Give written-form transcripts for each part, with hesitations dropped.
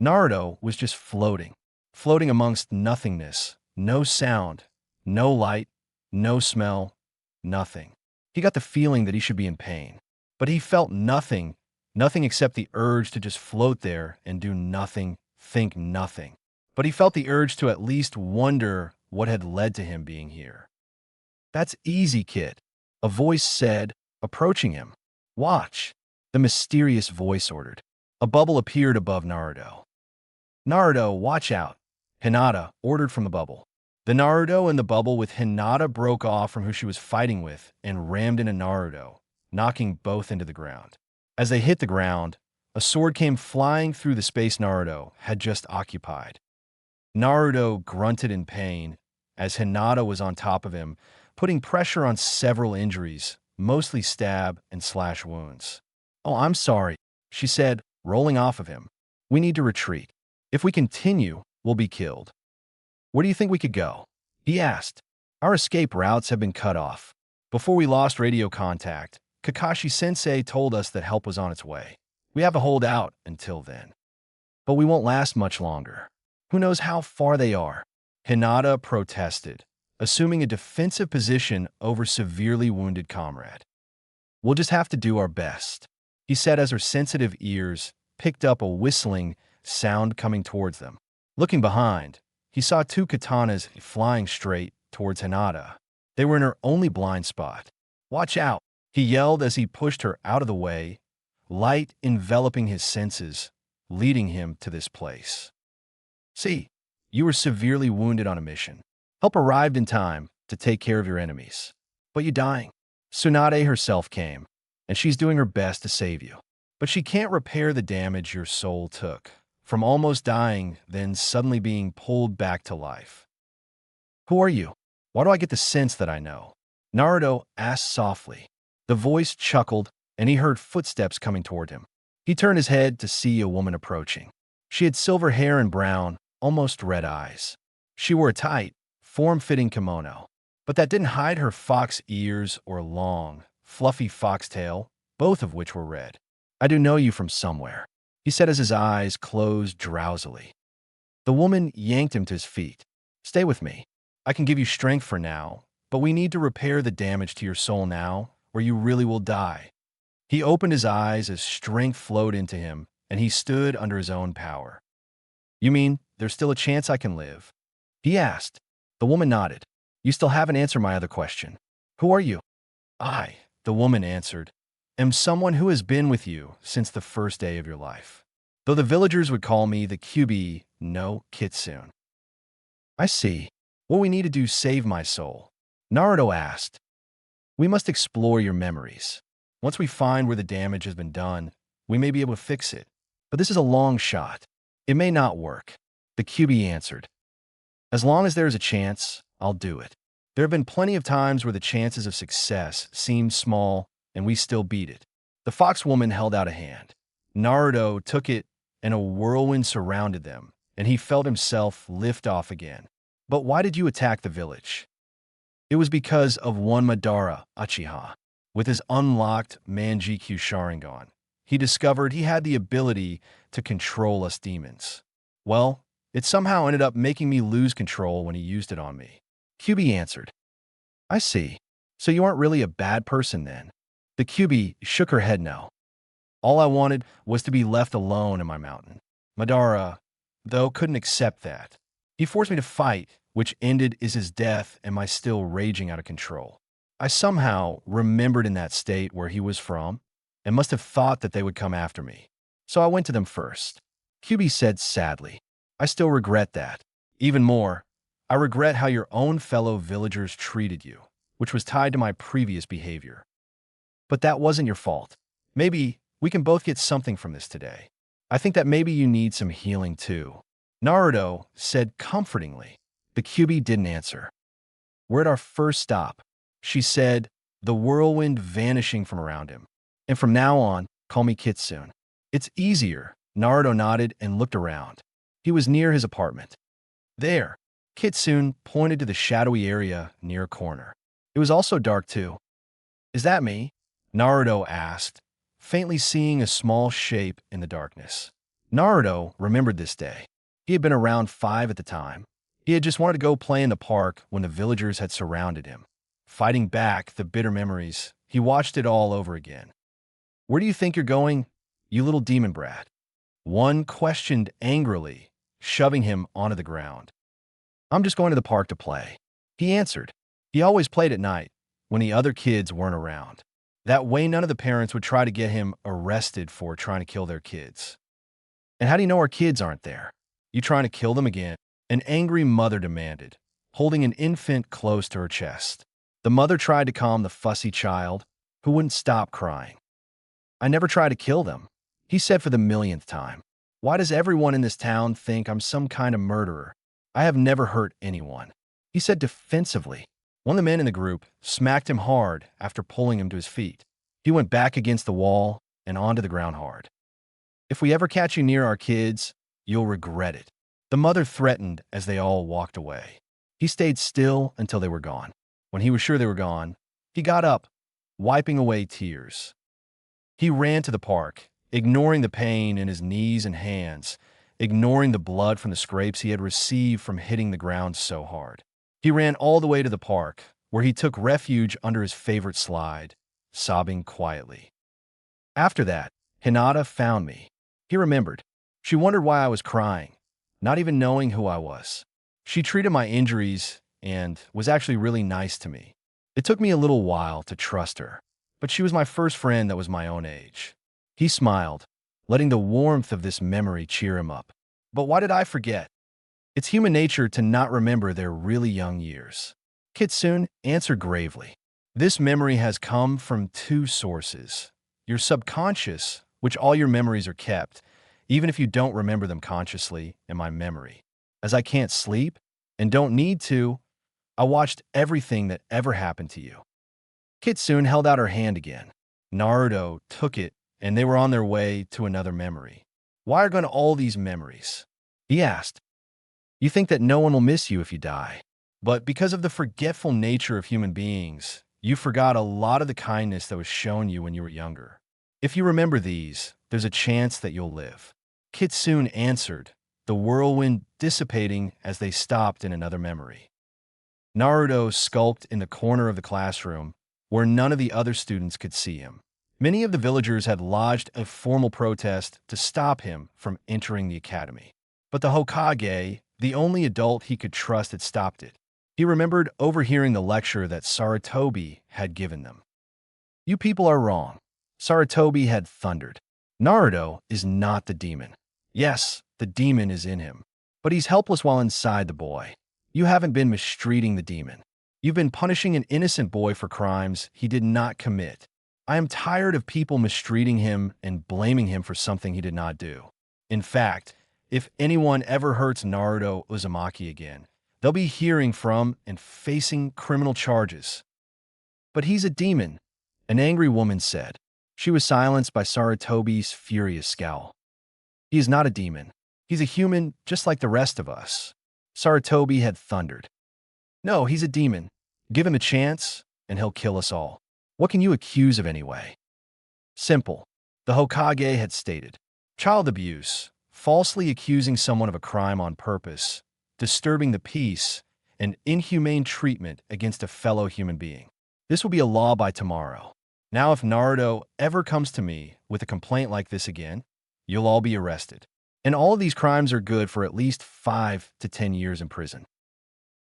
Naruto was just floating amongst nothingness, no sound, no light, no smell, nothing. He got the feeling that he should be in pain, but he felt nothing except the urge to just float there and do nothing, think nothing. But he felt the urge to at least wonder what had led to him being here. "That's easy, kid," a voice said, approaching him. "Watch," the mysterious voice ordered. A bubble appeared above Naruto. "Naruto, watch out," Hinata ordered from the bubble. The Naruto in the bubble with Hinata broke off from who she was fighting with and rammed into Naruto, knocking both into the ground. As they hit the ground, a sword came flying through the space Naruto had just occupied. Naruto grunted in pain as Hinata was on top of him, putting pressure on several injuries, mostly stab and slash wounds. "Oh, I'm sorry," she said, rolling off of him. "We need to retreat. If we continue, we'll be killed." "Where do you think we could go?" he asked. "Our escape routes have been cut off. Before we lost radio contact, Kakashi-sensei told us that help was on its way. We have to hold out until then. But we won't last much longer. Who knows how far they are?" Hinata protested, assuming a defensive position over severely wounded comrade. "We'll just have to do our best," he said as her sensitive ears picked up a whistling sound coming towards them. Looking behind, he saw two katanas flying straight towards Hinata. They were in her only blind spot. "Watch out," he yelled as he pushed her out of the way, light enveloping his senses, leading him to this place. "See, you were severely wounded on a mission. Help arrived in time to take care of your enemies. But you're dying." Tsunade herself came, and she's doing her best to save you. But she can't repair the damage your soul took, from almost dying, then suddenly being pulled back to life. "Who are you? Why do I get the sense that I know?" Naruto asked softly. The voice chuckled, and he heard footsteps coming toward him. He turned his head to see a woman approaching. She had silver hair and brown, almost red eyes. She wore a tight, form-fitting kimono, but that didn't hide her fox ears or long, fluffy foxtail, both of which were red. "I do know you from somewhere," he said as his eyes closed drowsily. The woman yanked him to his feet. "Stay with me. I can give you strength for now, but we need to repair the damage to your soul now, or you really will die." He opened his eyes as strength flowed into him, and he stood under his own power. "You mean there's still a chance I can live?" he asked. The woman nodded. "You still haven't answered my other question. Who are you?" "I," the woman answered, "am someone who has been with you since the first day of your life. Though the villagers would call me the QB no Kitsune." "I see. What we need to do save my soul?" Naruto asked. "We must explore your memories. Once we find where the damage has been done, we may be able to fix it. But this is a long shot. It may not work," the QB answered. "As long as there is a chance, I'll do it. There have been plenty of times where the chances of success seemed small, and we still beat it." The fox woman held out a hand. Naruto took it, and a whirlwind surrounded them, and he felt himself lift off again. "But why did you attack the village?" "It was because of one Madara Uchiha. With his unlocked Manjikyu Sharingan, he discovered he had the ability to control us demons. Well, it somehow ended up making me lose control when he used it on me." QB answered. "I see. So you aren't really a bad person then?" The QB shook her head no. "All I wanted was to be left alone in my mountain. Madara, though, couldn't accept that. He forced me to fight, which ended is his death and my still raging out of control. I somehow remembered in that state where he was from, and must have thought that they would come after me. So I went to them first." QB said sadly. "I still regret that. Even more, I regret how your own fellow villagers treated you, which was tied to my previous behavior. But that wasn't your fault. Maybe we can both get something from this today. I think that maybe you need some healing too," Naruto said comfortingly. The QB didn't answer. "We're at our first stop," she said, the whirlwind vanishing from around him. "And from now on, call me Kitsune. It's easier." Naruto nodded and looked around. He was near his apartment. "There," Kitsune pointed to the shadowy area near a corner. It was also dark too. "Is that me?" Naruto asked, faintly seeing a small shape in the darkness. Naruto remembered this day. He had been around 5 at the time. He had just wanted to go play in the park when the villagers had surrounded him. Fighting back the bitter memories, he watched it all over again. "Where do you think you're going, you little demon brat?" One questioned angrily, shoving him onto the ground. "I'm just going to the park to play," he answered. He always played at night, when the other kids weren't around. That way none of the parents would try to get him arrested for trying to kill their kids. "And how do you know our kids aren't there? You trying to kill them again?" An angry mother demanded, holding an infant close to her chest. The mother tried to calm the fussy child, who wouldn't stop crying. "I never tried to kill them," he said for the millionth time. "Why does everyone in this town think I'm some kind of murderer? I have never hurt anyone," he said defensively. One of the men in the group smacked him hard after pulling him to his feet. He went back against the wall and onto the ground hard. "If we ever catch you near our kids, you'll regret it," the mother threatened as they all walked away. He stayed still until they were gone. When he was sure they were gone, he got up, wiping away tears. He ran to the park, ignoring the pain in his knees and hands, ignoring the blood from the scrapes he had received from hitting the ground so hard. He ran all the way to the park, where he took refuge under his favorite slide, sobbing quietly. After that, Hinata found me. He remembered. She wondered why I was crying, not even knowing who I was. She treated my injuries and was actually really nice to me. It took me a little while to trust her, but she was my first friend that was my own age. He smiled, letting the warmth of this memory cheer him up. But why did I forget? It's human nature to not remember their really young years. Kitsune answered gravely. This memory has come from two sources. Your subconscious, which all your memories are kept, even if you don't remember them consciously, in my memory. As I can't sleep and don't need to, I watched everything that ever happened to you. Kitsune held out her hand again. Naruto took it, and they were on their way to another memory. "Why are going to all these memories?" he asked. "You think that no one will miss you if you die. But because of the forgetful nature of human beings, you forgot a lot of the kindness that was shown you when you were younger. If you remember these, there's a chance that you'll live." Kitsune answered, the whirlwind dissipating as they stopped in another memory. Naruto skulked in the corner of the classroom, where none of the other students could see him. Many of the villagers had lodged a formal protest to stop him from entering the academy. But the Hokage, the only adult he could trust, had stopped it. He remembered overhearing the lecture that Sarutobi had given them. "You people are wrong," Sarutobi had thundered. "Naruto is not the demon. Yes, the demon is in him, but he's helpless while inside the boy. You haven't been mistreating the demon. You've been punishing an innocent boy for crimes he did not commit. I am tired of people mistreating him and blaming him for something he did not do. In fact, if anyone ever hurts Naruto Uzumaki again, they'll be hearing from and facing criminal charges." "But he's a demon," an angry woman said. She was silenced by Sarutobi's furious scowl. "He is not a demon. He's a human just like the rest of us," Sarutobi had thundered. "No, he's a demon. Give him a chance, and he'll kill us all. What can you accuse of anyway?" "Simple," the Hokage had stated. "Child abuse, falsely accusing someone of a crime on purpose, disturbing the peace, and inhumane treatment against a fellow human being. This will be a law by tomorrow. Now if Naruto ever comes to me with a complaint like this again, you'll all be arrested. And all of these crimes are good for at least 5 to 10 years in prison."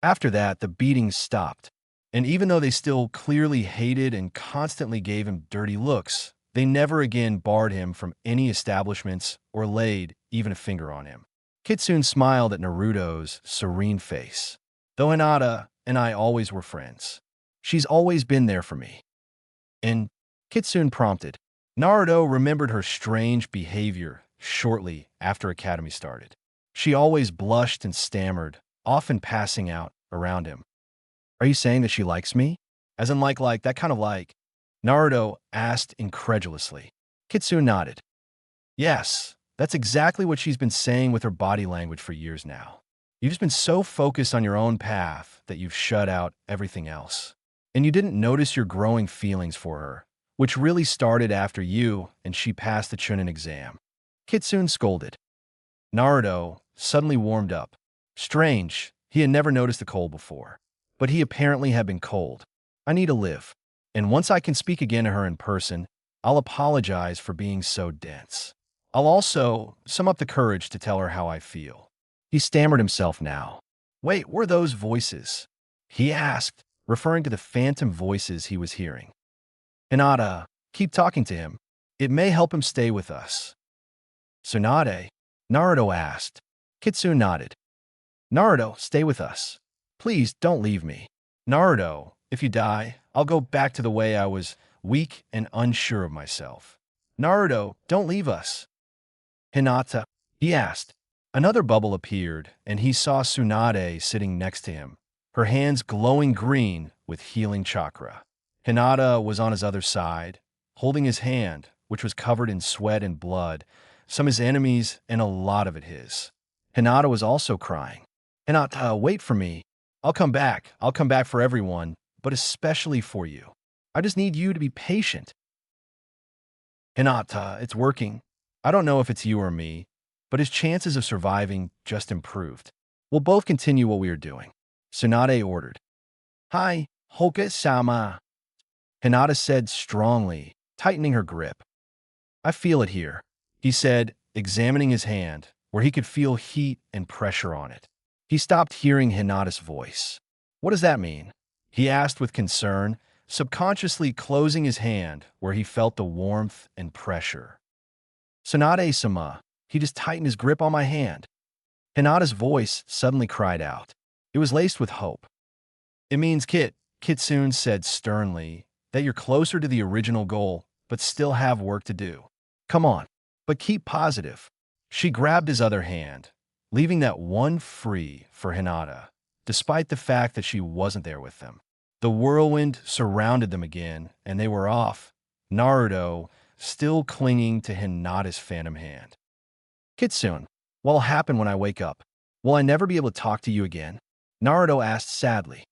After that, the beatings stopped. And even though they still clearly hated and constantly gave him dirty looks, they never again barred him from any establishments or laid even a finger on him. Kitsune smiled at Naruto's serene face. "Though Hinata and I always were friends, she's always been there for me." And Kitsune prompted. Naruto remembered her strange behavior shortly after Academy started. She always blushed and stammered, often passing out around him. "Are you saying that she likes me? As in like that kind of like?" Naruto asked incredulously. Kitsune nodded. "Yes, that's exactly what she's been saying with her body language for years now. You've just been so focused on your own path that you've shut out everything else. And you didn't notice your growing feelings for her, which really started after you and she passed the Chunin exam." Kitsune scolded. Naruto suddenly warmed up. Strange, he had never noticed the cold before. But he apparently had been cold. I need to live. And once I can speak again to her in person, I'll apologize for being so dense. I'll also sum up the courage to tell her how I feel. He stammered himself now. Wait, were those voices? He asked, referring to the phantom voices he was hearing. Hinata, keep talking to him. It may help him stay with us. Tsunade? Naruto asked. Kitsune nodded. Naruto, stay with us. Please don't leave me. Naruto, if you die, I'll go back to the way I was, weak and unsure of myself. Naruto, don't leave us. Hinata, he asked. Another bubble appeared, and he saw Tsunade sitting next to him, her hands glowing green with healing chakra. Hinata was on his other side, holding his hand, which was covered in sweat and blood, some his enemies and a lot of it his. Hinata was also crying. Hinata, wait for me. I'll come back. I'll come back for everyone, but especially for you. I just need you to be patient. Hinata, it's working. I don't know if it's you or me, but his chances of surviving just improved. We'll both continue what we are doing. Tsunade ordered. Hi, Hoka-sama. Hinata said strongly, tightening her grip. I feel it here, he said, examining his hand, where he could feel heat and pressure on it. He stopped hearing Hinata's voice. What does that mean? He asked with concern, subconsciously closing his hand where he felt the warmth and pressure. Tsunade-sama, he just tightened his grip on my hand. Hinata's voice suddenly cried out. It was laced with hope. It means, Kitsune said sternly, that you're closer to the original goal, but still have work to do. Come on, but keep positive. She grabbed his other hand, leaving that one free for Hinata, despite the fact that she wasn't there with them. The whirlwind surrounded them again, and they were off, Naruto still clinging to Hinata's phantom hand. Kitsune, what'll happen when I wake up? Will I never be able to talk to you again? Naruto asked sadly.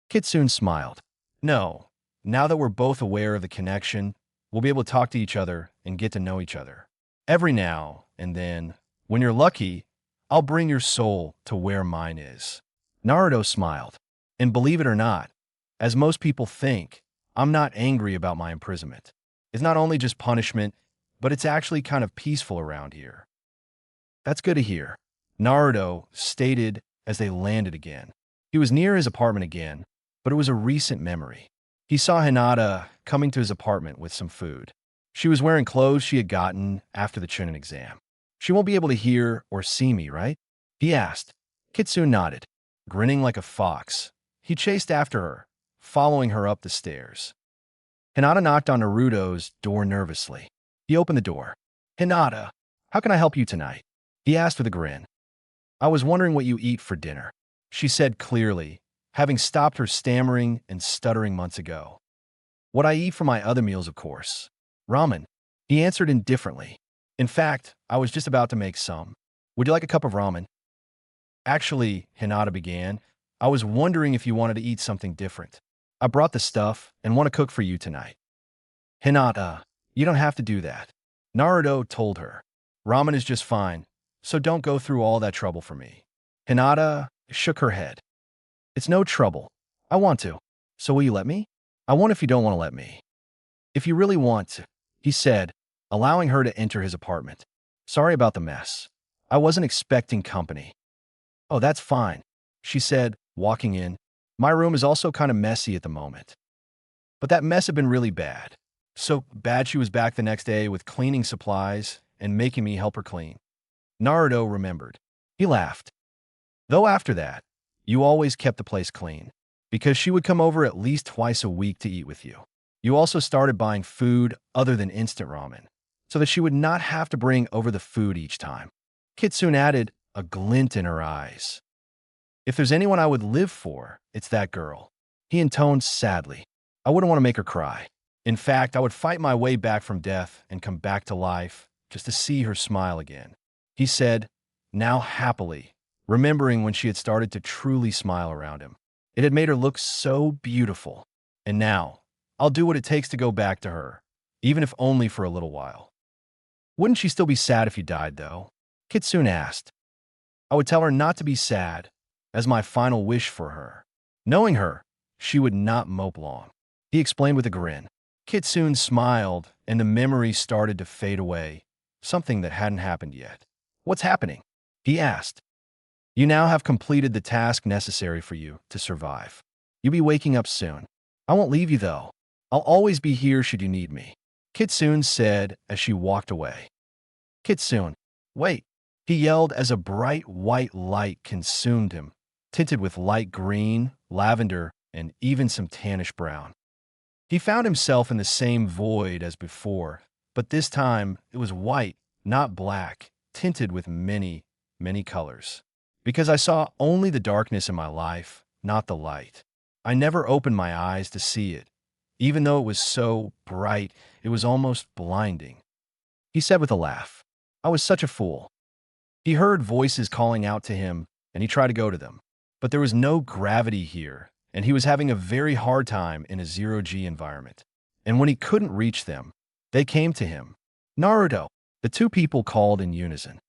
Kitsune smiled. No, now that we're both aware of the connection, we'll be able to talk to each other and get to know each other. Every now and then, when you're lucky, I'll bring your soul to where mine is. Naruto smiled. And believe it or not, as most people think, I'm not angry about my imprisonment. It's not only just punishment, but it's actually kind of peaceful around here. That's good to hear, Naruto stated as they landed again. He was near his apartment again, but it was a recent memory. He saw Hinata coming to his apartment with some food. She was wearing clothes she had gotten after the Chunin exam. She won't be able to hear or see me, right? He asked. Kitsune nodded. Grinning like a fox, he chased after her, following her up the stairs. Hinata knocked on Naruto's door nervously. He opened the door. Hinata, how can I help you tonight? He asked with a grin. I was wondering what you eat for dinner, she said clearly, having stopped her stammering and stuttering months ago. What I eat for my other meals, of course. Ramen, he answered indifferently. In fact, I was just about to make some. Would you like a cup of ramen? Actually, Hinata began, I was wondering if you wanted to eat something different. I brought the stuff and want to cook for you tonight. Hinata, you don't have to do that. Naruto told her. Ramen is just fine, so don't go through all that trouble for me. Hinata shook her head. It's no trouble. I want to. So will you let me? I won't if you don't want to let me. If you really want to, he said, allowing her to enter his apartment. Sorry about the mess. I wasn't expecting company. Oh, that's fine, she said, walking in. My room is also kind of messy at the moment. But that mess had been really bad. So bad she was back the next day with cleaning supplies and making me help her clean. Naruto remembered. He laughed. Though after that, you always kept the place clean, because she would come over at least twice a week to eat with you. You also started buying food other than instant ramen, so that she would not have to bring over the food each time. Kitsune added, a glint in her eyes. If there's anyone I would live for, it's that girl. He intoned sadly. I wouldn't want to make her cry. In fact, I would fight my way back from death and come back to life just to see her smile again. He said, now happily, remembering when she had started to truly smile around him. It had made her look so beautiful. And now, I'll do what it takes to go back to her, even if only for a little while. Wouldn't she still be sad if you died, though? Kitsune asked. I would tell her not to be sad, as my final wish for her. Knowing her, she would not mope long. He explained with a grin. Kitsune smiled, and the memory started to fade away, something that hadn't happened yet. What's happening? He asked. You now have completed the task necessary for you to survive. You'll be waking up soon. I won't leave you, though. I'll always be here should you need me, Kitsune said as she walked away. Kitsune, wait, he yelled as a bright white light consumed him, tinted with light green, lavender, and even some tannish brown. He found himself in the same void as before, but this time it was white, not black, tinted with many, many colors. Because I saw only the darkness in my life, not the light. I never opened my eyes to see it. Even though it was so bright, it was almost blinding. He said with a laugh, I was such a fool. He heard voices calling out to him, and he tried to go to them. But there was no gravity here, and he was having a very hard time in a zero-G environment. And when he couldn't reach them, they came to him. Naruto, the two people called in unison.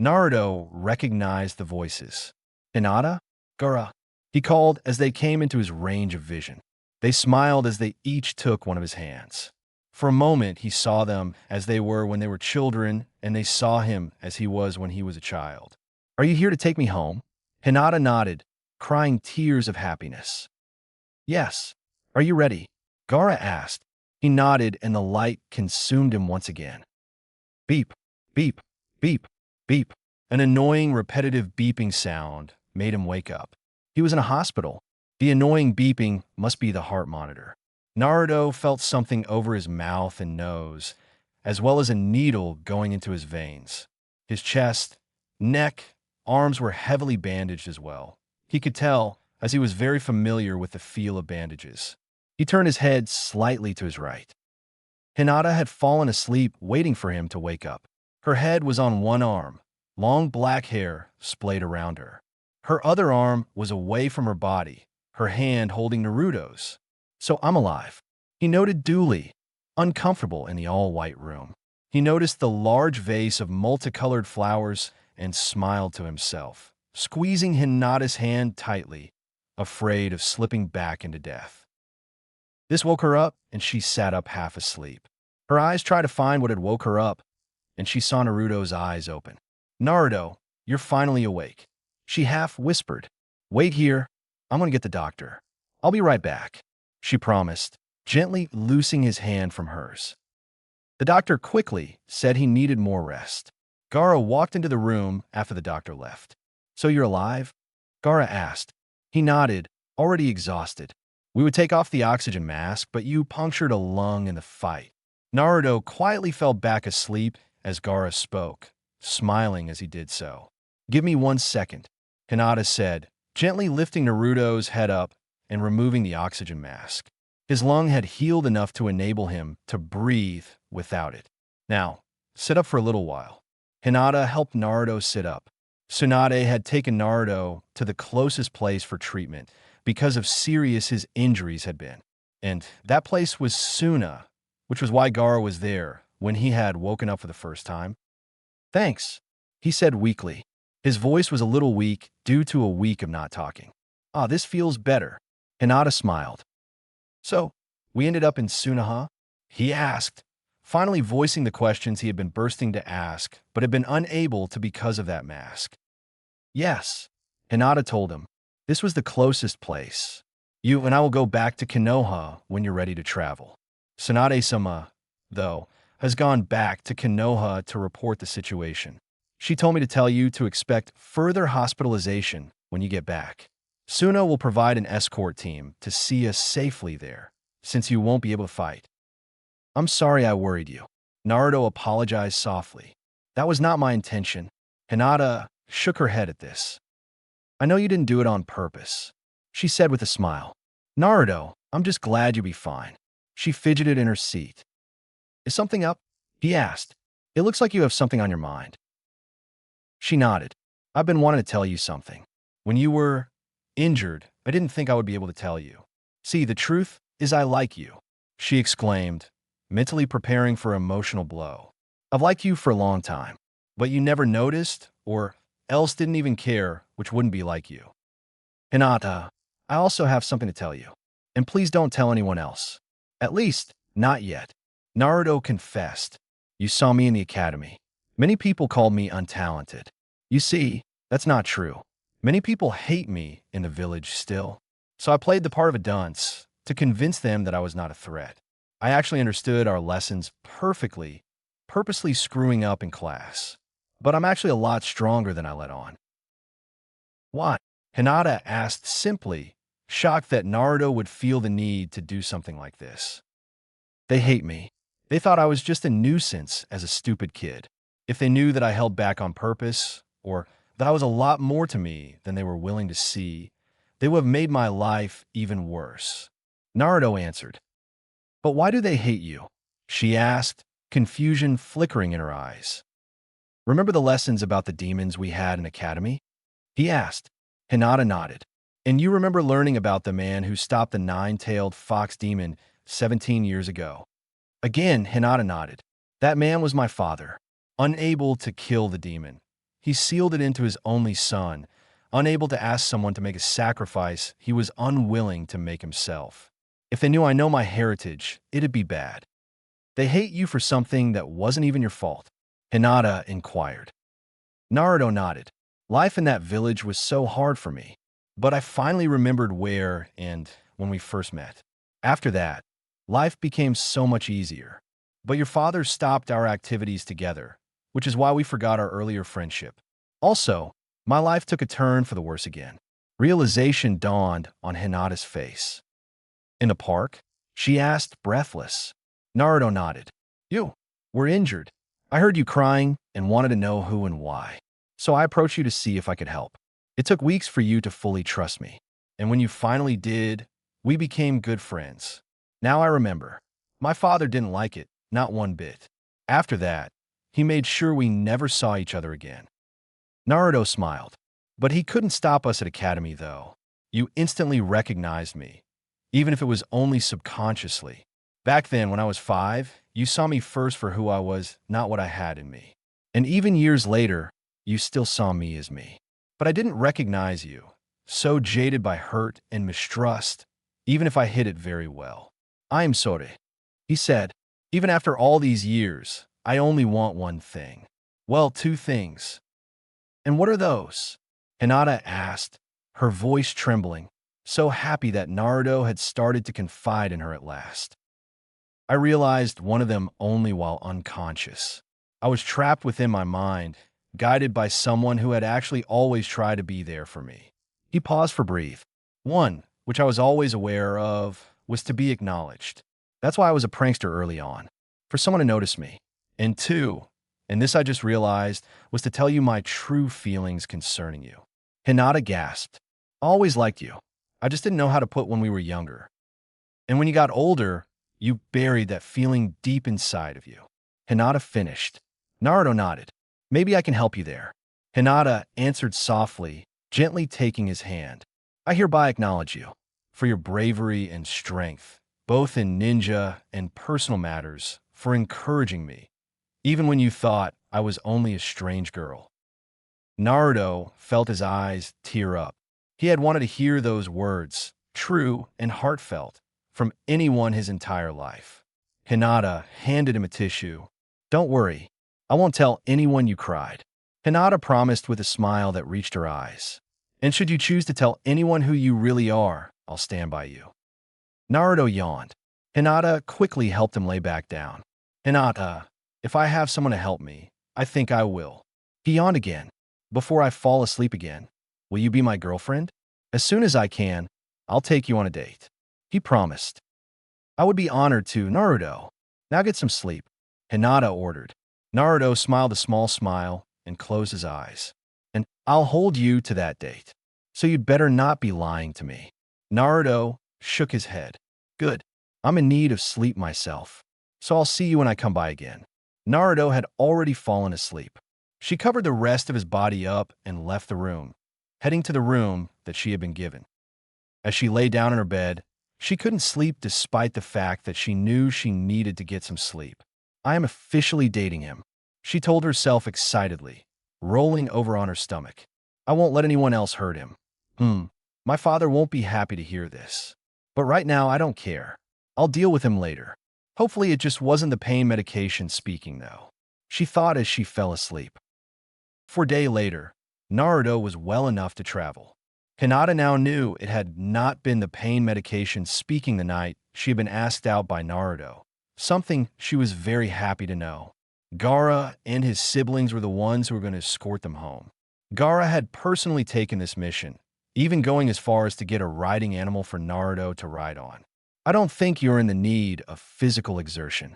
Naruto recognized the voices. Hinata? Gaara? He called as they came into his range of vision. They smiled as they each took one of his hands. For a moment, he saw them as they were when they were children, and they saw him as he was when he was a child. Are you here to take me home? Hinata nodded, crying tears of happiness. Yes. Are you ready? Gaara asked. He nodded, and the light consumed him once again. Beep, beep, beep, beep. An annoying, repetitive beeping sound made him wake up. He was in a hospital. The annoying beeping must be the heart monitor. Naruto felt something over his mouth and nose, as well as a needle going into his veins. His chest, neck, arms were heavily bandaged as well. He could tell, as he was very familiar with the feel of bandages. He turned his head slightly to his right. Hinata had fallen asleep, waiting for him to wake up. Her head was on one arm, long black hair splayed around her. Her other arm was away from her body, her hand holding Naruto's. So I'm alive, he noted dully, uncomfortable in the all-white room. He noticed the large vase of multicolored flowers and smiled to himself, squeezing Hinata's hand tightly, afraid of slipping back into death. This woke her up, and she sat up half asleep. Her eyes tried to find what had woke her up, and she saw Naruto's eyes open. Naruto, you're finally awake, she half whispered. Wait here, I'm gonna get the doctor. I'll be right back, she promised, gently loosing his hand from hers. The doctor quickly said he needed more rest. Gaara walked into the room after the doctor left. So you're alive? Gaara asked. He nodded, already exhausted. We would take off the oxygen mask, but you punctured a lung in the fight. Naruto quietly fell back asleep as Gaara spoke, smiling as he did so. Give me 1 second, Hinata said, gently lifting Naruto's head up and removing the oxygen mask. His lung had healed enough to enable him to breathe without it. Now, sit up for a little while. Hinata helped Naruto sit up. Tsunade had taken Naruto to the closest place for treatment because of serious his injuries had been. And that place was Suna, which was why Gaara was there when he had woken up for the first time. Thanks, he said weakly. His voice was a little weak due to a week of not talking. Ah, this feels better. Hinata smiled. So, we ended up in Sunaha? He asked, finally voicing the questions he had been bursting to ask, but had been unable to because of that mask. Yes, Hinata told him. This was the closest place. You and I will go back to Konoha when you're ready to travel. Tsunade-sama, though, has gone back to Konoha to report the situation. She told me to tell you to expect further hospitalization when you get back. Suna will provide an escort team to see us safely there, since you won't be able to fight. I'm sorry I worried you. Naruto apologized softly. That was not my intention. Hinata shook her head at this. I know you didn't do it on purpose, she said with a smile. Naruto, I'm just glad you'll be fine. She fidgeted in her seat. Is something up? He asked. It looks like you have something on your mind. She nodded. I've been wanting to tell you something. When you were injured, I didn't think I would be able to tell you. See, the truth is I like you, she exclaimed, mentally preparing for an emotional blow. I've liked you for a long time. but you never noticed or else didn't even care, which wouldn't be like you. Hinata, I also have something to tell you. And please don't tell anyone else. At least, not yet. Naruto confessed. You saw me in the academy. Many people called me untalented. You see, that's not true. Many people hate me in the village still. So I played the part of a dunce to convince them that I was not a threat. I actually understood our lessons perfectly, purposely screwing up in class. But I'm actually a lot stronger than I let on. Why? Hinata asked simply, shocked that Naruto would feel the need to do something like this. They hate me. They thought I was just a nuisance as a stupid kid. If they knew that I held back on purpose, or that I was a lot more to me than they were willing to see, they would have made my life even worse. Naruto answered. But why do they hate you? She asked, confusion flickering in her eyes. Remember the lessons about the demons we had in academy? He asked. Hinata nodded. And you remember learning about the man who stopped the nine-tailed fox demon 17 years ago? Again, Hinata nodded. That man was my father, unable to kill the demon. He sealed it into his only son, unable to ask someone to make a sacrifice he was unwilling to make himself. If they knew I know my heritage, it'd be bad. They hate you for something that wasn't even your fault. Hinata inquired. Naruto nodded. Life in that village was so hard for me, but I finally remembered where and when we first met. After that, life became so much easier. But your father stopped our activities together, which is why we forgot our earlier friendship. Also, my life took a turn for the worse again. Realization dawned on Hinata's face. In the park? She asked, breathless. Naruto nodded. You were injured. I heard you crying and wanted to know who and why. So I approached you to see if I could help. It took weeks for you to fully trust me. And when you finally did, we became good friends. Now I remember. My father didn't like it, not one bit. After that, he made sure we never saw each other again. Naruto smiled. But he couldn't stop us at Academy, though. You instantly recognized me, even if it was only subconsciously. Back then, when I was 5, you saw me first for who I was, not what I had in me. And even years later, you still saw me as me. But I didn't recognize you, so jaded by hurt and mistrust, even if I hid it very well. I am sorry, he said. Even after all these years, I only want one thing. Well, two things. And what are those? Hinata asked, her voice trembling, so happy that Naruto had started to confide in her at last. I realized one of them only while unconscious. I was trapped within my mind, guided by someone who had actually always tried to be there for me. He paused for breath. One, which I was always aware of, was to be acknowledged. That's why I was a prankster early on, for someone to notice me. And two, and this I just realized, was to tell you my true feelings concerning you. Hinata gasped. I always liked you. I just didn't know how to put when we were younger. And when you got older, you buried that feeling deep inside of you. Hinata finished. Naruto nodded. Maybe I can help you there. Hinata answered softly, gently taking his hand. I hereby acknowledge you for your bravery and strength, both in ninja and personal matters, for encouraging me, even when you thought I was only a strange girl. Naruto felt his eyes tear up. He had wanted to hear those words, true and heartfelt, from anyone his entire life. Hinata handed him a tissue. Don't worry, I won't tell anyone you cried. Hinata promised with a smile that reached her eyes. And should you choose to tell anyone who you really are, I'll stand by you. Naruto yawned. Hinata quickly helped him lay back down. Hinata, if I have someone to help me, I think I will. He yawned again. Before I fall asleep again, will you be my girlfriend? As soon as I can, I'll take you on a date. He promised. I would be honored to, Naruto. Now get some sleep, Hinata ordered. Naruto smiled a small smile and closed his eyes. And I'll hold you to that date. So you'd better not be lying to me. Naruto shook his head. Good. I'm in need of sleep myself. So I'll see you when I come by again. Naruto had already fallen asleep. She covered the rest of his body up and left the room, heading to the room that she had been given. As she lay down in her bed, she couldn't sleep despite the fact that she knew she needed to get some sleep. I am officially dating him. she told herself excitedly, rolling over on her stomach. I won't let anyone else hurt him. My father won't be happy to hear this. But right now, I don't care. I'll deal with him later. Hopefully it just wasn't the pain medication speaking, though, she thought as she fell asleep. 4 days later, Naruto was well enough to travel. Hinata now knew it had not been the pain medication speaking the night she had been asked out by Naruto, something she was very happy to know. Gaara and his siblings were the ones who were going to escort them home. Gaara had personally taken this mission, even going as far as to get a riding animal for Naruto to ride on. I don't think you're in the need of physical exertion,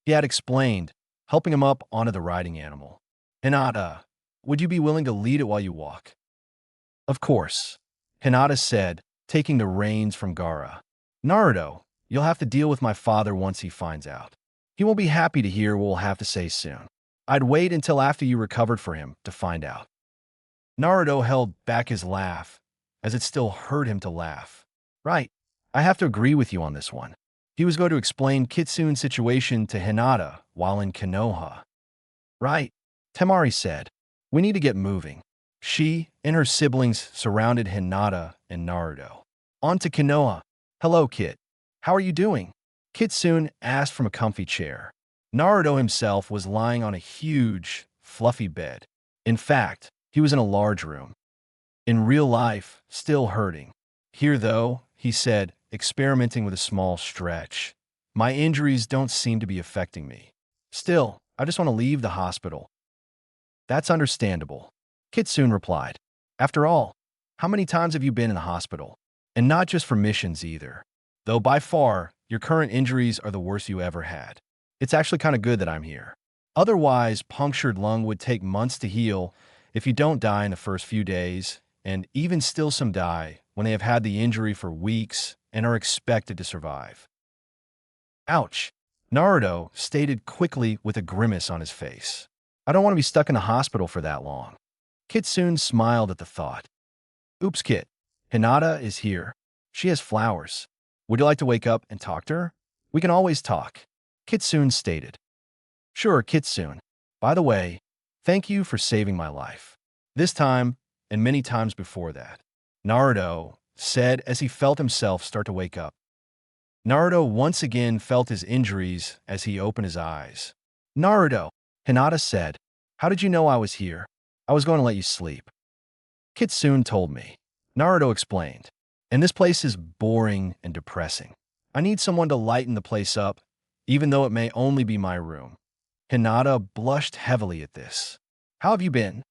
he had explained, helping him up onto the riding animal. Hinata, would you be willing to lead it while you walk? Of course, Hinata said, taking the reins from Gaara. Naruto, you'll have to deal with my father once he finds out. He won't be happy to hear what we'll have to say soon. I'd wait until after you recovered for him to find out. Naruto held back his laugh, as it still hurt him to laugh. Right, I have to agree with you on this one. He was going to explain Kitsune's situation to Hinata while in Konoha. Right, Temari said. We need to get moving. She and her siblings surrounded Hinata and Naruto. On to Konoha. Hello, Kit. How are you doing? Kitsune asked from a comfy chair. Naruto himself was lying on a huge, fluffy bed. In fact, he was in a large room. In real life, still hurting. Here, though, he said, experimenting with a small stretch. My injuries don't seem to be affecting me. Still, I just want to leave the hospital. That's understandable, Kitsune replied. After all, how many times have you been in the hospital? And not just for missions either. Though by far, your current injuries are the worst you ever had. It's actually kind of good that I'm here. Otherwise, punctured lung would take months to heal if you don't die in the first few days, and even still some die when they have had the injury for weeks and are expected to survive. Ouch, Naruto stated quickly with a grimace on his face. I don't want to be stuck in a hospital for that long. Kitsune smiled at the thought. Oops, Kit. Hinata is here. She has flowers. Would you like to wake up and talk to her? We can always talk, Kitsune stated. Sure, Kitsune. By the way, thank you for saving my life. This time, and many times before that, Naruto said as he felt himself start to wake up. Naruto once again felt his injuries as he opened his eyes. Naruto, Hinata said, how did you know I was here? I was going to let you sleep. Kitsune told me. Naruto explained. And this place is boring and depressing. I need someone to lighten the place up, even though it may only be my room. Hinata blushed heavily at this. How have you been?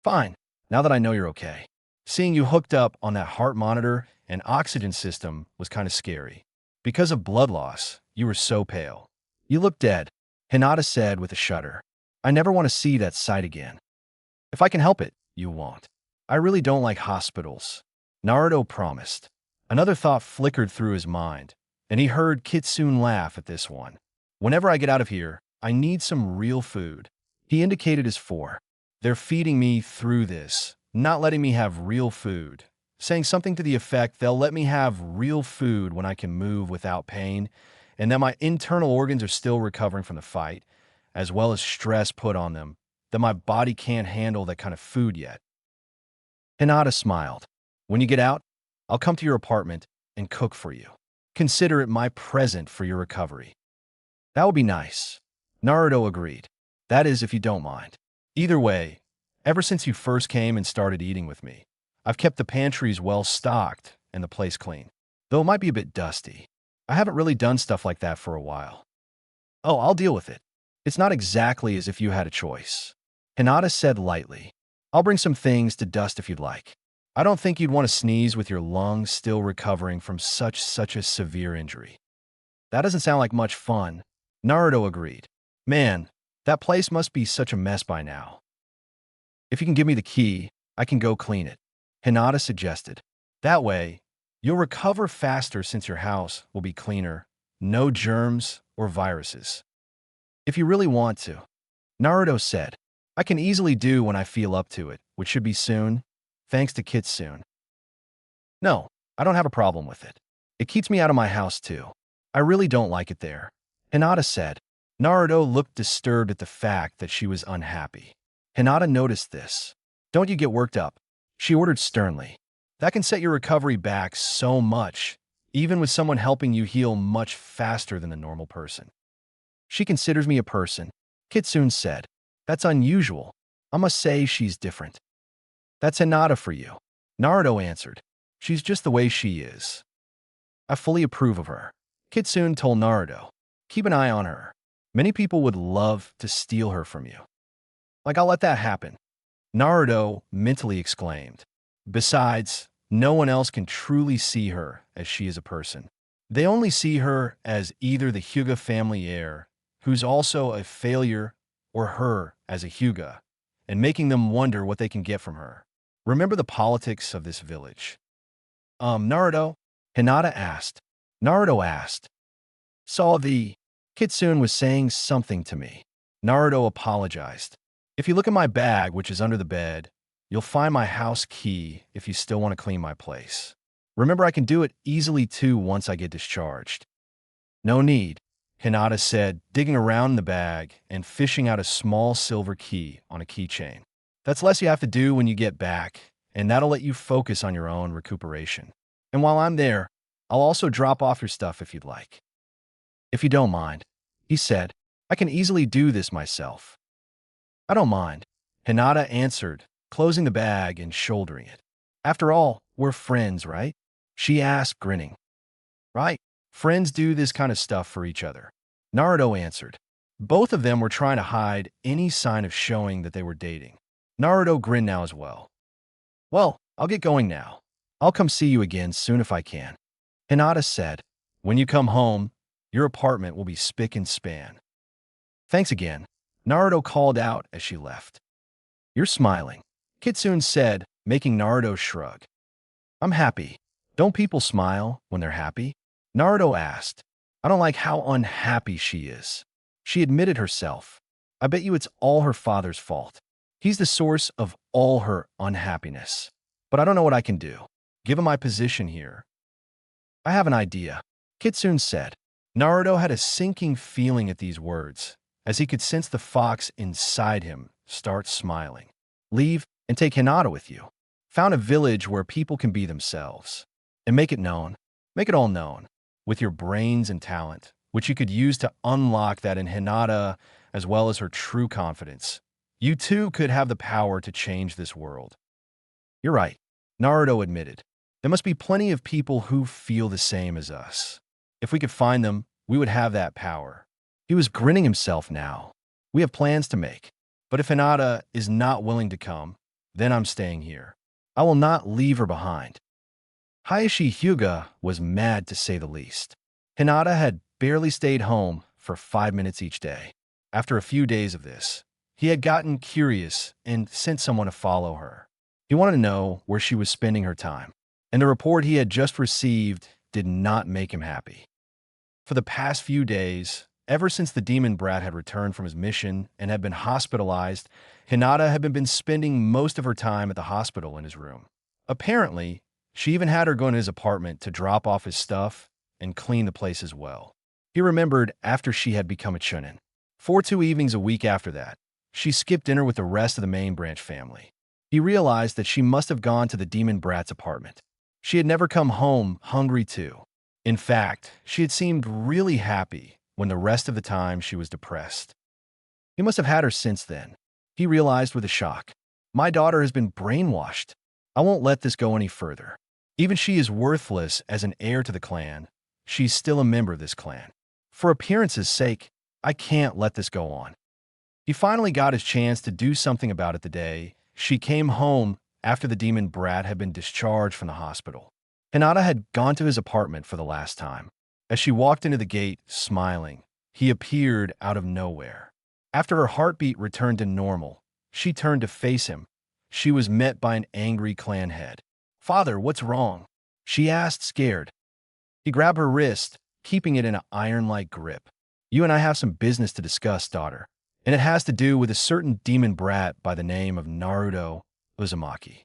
Fine, now that I know you're okay. Seeing you hooked up on that heart monitor and oxygen system was kind of scary. Because of blood loss, you were so pale. You look dead, Hinata said with a shudder. I never want to see that sight again. If I can help it, you won't. I really don't like hospitals, Naruto promised. Another thought flickered through his mind, and he heard Kitsune laugh at this one. Whenever I get out of here, I need some real food. He indicated his four. They're feeding me through this, not letting me have real food. Saying something to the effect they'll let me have real food when I can move without pain, and that my internal organs are still recovering from the fight, as well as stress put on them, that my body can't handle that kind of food yet. Hinata smiled. When you get out, I'll come to your apartment and cook for you. Consider it my present for your recovery. That would be nice. Naruto agreed. That is, if you don't mind. Either way, ever since you first came and started eating with me, I've kept the pantries well stocked and the place clean, though it might be a bit dusty. I haven't really done stuff like that for a while. Oh, I'll deal with it. It's not exactly as if you had a choice. Hinata said lightly. I'll bring some things to dust if you'd like. I don't think you'd want to sneeze with your lungs still recovering from such a severe injury. That doesn't sound like much fun, Naruto agreed. Man, that place must be such a mess by now. If you can give me the key, I can go clean it, Hinata suggested. That way, you'll recover faster since your house will be cleaner, no germs or viruses. If you really want to, Naruto said. I can easily do when I feel up to it, which should be soon, thanks to Kitsune. No, I don't have a problem with it. It keeps me out of my house too. I really don't like it there, Hinata said. Naruto looked disturbed at the fact that she was unhappy. Hinata noticed this. Don't you get worked up, she ordered sternly. That can set your recovery back so much, even with someone helping you heal much faster than the normal person. She considers me a person, Kitsune said. That's unusual. I must say she's different. That's Hinata for you, Naruto answered. She's just the way she is. I fully approve of her. Kitsune told Naruto. Keep an eye on her. Many people would love to steal her from you. Like I'll let that happen, Naruto mentally exclaimed. Besides, no one else can truly see her as she is a person. They only see her as either the Hyuga family heir, who's also a failure, or her as a Hyuga, and making them wonder what they can get from her. Remember the politics of this village. Naruto? Hinata asked. Naruto asked. Saw the... Kitsune was saying something to me. Naruto apologized. If you look at my bag, which is under the bed, you'll find my house key if you still want to clean my place. Remember, I can do it easily too once I get discharged. No need, Hinata said, digging around in the bag and fishing out a small silver key on a keychain. That's less you have to do when you get back, and that'll let you focus on your own recuperation. And while I'm there, I'll also drop off your stuff if you'd like. If you don't mind, he said, I can easily do this myself. I don't mind, Hinata answered, closing the bag and shouldering it. After all, we're friends, right? She asked, grinning. Right, friends do this kind of stuff for each other, Naruto answered. Both of them were trying to hide any sign of showing that they were dating. Naruto grinned now as well. Well, I'll get going now. I'll come see you again soon if I can, Hinata said. When you come home, your apartment will be spick and span. Thanks again, Naruto called out as she left. You're smiling, Kitsune said, making Naruto shrug. I'm happy. Don't people smile when they're happy? Naruto asked. I don't like how unhappy she is. She admitted herself. I bet you it's all her father's fault. He's the source of all her unhappiness. But I don't know what I can do, given my position here. I have an idea, Kitsune said. Naruto had a sinking feeling at these words, as he could sense the fox inside him start smiling. Leave and take Hinata with you. Found a village where people can be themselves. And make it known, make it all known, with your brains and talent, which you could use to unlock that in Hinata as well as her true confidence. You too could have the power to change this world. You're right, Naruto admitted. There must be plenty of people who feel the same as us. If we could find them, we would have that power. He was grinning himself now. We have plans to make. But if Hinata is not willing to come, then I'm staying here. I will not leave her behind. Hayashi Hyuga was mad to say the least. Hinata had barely stayed home for 5 minutes each day. After a few days of this, he had gotten curious and sent someone to follow her. He wanted to know where she was spending her time, and the report he had just received did not make him happy. For the past few days, ever since the demon brat had returned from his mission and had been hospitalized, Hinata had been spending most of her time at the hospital in his room. Apparently, she even had her go to his apartment to drop off his stuff and clean the place as well. He remembered after she had become a chunin. For 2 evenings a week after that, she skipped dinner with the rest of the main branch family. He realized that she must have gone to the demon brat's apartment. She had never come home hungry too. In fact, she had seemed really happy when the rest of the time she was depressed. He must have had her since then. He realized with a shock. My daughter has been brainwashed. I won't let this go any further. Even she is worthless as an heir to the clan. She's still a member of this clan. For appearance's sake, I can't let this go on. He finally got his chance to do something about it the day she came home after the demon brat had been discharged from the hospital. Hinata had gone to his apartment for the last time. As she walked into the gate, smiling, he appeared out of nowhere. After her heartbeat returned to normal, she turned to face him. She was met by an angry clan head. Father, what's wrong? She asked, scared. He grabbed her wrist, keeping it in an iron-like grip. You and I have some business to discuss, daughter, and it has to do with a certain demon brat by the name of Naruto Uzumaki.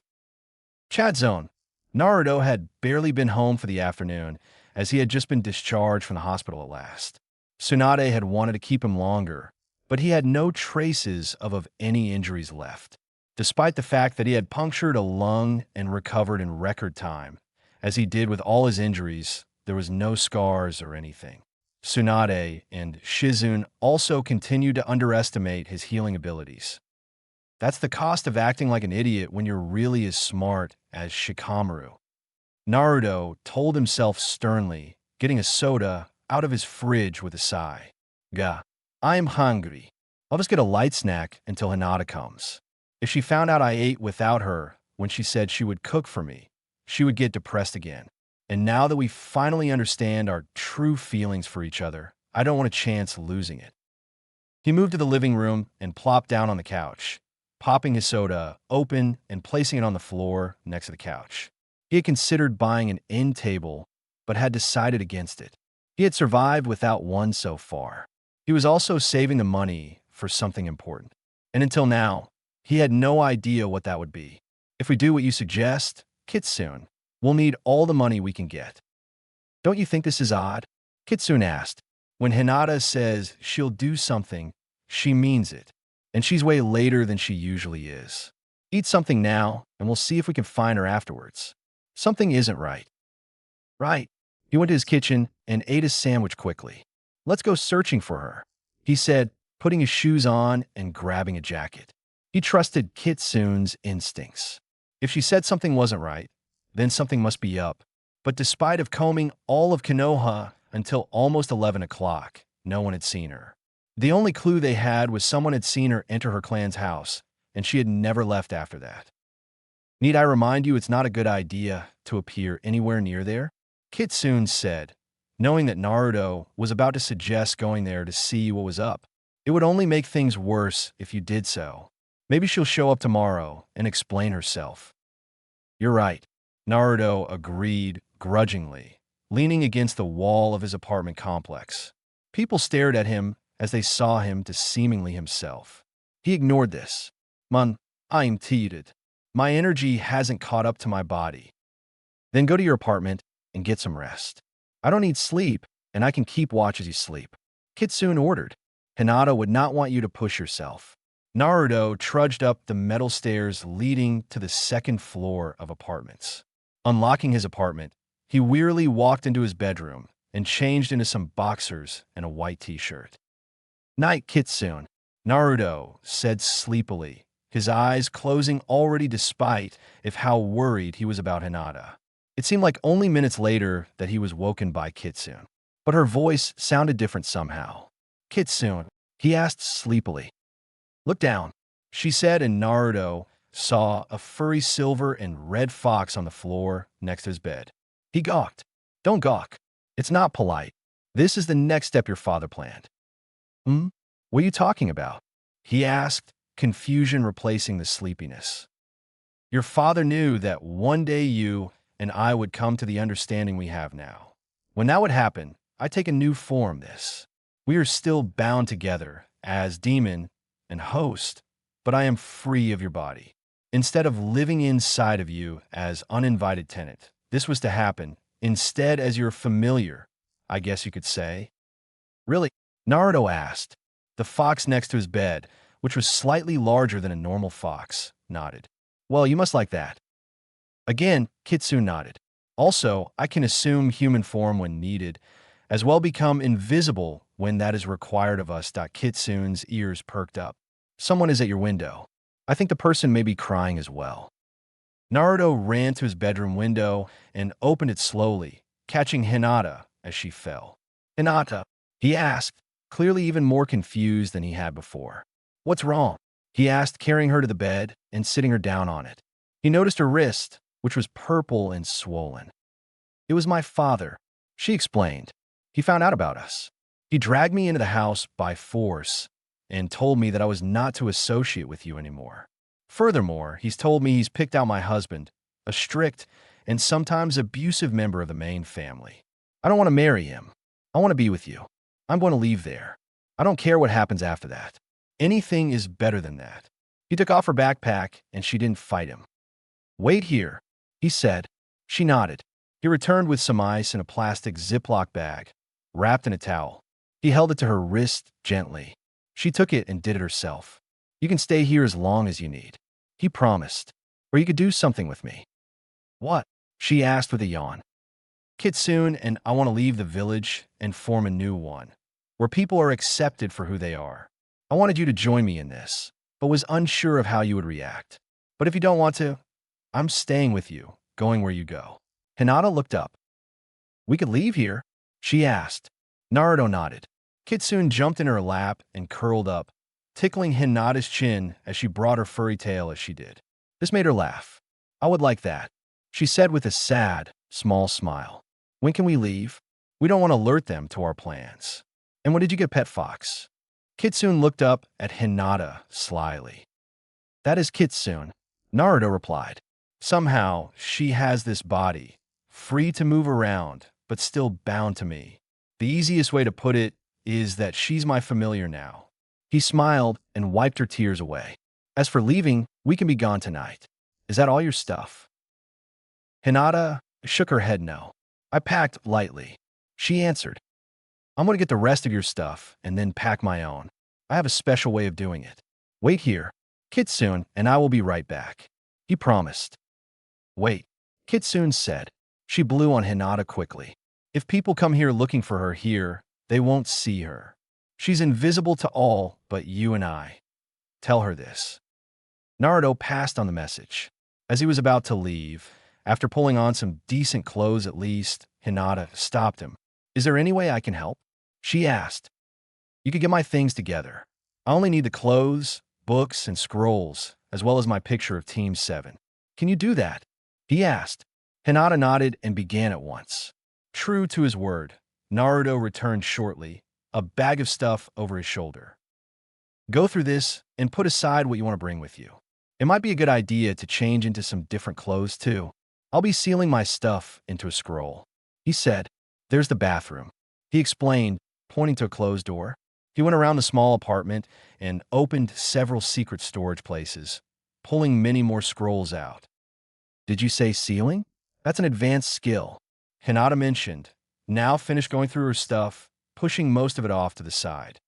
Chat zone. Naruto had barely been home for the afternoon, as he had just been discharged from the hospital at last. Tsunade had wanted to keep him longer, but he had no traces of any injuries left. Despite the fact that he had punctured a lung and recovered in record time, as he did with all his injuries, there was no scars or anything. Tsunade and Shizune also continued to underestimate his healing abilities. That's the cost of acting like an idiot when you're really as smart as Shikamaru. Naruto told himself sternly, getting a soda out of his fridge with a sigh. Ga, I am hungry. I'll just get a light snack until Hinata comes. If she found out I ate without her when she said she would cook for me, she would get depressed again. And now that we finally understand our true feelings for each other, I don't want a chance losing it. He moved to the living room and plopped down on the couch, popping his soda open and placing it on the floor next to the couch. He had considered buying an end table, but had decided against it. He had survived without one so far. He was also saving the money for something important. And until now, he had no idea what that would be. If we do what you suggest, Kitsune, we'll need all the money we can get. Don't you think this is odd? Kitsune asked. When Hinata says she'll do something, she means it. And she's way later than she usually is. Eat something now, and we'll see if we can find her afterwards. Something isn't right. Right. He went to his kitchen and ate his sandwich quickly. Let's go searching for her, he said, putting his shoes on and grabbing a jacket. He trusted Kitsune's instincts. If she said something wasn't right, then something must be up. But despite of combing all of Konoha until almost 11 o'clock, no one had seen her. The only clue they had was someone had seen her enter her clan's house, and she had never left after that. Need I remind you it's not a good idea to appear anywhere near there? Kitsune said, knowing that Naruto was about to suggest going there to see what was up. It would only make things worse if you did so. Maybe she'll show up tomorrow and explain herself. You're right, Naruto agreed grudgingly, leaning against the wall of his apartment complex. People stared at him as they saw him to seemingly himself. He ignored this. Man, I'm tired. My energy hasn't caught up to my body. Then go to your apartment and get some rest. I don't need sleep, and I can keep watch as you sleep. Kitsune ordered. Hinata would not want you to push yourself. Naruto trudged up the metal stairs leading to the second floor of apartments. Unlocking his apartment, he wearily walked into his bedroom and changed into some boxers and a white t-shirt. Night, Kitsune, Naruto said sleepily, his eyes closing already despite of how worried he was about Hinata. It seemed like only minutes later that he was woken by Kitsune, but her voice sounded different somehow. Kitsune, he asked sleepily. Look down, she said, and Naruto saw a furry silver and red fox on the floor next to his bed. He gawked. Don't gawk. It's not polite. This is the next step your father planned. What are you talking about? He asked, confusion replacing the sleepiness. Your father knew that one day you and I would come to the understanding we have now. When that would happen, I take a new form this. We are still bound together as demon and host, but I am free of your body. Instead of living inside of you as uninvited tenant, this was to happen instead as your familiar, I guess you could say. Really? Naruto asked. The fox next to his bed, which was slightly larger than a normal fox, nodded. Well, you must like that. Again, Kitsune nodded. Also, I can assume human form when needed, as well become invisible when that is required of us. Kitsune's ears perked up. Someone is at your window. I think the person may be crying as well. Naruto ran to his bedroom window and opened it slowly, catching Hinata as she fell. Hinata, he asked, clearly even more confused than he had before. What's wrong? He asked, carrying her to the bed and sitting her down on it. He noticed her wrist, which was purple and swollen. It was my father, she explained. He found out about us. He dragged me into the house by force and told me that I was not to associate with you anymore. Furthermore, he's told me he's picked out my husband, a strict and sometimes abusive member of the main family. I don't want to marry him. I want to be with you. I'm going to leave there. I don't care what happens after that. Anything is better than that. He took off her backpack and she didn't fight him. Wait here, he said. She nodded. He returned with some ice in a plastic Ziploc bag, wrapped in a towel. He held it to her wrist gently. She took it and did it herself. You can stay here as long as you need. He promised. Or you could do something with me. What? She asked with a yawn. Kitsune and I want to leave the village and form a new one, where people are accepted for who they are. I wanted you to join me in this, but was unsure of how you would react. But if you don't want to, I'm staying with you, going where you go. Hinata looked up. We could leave here? She asked. Naruto nodded. Kitsune jumped in her lap and curled up, tickling Hinata's chin as she brought her furry tail as she did. This made her laugh. I would like that, she said with a sad, small smile. When can we leave? We don't want to alert them to our plans. And when did you get Pet Fox? Kitsune looked up at Hinata slyly. That is Kitsune, Naruto replied. Somehow, she has this body, free to move around, but still bound to me. The easiest way to put it is that she's my familiar now. He smiled and wiped her tears away. As for leaving, we can be gone tonight. Is that all your stuff? Hinata shook her head no. I packed lightly. She answered. I'm going to get the rest of your stuff and then pack my own. I have a special way of doing it. Wait here, Kitsune, and I will be right back. He promised. Wait, Kitsune said. She blew on Hinata quickly. If people come here looking for her here, they won't see her. She's invisible to all but you and I. Tell her this. Naruto passed on the message. As he was about to leave, after pulling on some decent clothes at least, Hinata stopped him. Is there any way I can help? She asked. You could get my things together. I only need the clothes, books, and scrolls, as well as my picture of Team 7. Can you do that? He asked. Hinata nodded and began at once. True to his word, Naruto returned shortly, a bag of stuff over his shoulder. Go through this and put aside what you want to bring with you. It might be a good idea to change into some different clothes too. I'll be sealing my stuff into a scroll. He said, there's the bathroom. He explained, pointing to a closed door. He went around the small apartment and opened several secret storage places, pulling many more scrolls out. Did you say sealing? That's an advanced skill. Hinata mentioned, now finished going through her stuff, pushing most of it off to the side.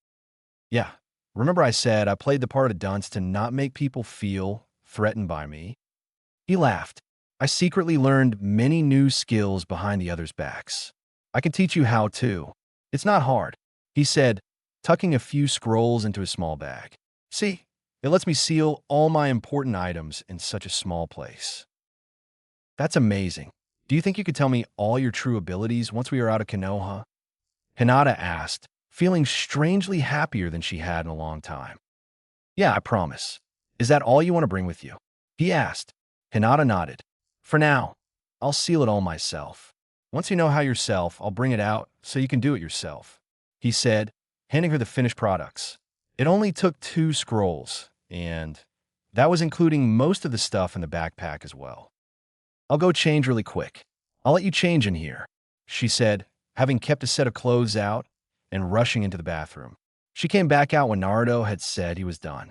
Yeah, remember I said I played the part of dunce to not make people feel threatened by me? He laughed. I secretly learned many new skills behind the others' backs. I can teach you how too. It's not hard, he said, tucking a few scrolls into a small bag. See, it lets me seal all my important items in such a small place. That's amazing. Do you think you could tell me all your true abilities once we are out of Konoha? Hinata asked, feeling strangely happier than she had in a long time. Yeah, I promise. Is that all you want to bring with you? He asked. Hinata nodded. For now, I'll seal it all myself. Once you know how yourself, I'll bring it out so you can do it yourself, he said, handing her the finished products. It only took 2 scrolls, and that was including most of the stuff in the backpack as well. I'll go change really quick. I'll let you change in here, she said, having kept a set of clothes out and rushing into the bathroom. She came back out when Naruto had said he was done.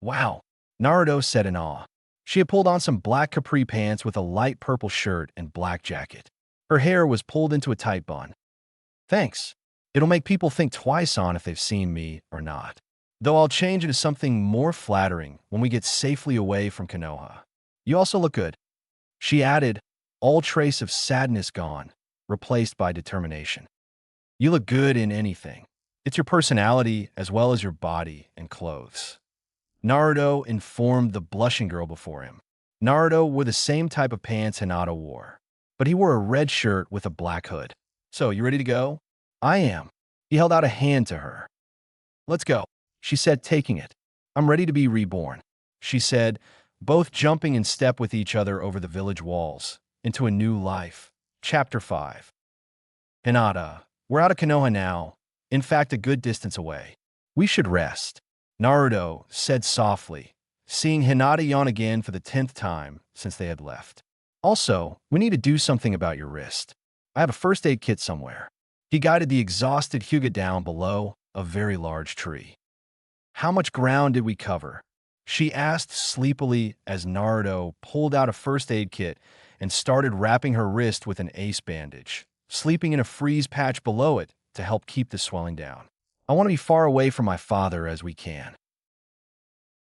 Wow, Naruto said in awe. She had pulled on some black capri pants with a light purple shirt and black jacket. Her hair was pulled into a tight bun. Thanks. It'll make people think twice on if they've seen me or not. Though I'll change into something more flattering when we get safely away from Konoha. You also look good, she added, all trace of sadness gone, replaced by determination. You look good in anything. It's your personality as well as your body and clothes. Naruto informed the blushing girl before him. Naruto wore the same type of pants Hinata wore, but he wore a red shirt with a black hood. So, you ready to go? I am. He held out a hand to her. Let's go, she said, taking it. I'm ready to be reborn, she said, both jumping in step with each other over the village walls, into a new life. Chapter 5. Hinata, we're out of Konoha now, in fact a good distance away. We should rest, Naruto said softly, seeing Hinata yawn again for the 10th time since they had left. Also, we need to do something about your wrist. I have a first aid kit somewhere. He guided the exhausted Hyuga down below a very large tree. How much ground did we cover? She asked sleepily as Naruto pulled out a first aid kit and started wrapping her wrist with an ace bandage, sleeping in a freeze patch below it to help keep the swelling down. I want to be far away from my father as we can.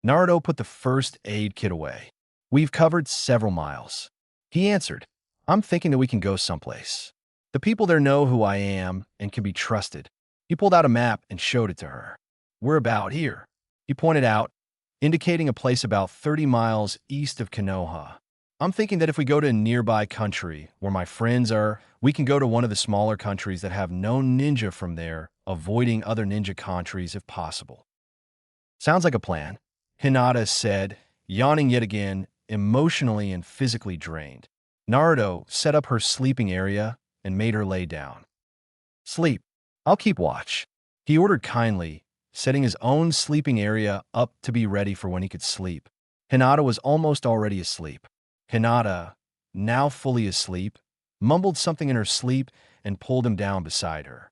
Naruto put the first aid kit away. We've covered several miles. He answered, I'm thinking that we can go someplace. The people there know who I am and can be trusted. He pulled out a map and showed it to her. We're about here. He pointed out, indicating a place about 30 miles east of Konoha. I'm thinking that if we go to a nearby country where my friends are, we can go to one of the smaller countries that have no ninja from there, avoiding other ninja countries if possible. Sounds like a plan, Hinata said, yawning yet again, emotionally and physically drained. Naruto set up her sleeping area and made her lay down. Sleep. I'll keep watch. He ordered kindly, setting his own sleeping area up to be ready for when he could sleep. Hinata was almost already asleep. Hinata, now fully asleep, mumbled something in her sleep and pulled him down beside her.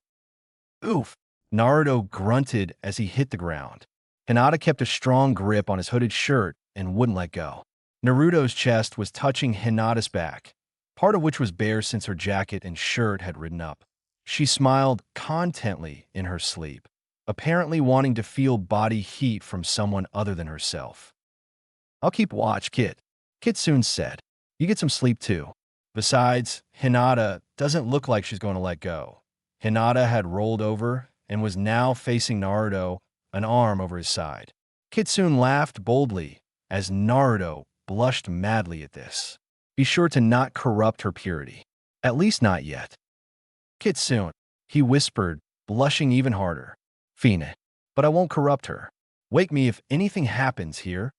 Oof! Naruto grunted as he hit the ground. Hinata kept a strong grip on his hooded shirt and wouldn't let go. Naruto's chest was touching Hinata's back, part of which was bare since her jacket and shirt had ridden up. She smiled contently in her sleep, apparently wanting to feel body heat from someone other than herself. I'll keep watch, Kit. Kit soon said. You get some sleep too. Besides, Hinata doesn't look like she's going to let go. Hinata had rolled over and was now facing Naruto, an arm over his side. Kitsune laughed boldly as Naruto blushed madly at this. Be sure to not corrupt her purity. At least not yet. Kitsune, he whispered, blushing even harder. Fine, but I won't corrupt her. Wake me if anything happens here.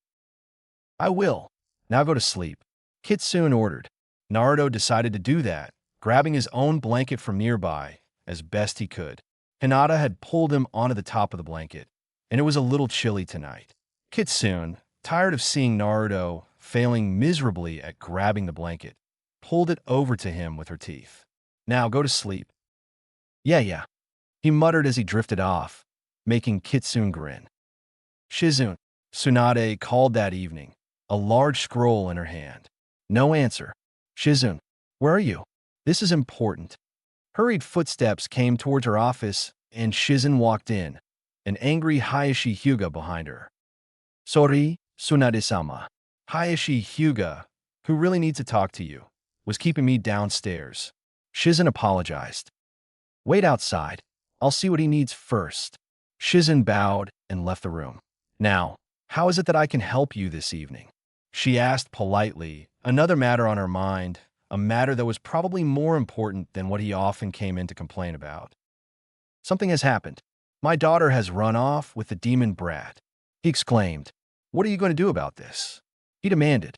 I will. Now go to sleep. Kitsune ordered. Naruto decided to do that, grabbing his own blanket from nearby as best he could. Hinata had pulled him onto the top of the blanket, and it was a little chilly tonight. Kitsune, tired of seeing Naruto failing miserably at grabbing the blanket, pulled it over to him with her teeth. Now go to sleep. Yeah, he muttered as he drifted off, making Kitsune grin. Shizune, Tsunade called that evening, a large scroll in her hand. No answer. Shizune, where are you? This is important. Hurried footsteps came towards her office, and Shizune walked in, an angry Hayashi Hyuga behind her. Sorry, Tsunade-sama. Hayashi Hyuga, who really needs to talk to you, was keeping me downstairs. Shizune apologized. Wait outside. I'll see what he needs first. Shizune bowed and left the room. Now, how is it that I can help you this evening? She asked politely, another matter on her mind, a matter that was probably more important than what he often came in to complain about. Something has happened. My daughter has run off with the demon brat. He exclaimed. What are you going to do about this? He demanded.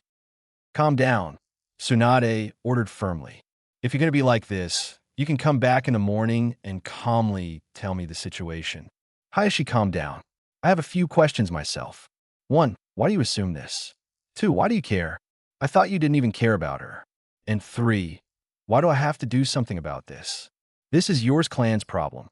Calm down, Tsunade ordered firmly. If you're going to be like this, you can come back in the morning and calmly tell me the situation. Hayashi calmed down. I have a few questions myself. 1. Why do you assume this? 2. Why do you care? I thought you didn't even care about her. And 3. Why do I have to do something about this? This is yours clan's problem.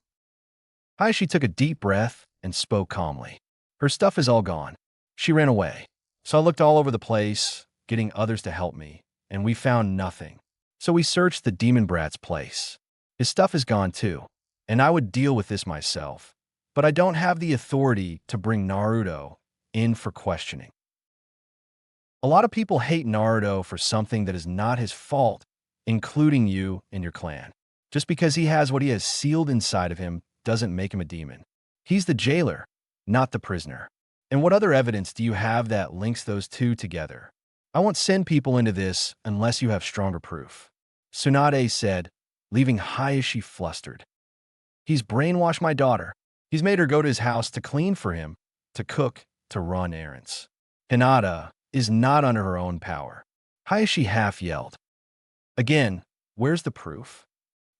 Hayashi took a deep breath and spoke calmly. Her stuff is all gone. She ran away. So I looked all over the place, getting others to help me, and we found nothing. So we searched the demon brat's place. His stuff is gone too, and I would deal with this myself. But I don't have the authority to bring Naruto in for questioning. A lot of people hate Naruto for something that is not his fault, including you and your clan. Just because he has what he has sealed inside of him doesn't make him a demon. He's the jailer, not the prisoner. And what other evidence do you have that links those two together? I won't send people into this unless you have stronger proof. Tsunade said, leaving Hayashi flustered. He's brainwashed my daughter. He's made her go to his house to clean for him, to cook, to run errands. Hinata is not under her own power. Hayashi half yelled. Again, where's the proof?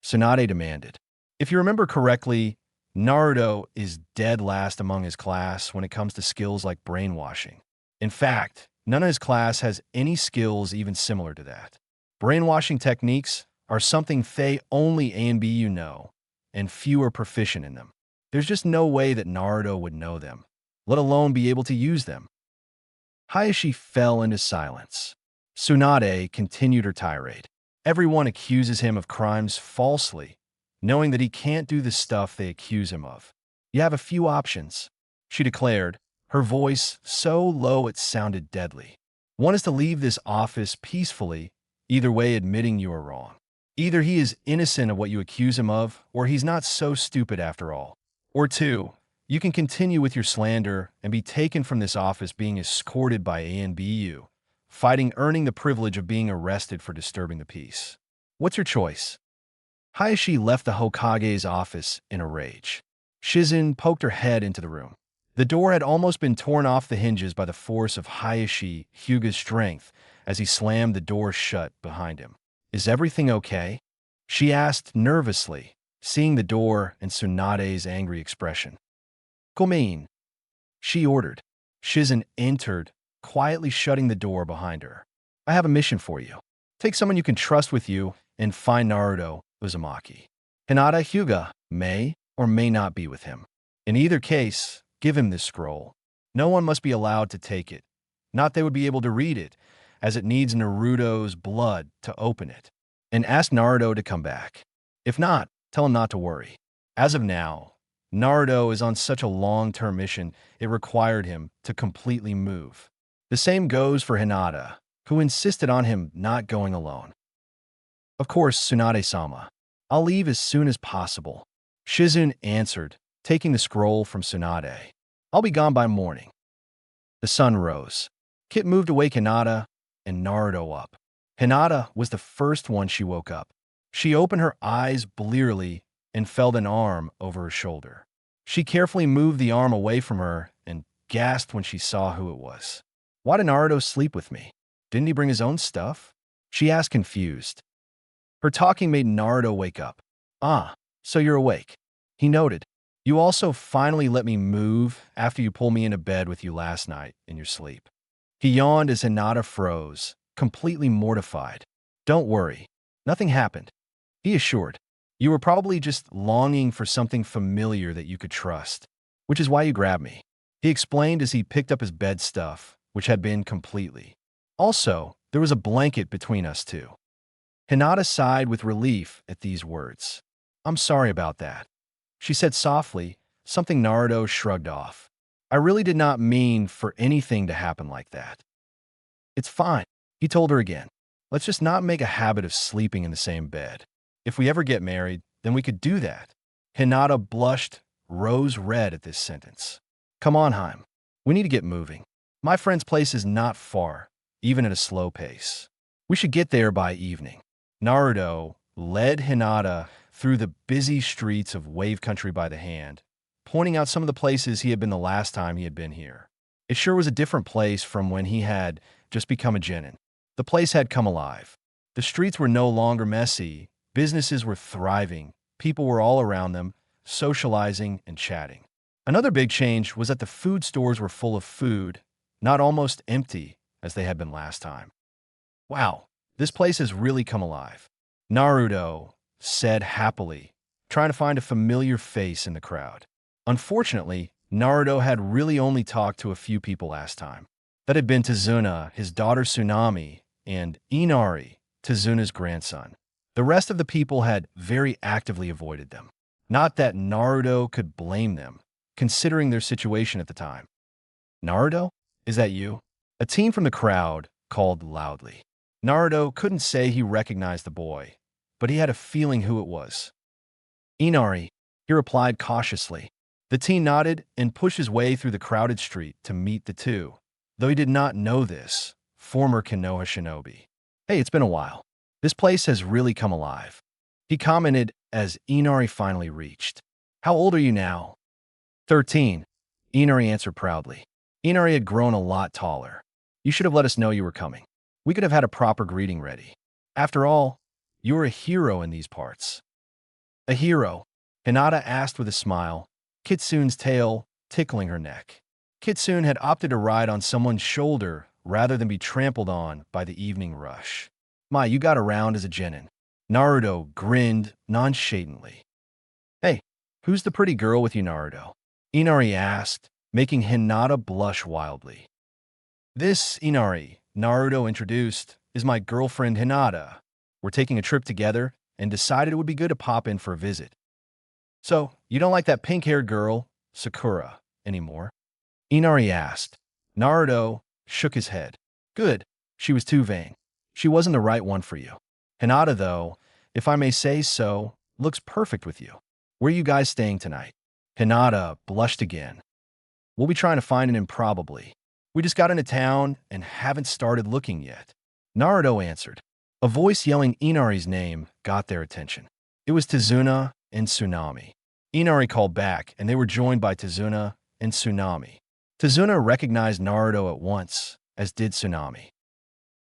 Tsunade demanded. If you remember correctly, Naruto is dead last among his class when it comes to skills like brainwashing. In fact, none of his class has any skills even similar to that. Brainwashing techniques are something only A and BU know, and few are proficient in them. There's just no way that Naruto would know them, let alone be able to use them. Hayashi fell into silence. Tsunade continued her tirade. Everyone accuses him of crimes falsely, knowing that he can't do the stuff they accuse him of. You have a few options, she declared, her voice so low it sounded deadly. One is to leave this office peacefully, either way admitting you are wrong. Either he is innocent of what you accuse him of, or he's not so stupid after all. Or two, you can continue with your slander and be taken from this office being escorted by ANBU, fighting earning the privilege of being arrested for disturbing the peace. What's your choice? Hayashi left the Hokage's office in a rage. Shizune poked her head into the room. The door had almost been torn off the hinges by the force of Hayashi Hyuga's strength as he slammed the door shut behind him. Is everything okay? She asked nervously, seeing the door and Tsunade's angry expression. Gomein, she ordered. Shizune entered, quietly shutting the door behind her. I have a mission for you. Take someone you can trust with you and find Naruto Uzumaki. Hinata Hyuga may or may not be with him. In either case, give him this scroll. No one must be allowed to take it. Not they would be able to read it, as it needs Naruto's blood to open it. And ask Naruto to come back. If not, tell him not to worry. As of now, Naruto is on such a long-term mission, it required him to completely move. The same goes for Hinata, who insisted on him not going alone. Of course, Tsunade-sama. I'll leave as soon as possible. Shizune answered, taking the scroll from Tsunade. I'll be gone by morning. The sun rose. Kit moved to wake Hinata and Naruto up. Hinata was the first one she woke up. She opened her eyes blearily and felt an arm over her shoulder. She carefully moved the arm away from her and gasped when she saw who it was. Why did Naruto sleep with me? Didn't he bring his own stuff? She asked confused. Her talking made Naruto wake up. Ah, so you're awake. He noted. You also finally let me move after you pulled me into bed with you last night in your sleep. He yawned as Hinata froze, completely mortified. Don't worry. Nothing happened. He assured. You were probably just longing for something familiar that you could trust, which is why you grabbed me. He explained as he picked up his bed stuff, which had been completely. Also, there was a blanket between us two. Hinata sighed with relief at these words. I'm sorry about that. She said softly, something Naruto shrugged off. I really did not mean for anything to happen like that. It's fine, he told her again. Let's just not make a habit of sleeping in the same bed. If we ever get married, then we could do that. Hinata blushed, rose red at this sentence. Come on, Haim. We need to get moving. My friend's place is not far, even at a slow pace. We should get there by evening. Naruto led Hinata through the busy streets of Wave Country by the hand, pointing out some of the places he had been the last time he had been here. It sure was a different place from when he had just become a genin. The place had come alive. The streets were no longer messy, businesses were thriving, people were all around them, socializing and chatting. Another big change was that the food stores were full of food, not almost empty as they had been last time. Wow, this place has really come alive, Naruto said happily, trying to find a familiar face in the crowd. Unfortunately, Naruto had really only talked to a few people last time. That had been Tazuna, his daughter Tsunami, and Inari, Tazuna's grandson. The rest of the people had very actively avoided them. Not that Naruto could blame them, considering their situation at the time. Naruto? Is that you? A teen from the crowd called loudly. Naruto couldn't say he recognized the boy, but he had a feeling who it was. Inari, he replied cautiously. The teen nodded and pushed his way through the crowded street to meet the two. Though he did not know this, former Konoha shinobi. Hey, it's been a while. This place has really come alive. He commented as Inari finally reached. How old are you now? 13. Inari answered proudly. Inari had grown a lot taller. You should have let us know you were coming. We could have had a proper greeting ready. After all, you were a hero in these parts. A hero? Hinata asked with a smile, Kitsune's tail tickling her neck. Kitsune had opted to ride on someone's shoulder rather than be trampled on by the evening rush. My, you got around as a genin. Naruto grinned nonchalantly. Hey, who's the pretty girl with you, Naruto? Inari asked, making Hinata blush wildly. This Inari, Naruto introduced, is my girlfriend Hinata. We're taking a trip together, and decided it would be good to pop in for a visit. So, you don't like that pink-haired girl, Sakura, anymore? Inari asked. Naruto shook his head. Good. She was too vain. She wasn't the right one for you. Hinata, though, if I may say so, looks perfect with you. Where are you guys staying tonight? Hinata blushed again. We'll be trying to find an improbably. We just got into town and haven't started looking yet. Naruto answered. A voice yelling Inari's name got their attention. It was Tazuna and Tsunami. Inari called back, and they were joined by Tazuna and Tsunami. Tazuna recognized Naruto at once, as did Tsunami.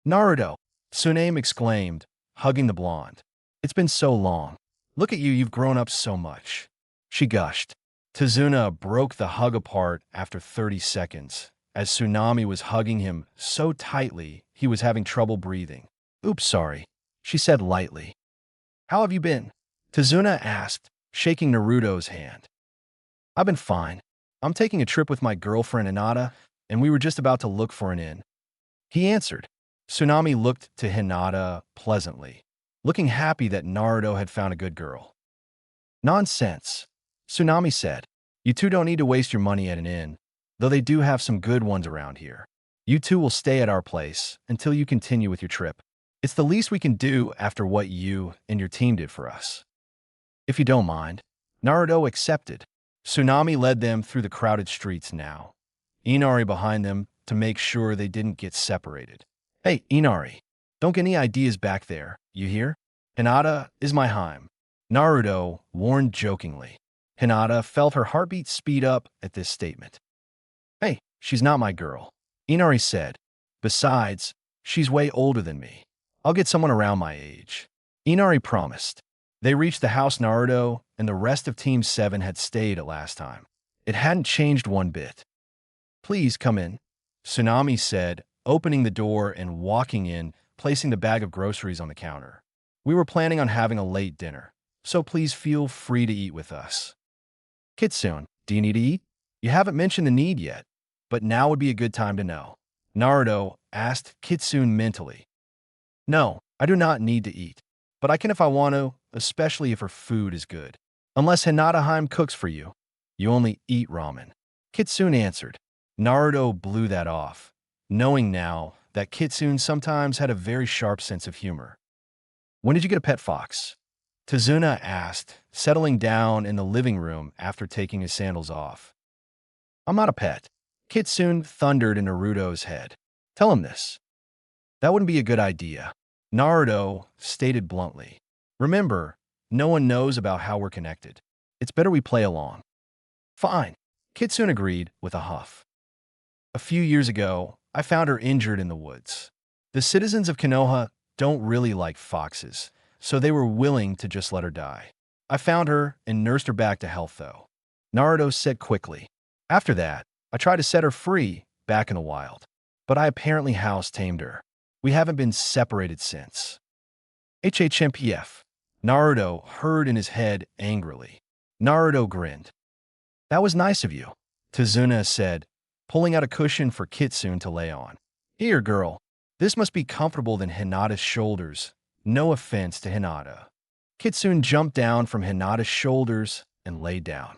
Naruto, Tsunami exclaimed, hugging the blonde. It's been so long. Look at you, you've grown up so much. She gushed. Tazuna broke the hug apart after 30 seconds, as Tsunami was hugging him so tightly he was having trouble breathing. Oops, sorry, she said lightly. How have you been? Tazuna asked, shaking Naruto's hand. I've been fine. I'm taking a trip with my girlfriend Hinata, and we were just about to look for an inn. He answered. Tsunami looked to Hinata pleasantly, looking happy that Naruto had found a good girl. Nonsense, Tsunami said. You two don't need to waste your money at an inn, though they do have some good ones around here. You two will stay at our place until you continue with your trip. It's the least we can do after what you and your team did for us. If you don't mind. Naruto accepted. Tsunami led them through the crowded streets now, Inari behind them to make sure they didn't get separated. Hey, Inari, don't get any ideas back there, you hear? Hinata is my Heim. Naruto warned jokingly. Hinata felt her heartbeat speed up at this statement. Hey, she's not my girl, Inari said. Besides, she's way older than me. I'll get someone around my age. Inari promised. They reached the house Naruto and the rest of Team 7 had stayed at last time. It hadn't changed one bit. Please come in, Tsunami said, opening the door and walking in, placing the bag of groceries on the counter. We were planning on having a late dinner, so please feel free to eat with us. Kitsune, do you need to eat? You haven't mentioned the need yet, but now would be a good time to know. Naruto asked Kitsune mentally. No, I do not need to eat, but I can if I want to, especially if her food is good. Unless Hinata Heim cooks for you, you only eat ramen. Kitsune answered. Naruto blew that off, knowing now that Kitsune sometimes had a very sharp sense of humor. When did you get a pet fox? Tazuna asked, settling down in the living room after taking his sandals off. I'm not a pet. Kitsune thundered in Naruto's head. Tell him this. That wouldn't be a good idea, Naruto stated bluntly. Remember, no one knows about how we're connected. It's better we play along. Fine, Kitsune agreed with a huff. A few years ago, I found her injured in the woods. The citizens of Konoha don't really like foxes, so they were willing to just let her die. I found her and nursed her back to health, though, Naruto said quickly. After that, I tried to set her free back in the wild, but I apparently house-tamed her. We haven't been separated since. HHMPF, Naruto heard in his head angrily. Naruto grinned. That was nice of you, Tazuna said, pulling out a cushion for Kitsune to lay on. Here, girl. This must be comfortable than Hinata's shoulders. No offense to Hinata. Kitsune jumped down from Hinata's shoulders and lay down.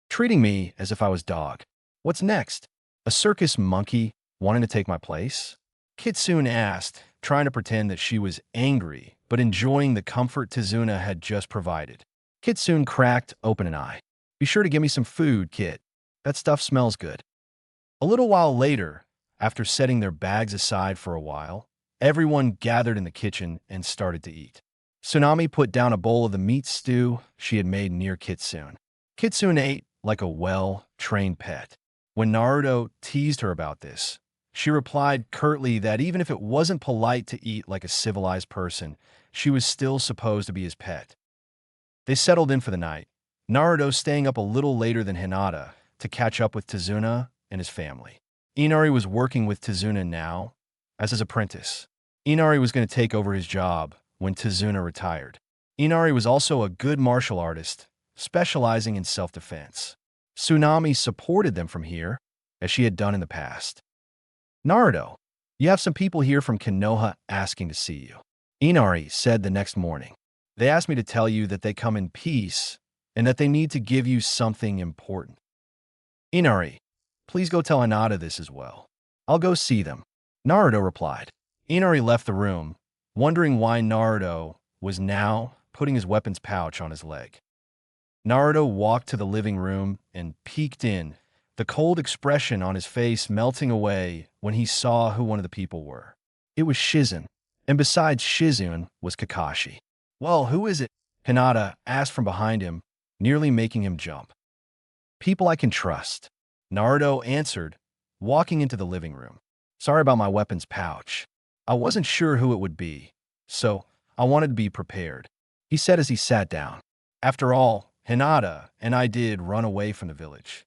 Treating me as if I was dog. What's next? A circus monkey wanting to take my place? Kitsune asked, trying to pretend that she was angry, but enjoying the comfort Tazuna had just provided. Kitsune cracked open an eye. Be sure to give me some food, Kit. That stuff smells good. A little while later, after setting their bags aside for a while, everyone gathered in the kitchen and started to eat. Tsunami put down a bowl of the meat stew she had made near Kitsune. Kitsune ate like a well-trained pet. When Naruto teased her about this, she replied curtly that even if it wasn't polite to eat like a civilized person, she was still supposed to be his pet. They settled in for the night, Naruto staying up a little later than Hinata to catch up with Tazuna and his family. Inari was working with Tazuna now as his apprentice. Inari was going to take over his job when Tazuna retired. Inari was also a good martial artist, specializing in self-defense. Tsunami supported them from here, as she had done in the past. Naruto, you have some people here from Konoha asking to see you, Inari said the next morning. They asked me to tell you that they come in peace and that they need to give you something important. Inari, please go tell Hinata this as well. I'll go see them. Naruto replied. Inari left the room, wondering why Naruto was now putting his weapons pouch on his leg. Naruto walked to the living room and peeked in, the cold expression on his face melting away when he saw who one of the people were. It was Shizen, and besides Shizen was Kakashi. Well, who is it? Hinata asked from behind him, nearly making him jump. People I can trust, Naruto answered, walking into the living room. Sorry about my weapons pouch. I wasn't sure who it would be, so I wanted to be prepared, he said as he sat down. After all, Hinata and I did run away from the village.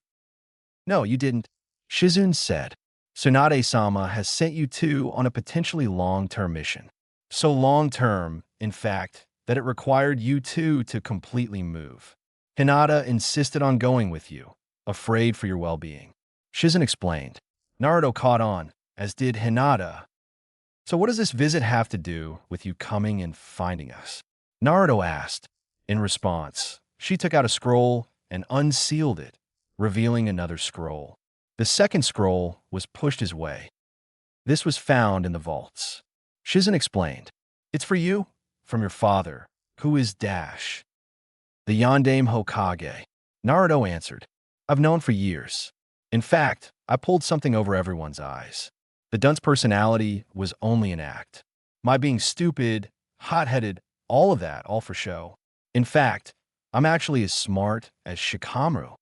No, you didn't, Shizun said. Tsunade-sama has sent you two on a potentially long-term mission. So long-term, in fact, that it required you two to completely move. Hinata insisted on going with you, afraid for your well-being. Shizen explained. Naruto caught on, as did Hinata. So what does this visit have to do with you coming and finding us? Naruto asked. In response, she took out a scroll and unsealed it, revealing another scroll. The second scroll was pushed his way. This was found in the vaults. Shizen explained. It's for you, from your father, who is Dash, the Yondaime Hokage. Naruto answered. I've known for years. In fact, I pulled something over everyone's eyes. The dunce personality was only an act. My being stupid, hot-headed, all of that, all for show. In fact, I'm actually as smart as Shikamaru.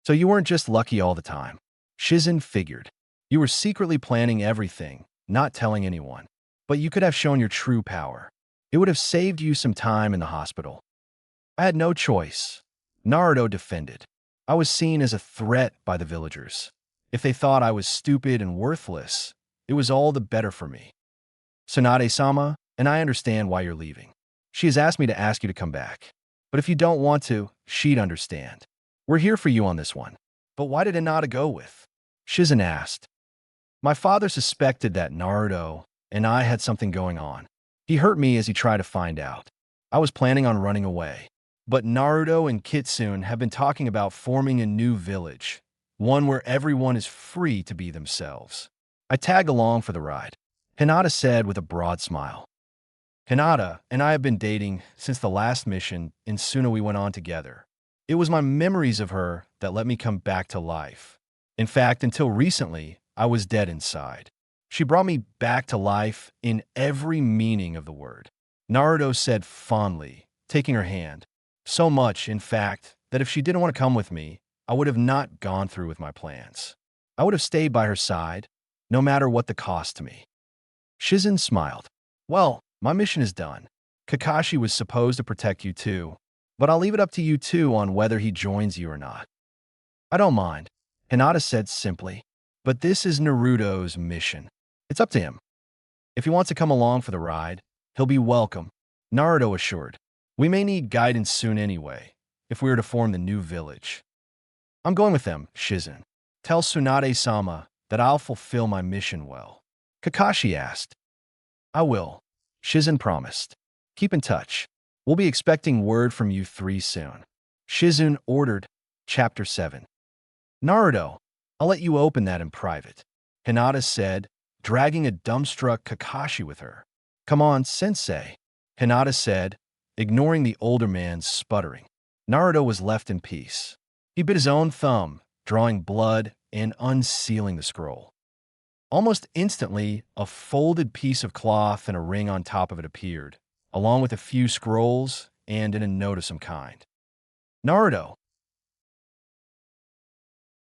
So you weren't just lucky all the time. Shizen figured. You were secretly planning everything, not telling anyone. But you could have shown your true power. It would have saved you some time in the hospital. I had no choice. Naruto defended. I was seen as a threat by the villagers. If they thought I was stupid and worthless, it was all the better for me. Tsunade-sama, and I understand why you're leaving. She has asked me to ask you to come back. But if you don't want to, she'd understand. We're here for you on this one. But why did Hinata go with? Shizen asked. My father suspected that Naruto and I had something going on. He hurt me as he tried to find out. I was planning on running away. But Naruto and Kitsune have been talking about forming a new village, one where everyone is free to be themselves. I tagged along for the ride, Hinata said with a broad smile. Hinata and I have been dating since the last mission in Suna we went on together. It was my memories of her that let me come back to life. In fact, until recently, I was dead inside. She brought me back to life in every meaning of the word, Naruto said fondly, taking her hand. So much, in fact, that if she didn't want to come with me, I would have not gone through with my plans. I would have stayed by her side, no matter what the cost to me. Shizen smiled. Well, my mission is done. Kakashi was supposed to protect you too, but I'll leave it up to you two on whether he joins you or not. I don't mind, Hinata said simply, but this is Naruto's mission. It's up to him. If he wants to come along for the ride, he'll be welcome, Naruto assured. We may need guidance soon anyway, if we are to form the new village. I'm going with them, Shizen. Tell Tsunade-sama that I'll fulfill my mission well. Kakashi asked. I will, Shizen promised. Keep in touch. We'll be expecting word from you three soon. Shizen ordered. Chapter 7. Naruto, I'll let you open that in private, Hinata said, dragging a dumbstruck Kakashi with her. Come on, sensei, Hinata said, ignoring the older man's sputtering. Naruto was left in peace. He bit his own thumb, drawing blood and unsealing the scroll. Almost instantly, a folded piece of cloth and a ring on top of it appeared, along with a few scrolls and in a note of some kind. Naruto,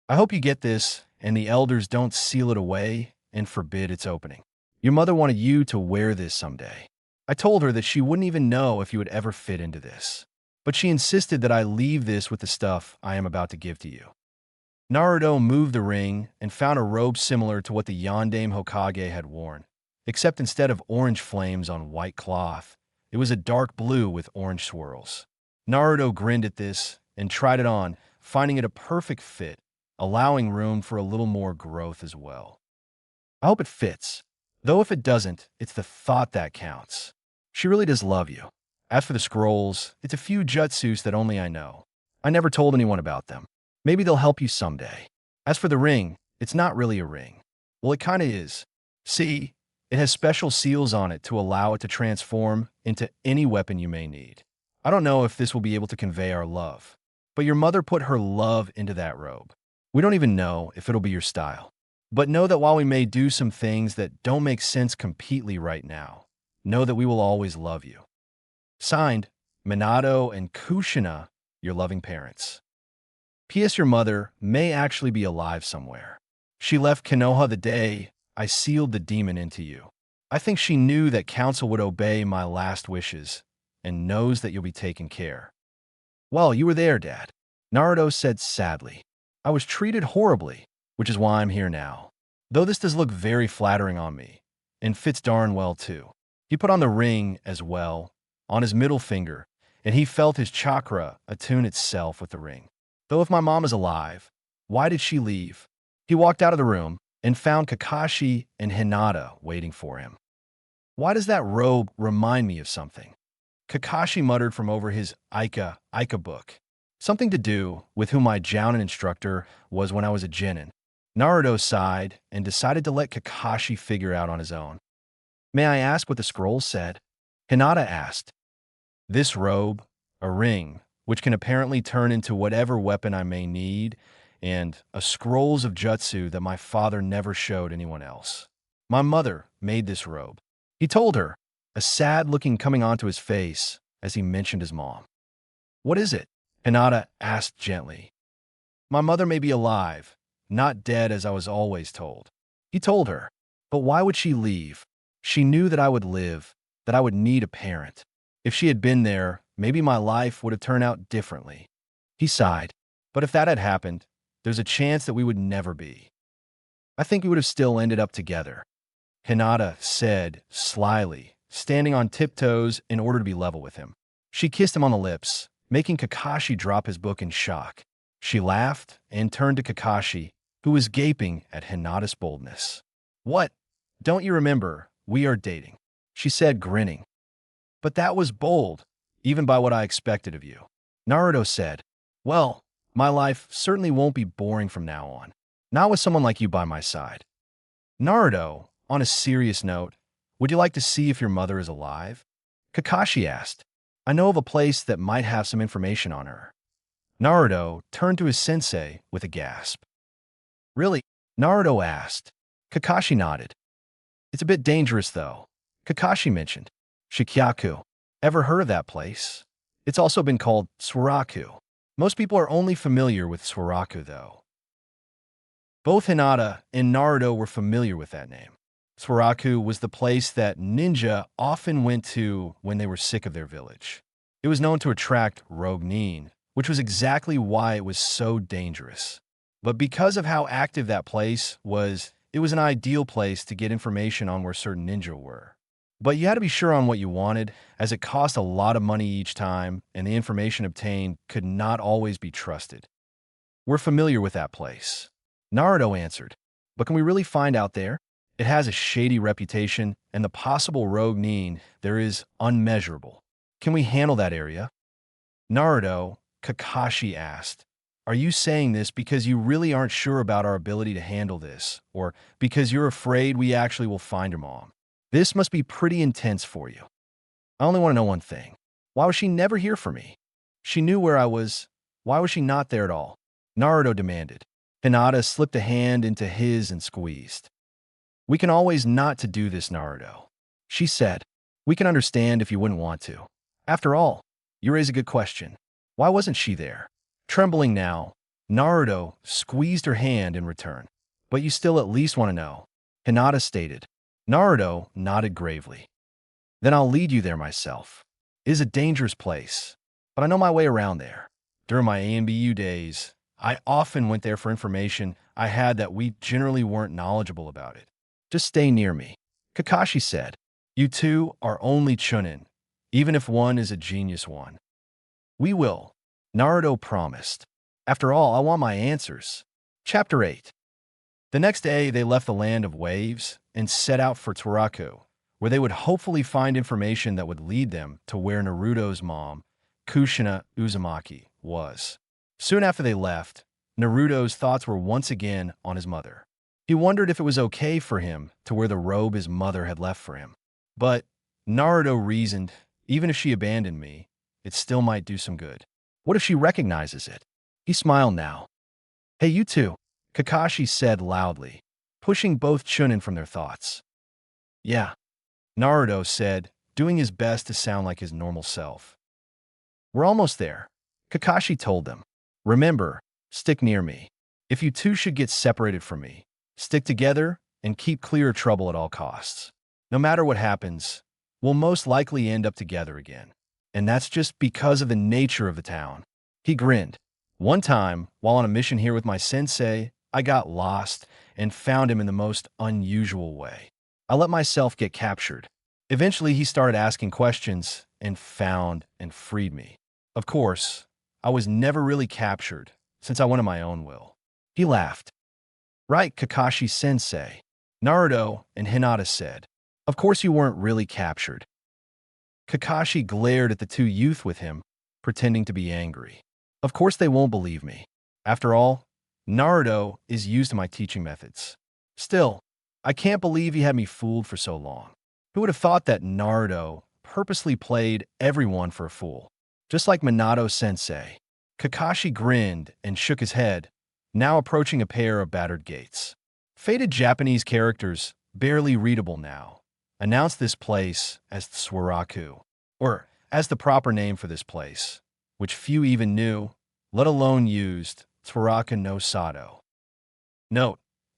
I hope you get this and the elders don't seal it away and forbid its opening. Your mother wanted you to wear this someday. I told her that she wouldn't even know if you would ever fit into this. But she insisted that I leave this with the stuff I am about to give to you. Naruto moved the ring and found a robe similar to what the Yondaime Hokage had worn, except instead of orange flames on white cloth, it was a dark blue with orange swirls. Naruto grinned at this and tried it on, finding it a perfect fit, allowing room for a little more growth as well. I hope it fits, though if it doesn't, it's the thought that counts. She really does love you. As for the scrolls, it's a few jutsus that only I know. I never told anyone about them. Maybe they'll help you someday. As for the ring, it's not really a ring. Well, it kinda is. See, it has special seals on it to allow it to transform into any weapon you may need. I don't know if this will be able to convey our love, but your mother put her love into that robe. We don't even know if it'll be your style. But know that while we may do some things that don't make sense completely right now, know that we will always love you. Signed, Minato and Kushina, your loving parents. P.S. Your mother may actually be alive somewhere. She left Konoha the day I sealed the demon into you. I think she knew that council would obey my last wishes and knows that you'll be taken care. Well, you were there, Dad. Naruto said sadly. I was treated horribly, which is why I'm here now. Though this does look very flattering on me, and fits darn well too. He put on the ring as well, on his middle finger, and he felt his chakra attune itself with the ring. Though if my mom is alive, why did she leave? He walked out of the room and found Kakashi and Hinata waiting for him. Why does that robe remind me of something? Kakashi muttered from over his Aika book. Something to do with who my Jounin instructor was when I was a genin. Naruto sighed and decided to let Kakashi figure out on his own. May I ask what the scroll said? Hinata asked. This robe, a ring, which can apparently turn into whatever weapon I may need, and a scrolls of jutsu that my father never showed anyone else. My mother made this robe. He told her, a sad looking coming onto his face as he mentioned his mom. What is it? Hinata asked gently. My mother may be alive, not dead as I was always told. He told her, but why would she leave? She knew that I would live, that I would need a parent. If she had been there, maybe my life would have turned out differently. He sighed, but if that had happened, there's a chance that we would never be. I think we would have still ended up together, Hinata said slyly, standing on tiptoes in order to be level with him. She kissed him on the lips, making Kakashi drop his book in shock. She laughed and turned to Kakashi, who was gaping at Hinata's boldness. What? Don't you remember? We are dating, she said, grinning. But that was bold, even by what I expected of you. Naruto said, well, my life certainly won't be boring from now on. Not with someone like you by my side. Naruto, on a serious note, would you like to see if your mother is alive? Kakashi asked. I know of a place that might have some information on her. Naruto turned to his sensei with a gasp. Really? Naruto asked. Kakashi nodded. It's a bit dangerous, though. Kakashi mentioned. Shikyaku. Ever heard of that place? It's also been called Suiraku. Most people are only familiar with Suiraku, though. Both Hinata and Naruto were familiar with that name. Suiraku was the place that ninja often went to when they were sick of their village. It was known to attract rogue nin, which was exactly why it was so dangerous. But because of how active that place was, it was an ideal place to get information on where certain ninja were. But you had to be sure on what you wanted, as it cost a lot of money each time, and the information obtained could not always be trusted. We're familiar with that place, Naruto answered. But can we really find out there? It has a shady reputation, and the possible rogue nin there is unmeasurable. Can we handle that area? Naruto, Kakashi asked. Are you saying this because you really aren't sure about our ability to handle this, or because you're afraid we actually will find your mom? This must be pretty intense for you. I only want to know one thing. Why was she never here for me? She knew where I was. Why was she not there at all? Naruto demanded. Hinata slipped a hand into his and squeezed. We can always not to do this, Naruto. She said, we can understand if you wouldn't want to. After all, you raise a good question. Why wasn't she there? Trembling now, Naruto squeezed her hand in return. But you still at least want to know, Hinata stated. Naruto nodded gravely. Then I'll lead you there myself. It is a dangerous place, but I know my way around there. During my AMBU days, I often went there for information I had that we generally weren't knowledgeable about it. Just stay near me, Kakashi said. You two are only chunin, even if one is a genius one. We will, Naruto promised. After all, I want my answers. Chapter 8. The next day, they left the land of waves and set out for Suiraku, where they would hopefully find information that would lead them to where Naruto's mom, Kushina Uzumaki, was. Soon after they left, Naruto's thoughts were once again on his mother. He wondered if it was okay for him to wear the robe his mother had left for him. But Naruto reasoned, even if she abandoned me, it still might do some good. What if she recognizes it? He smiled now. Hey, you two, Kakashi said loudly, pushing both Chunin from their thoughts. Yeah, Naruto said, doing his best to sound like his normal self. We're almost there, Kakashi told them. Remember, stick near me. If you two should get separated from me, stick together and keep clear of trouble at all costs. No matter what happens, we'll most likely end up together again. And that's just because of the nature of the town. He grinned. One time, while on a mission here with my sensei, I got lost and found him in the most unusual way. I let myself get captured. Eventually, he started asking questions and found and freed me. Of course, I was never really captured since I went on my own will. He laughed. Right, Kakashi-sensei, Naruto and Hinata said. Of course you weren't really captured. Kakashi glared at the two youth with him, pretending to be angry. Of course they won't believe me. After all, Naruto is used to my teaching methods. Still, I can't believe he had me fooled for so long. Who would have thought that Naruto purposely played everyone for a fool? Just like Minato-sensei. Kakashi grinned and shook his head, now approaching a pair of battered gates. Faded Japanese characters, barely readable now, announced this place as Tsuraku, or as the proper name for this place, which few even knew, let alone used, Tsuraku no Sato. Note,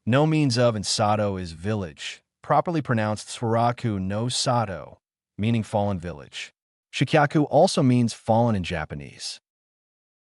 no means of and Sato is village, properly pronounced Tsuraku no Sato, meaning fallen village. Shikyaku also means fallen in Japanese.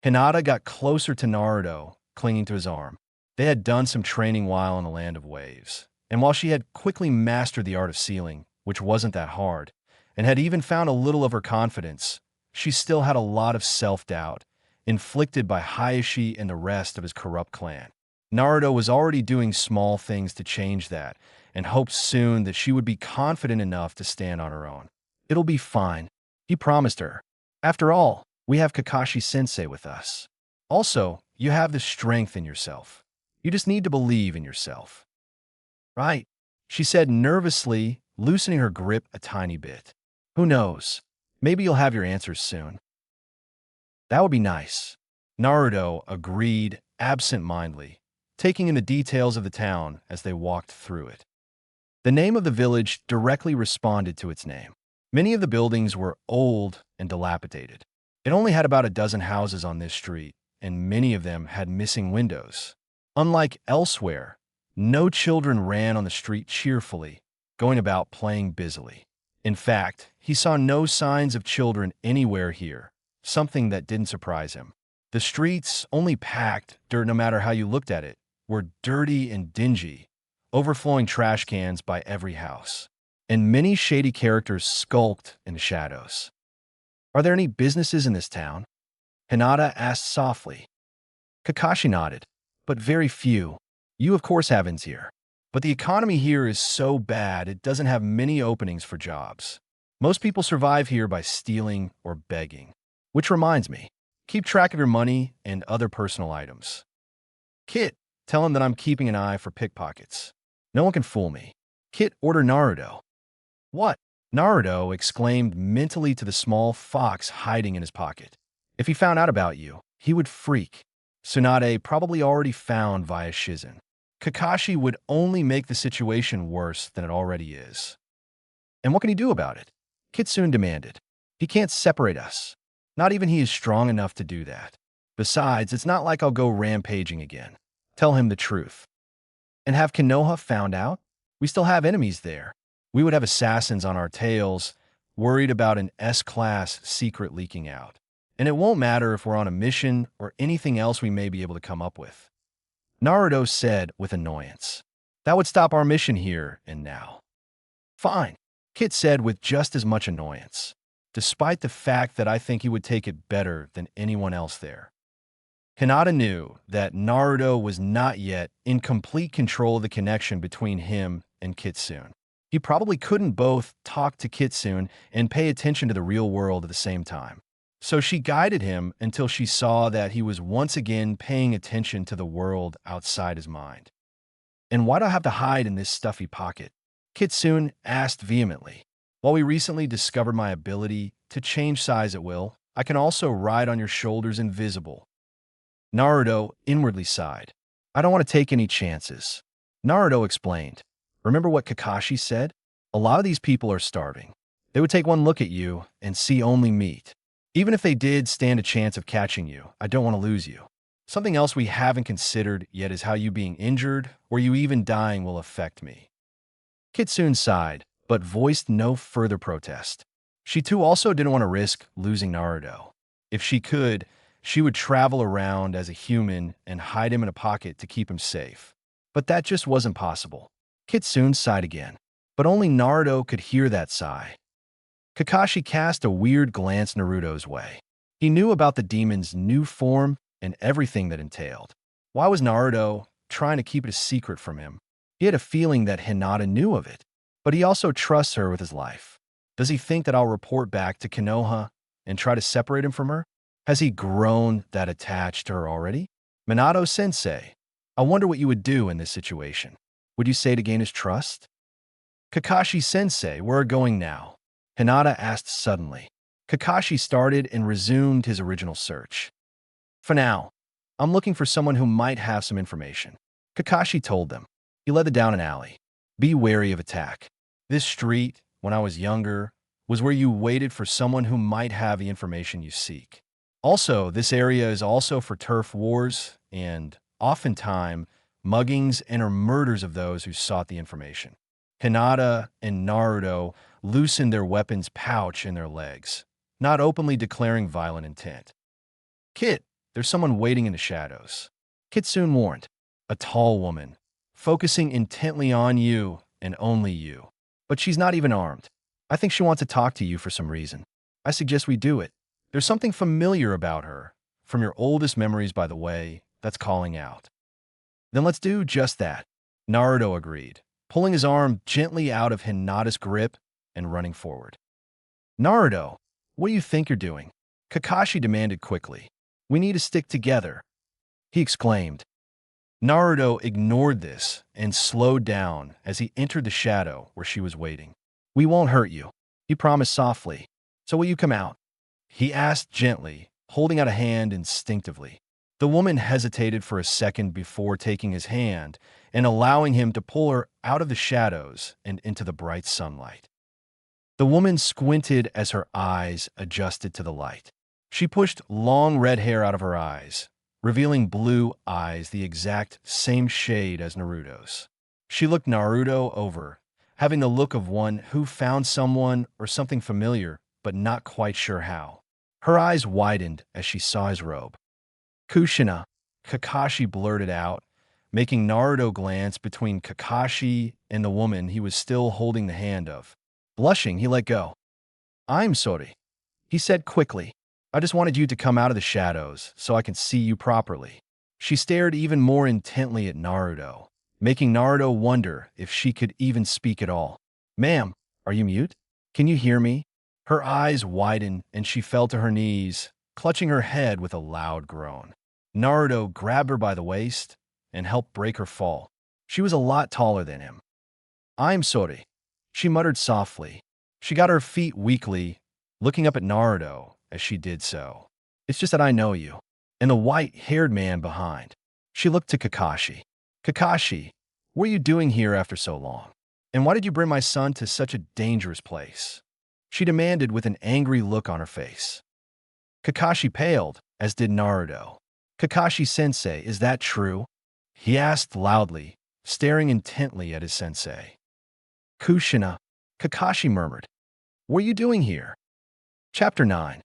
Hinata got closer to Naruto, clinging to his arm. They had done some training while in a land of waves, and while she had quickly mastered the art of sealing, which wasn't that hard, and had even found a little of her confidence, she still had a lot of self-doubt, inflicted by Hayashi and the rest of his corrupt clan. Naruto was already doing small things to change that, and hoped soon that she would be confident enough to stand on her own. It'll be fine, he promised her. After all, we have Kakashi-sensei with us. Also, you have the strength in yourself. You just need to believe in yourself. Right, she said nervously, loosening her grip a tiny bit. Who knows? Maybe you'll have your answers soon. That would be nice. Naruto agreed absent-mindedly, taking in the details of the town as they walked through it. The name of the village directly responded to its name. Many of the buildings were old and dilapidated. It only had about a dozen houses on this street, and many of them had missing windows. Unlike elsewhere, no children ran on the street cheerfully, going about playing busily. In fact, he saw no signs of children anywhere here, something that didn't surprise him. The streets, only packed dirt no matter how you looked at it, were dirty and dingy, overflowing trash cans by every house. And many shady characters skulked in the shadows. Are there any businesses in this town? Hinata asked softly. Kakashi nodded, but very few. You of course have inns here. But the economy here is so bad it doesn't have many openings for jobs. Most people survive here by stealing or begging. Which reminds me, keep track of your money and other personal items. Kit, tell him that I'm keeping an eye for pickpockets. No one can fool me. Kit ordered Naruto. What? Naruto exclaimed mentally to the small fox hiding in his pocket. If he found out about you, he would freak. Tsunade probably already found via Shizen. Kakashi would only make the situation worse than it already is. And what can he do about it? Kitsune demanded. He can't separate us. Not even he is strong enough to do that. Besides, it's not like I'll go rampaging again. Tell him the truth. And have Konoha found out? We still have enemies there. We would have assassins on our tails, worried about an S-class secret leaking out. And it won't matter if we're on a mission or anything else we may be able to come up with. Naruto said with annoyance. That would stop our mission here and now. Fine, Kit said with just as much annoyance, despite the fact that I think he would take it better than anyone else there. Hinata knew that Naruto was not yet in complete control of the connection between him and Kitsune. He probably couldn't both talk to Kitsune and pay attention to the real world at the same time. So she guided him until she saw that he was once again paying attention to the world outside his mind. And why do I have to hide in this stuffy pocket? Kitsune asked vehemently. While we recently discovered my ability to change size at will, I can also ride on your shoulders invisible. Naruto inwardly sighed. I don't want to take any chances. Naruto explained. Remember what Kakashi said? A lot of these people are starving. They would take one look at you and see only meat. Even if they did stand a chance of catching you, I don't want to lose you. Something else we haven't considered yet is how you being injured or you even dying will affect me. Kitsune sighed, but voiced no further protest. She too also didn't want to risk losing Naruto. If she could, she would travel around as a human and hide him in a pocket to keep him safe. But that just wasn't possible. Kitsune sighed again, but only Naruto could hear that sigh. Kakashi cast a weird glance Naruto's way. He knew about the demon's new form and everything that entailed. Why was Naruto trying to keep it a secret from him? He had a feeling that Hinata knew of it, but he also trusts her with his life. Does he think that I'll report back to Konoha and try to separate him from her? Has he grown that attached to her already? Minato-sensei, I wonder what you would do in this situation. Would you say to gain his trust? Kakashi-sensei, where are going now? Hinata asked suddenly. Kakashi started and resumed his original search. For now, I'm looking for someone who might have some information. Kakashi told them. He led them down an alley. Be wary of attack. This street, when I was younger, was where you waited for someone who might have the information you seek. Also, this area is also for turf wars and, oftentimes, muggings and or murders of those who sought the information. Hinata and Naruto loosened their weapons pouch in their legs, not openly declaring violent intent. Kit, there's someone waiting in the shadows. Kitsune warned, a tall woman, focusing intently on you and only you. But she's not even armed. I think she wants to talk to you for some reason. I suggest we do it. There's something familiar about her, from your oldest memories by the way, that's calling out. Then let's do just that. Naruto agreed, pulling his arm gently out of Hinata's grip and running forward. Naruto, what do you think you're doing? Kakashi demanded quickly. We need to stick together, he exclaimed. Naruto ignored this and slowed down as he entered the shadow where she was waiting. We won't hurt you, he promised softly. So will you come out? He asked gently, holding out a hand instinctively. The woman hesitated for a second before taking his hand and allowing him to pull her out of the shadows and into the bright sunlight. The woman squinted as her eyes adjusted to the light. She pushed long red hair out of her eyes, revealing blue eyes the exact same shade as Naruto's. She looked Naruto over, having the look of one who found someone or something familiar, but not quite sure how. Her eyes widened as she saw his robe. Kushina, Kakashi blurted out, making Naruto glance between Kakashi and the woman he was still holding the hand of. Blushing, he let go. I'm sorry, he said quickly. I just wanted you to come out of the shadows so I can see you properly. She stared even more intently at Naruto, making Naruto wonder if she could even speak at all. Ma'am, are you mute? Can you hear me? Her eyes widened and she fell to her knees, clutching her head with a loud groan. Naruto grabbed her by the waist and helped break her fall. She was a lot taller than him. I'm sorry, she muttered softly. She got her feet weakly, looking up at Naruto as she did so. It's just that I know you. And the white-haired man behind. She looked to Kakashi. Kakashi, what are you doing here after so long? And why did you bring my son to such a dangerous place? She demanded with an angry look on her face. Kakashi paled, as did Naruto. Kakashi-sensei, is that true? He asked loudly, staring intently at his sensei. Kushina, Kakashi murmured. What are you doing here? Chapter 9.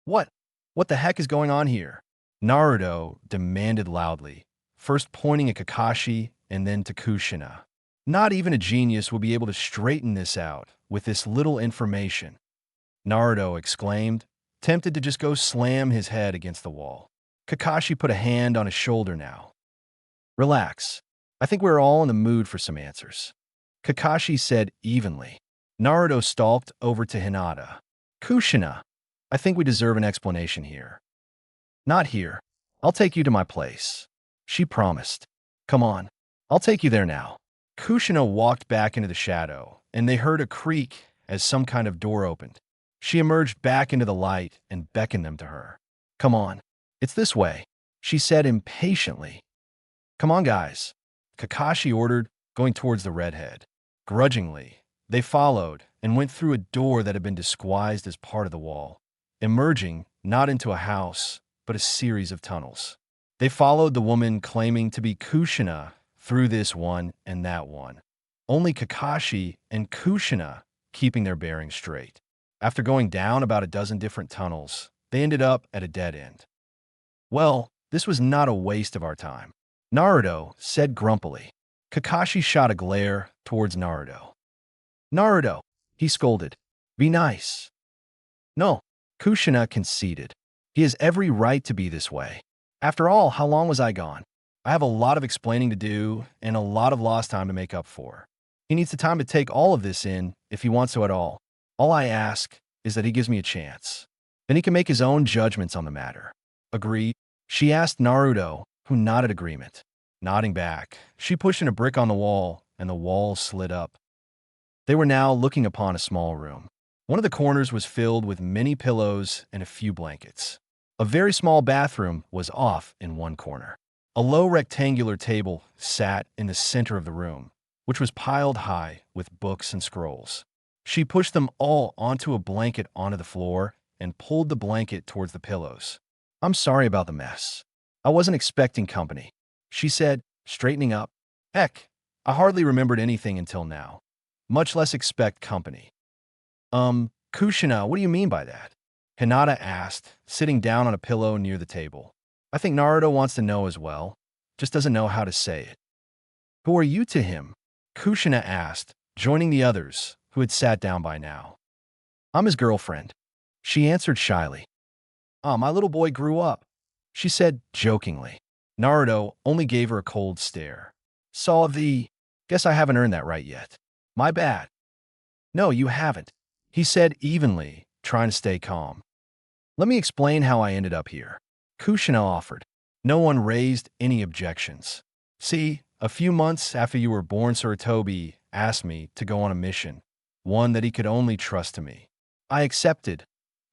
What the heck is going on here? Naruto demanded loudly, first pointing at Kakashi and then to Kushina. Not even a genius will be able to straighten this out with this little information, Naruto exclaimed, tempted to just go slam his head against the wall. Kakashi put a hand on his shoulder now. Relax. I think we're all in the mood for some answers. Kakashi said evenly. Naruto stalked over to Hinata. Kushina, I think we deserve an explanation here. Not here. I'll take you to my place. She promised. Come on. I'll take you there now. Kushina walked back into the shadow, and they heard a creak as some kind of door opened. She emerged back into the light and beckoned them to her. Come on. It's this way, she said impatiently. Come on, guys. Kakashi ordered, going towards the redhead. Grudgingly, they followed and went through a door that had been disguised as part of the wall, emerging not into a house, but a series of tunnels. They followed the woman claiming to be Kushina through this one and that one. Only Kakashi and Kushina keeping their bearings straight. After going down about a dozen different tunnels, they ended up at a dead end. Well, this was not a waste of our time, Naruto said grumpily. Kakashi shot a glare towards Naruto. Naruto, he scolded. Be nice. No, Kushina conceded. He has every right to be this way. After all, how long was I gone? I have a lot of explaining to do and a lot of lost time to make up for. He needs the time to take all of this in if he wants to at all. All I ask is that he gives me a chance. Then he can make his own judgments on the matter. Agreed? She asked Naruto, who nodded agreement. Nodding back, she pushed in a brick on the wall, and the wall slid up. They were now looking upon a small room. One of the corners was filled with many pillows and a few blankets. A very small bathroom was off in one corner. A low rectangular table sat in the center of the room, which was piled high with books and scrolls. She pushed them all onto a blanket onto the floor and pulled the blanket towards the pillows. I'm sorry about the mess. I wasn't expecting company, she said, straightening up. Heck, I hardly remembered anything until now, much less expect company. Kushina, what do you mean by that? Hinata asked, sitting down on a pillow near the table. I think Naruto wants to know as well, just doesn't know how to say it. Who are you to him? Kushina asked, joining the others, who had sat down by now. I'm his girlfriend, she answered shyly. My little boy grew up, she said jokingly. Naruto only gave her a cold stare. Guess I haven't earned that right yet. My bad. No, you haven't, he said evenly, trying to stay calm. Let me explain how I ended up here. Kushina offered. No one raised any objections. See, a few months after you were born, Sarutobi asked me to go on a mission, one that he could only trust to me. I accepted,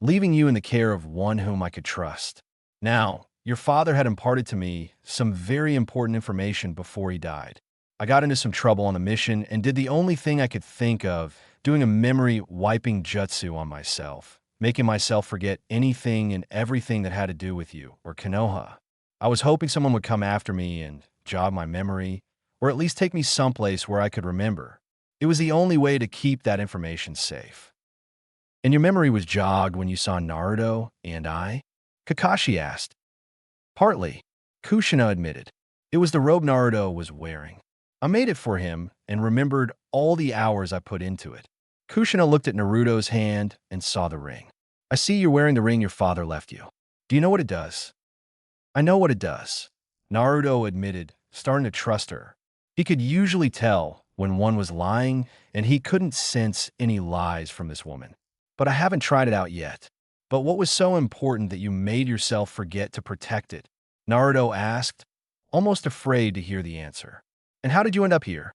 leaving you in the care of one whom I could trust. Now, your father had imparted to me some very important information before he died. I got into some trouble on the mission and did the only thing I could think of, doing a memory-wiping jutsu on myself, making myself forget anything and everything that had to do with you, or Konoha. I was hoping someone would come after me and jog my memory, or at least take me someplace where I could remember. It was the only way to keep that information safe. And your memory was jogged when you saw Naruto and I? Kakashi asked. Partly, Kushina admitted. It was the robe Naruto was wearing. I made it for him and remembered all the hours I put into it. Kushina looked at Naruto's hand and saw the ring. I see you're wearing the ring your father left you. Do you know what it does? I know what it does, Naruto admitted, starting to trust her. He could usually tell when one was lying, and he couldn't sense any lies from this woman. But I haven't tried it out yet. But what was so important that you made yourself forget to protect it? Naruto asked, almost afraid to hear the answer. And how did you end up here?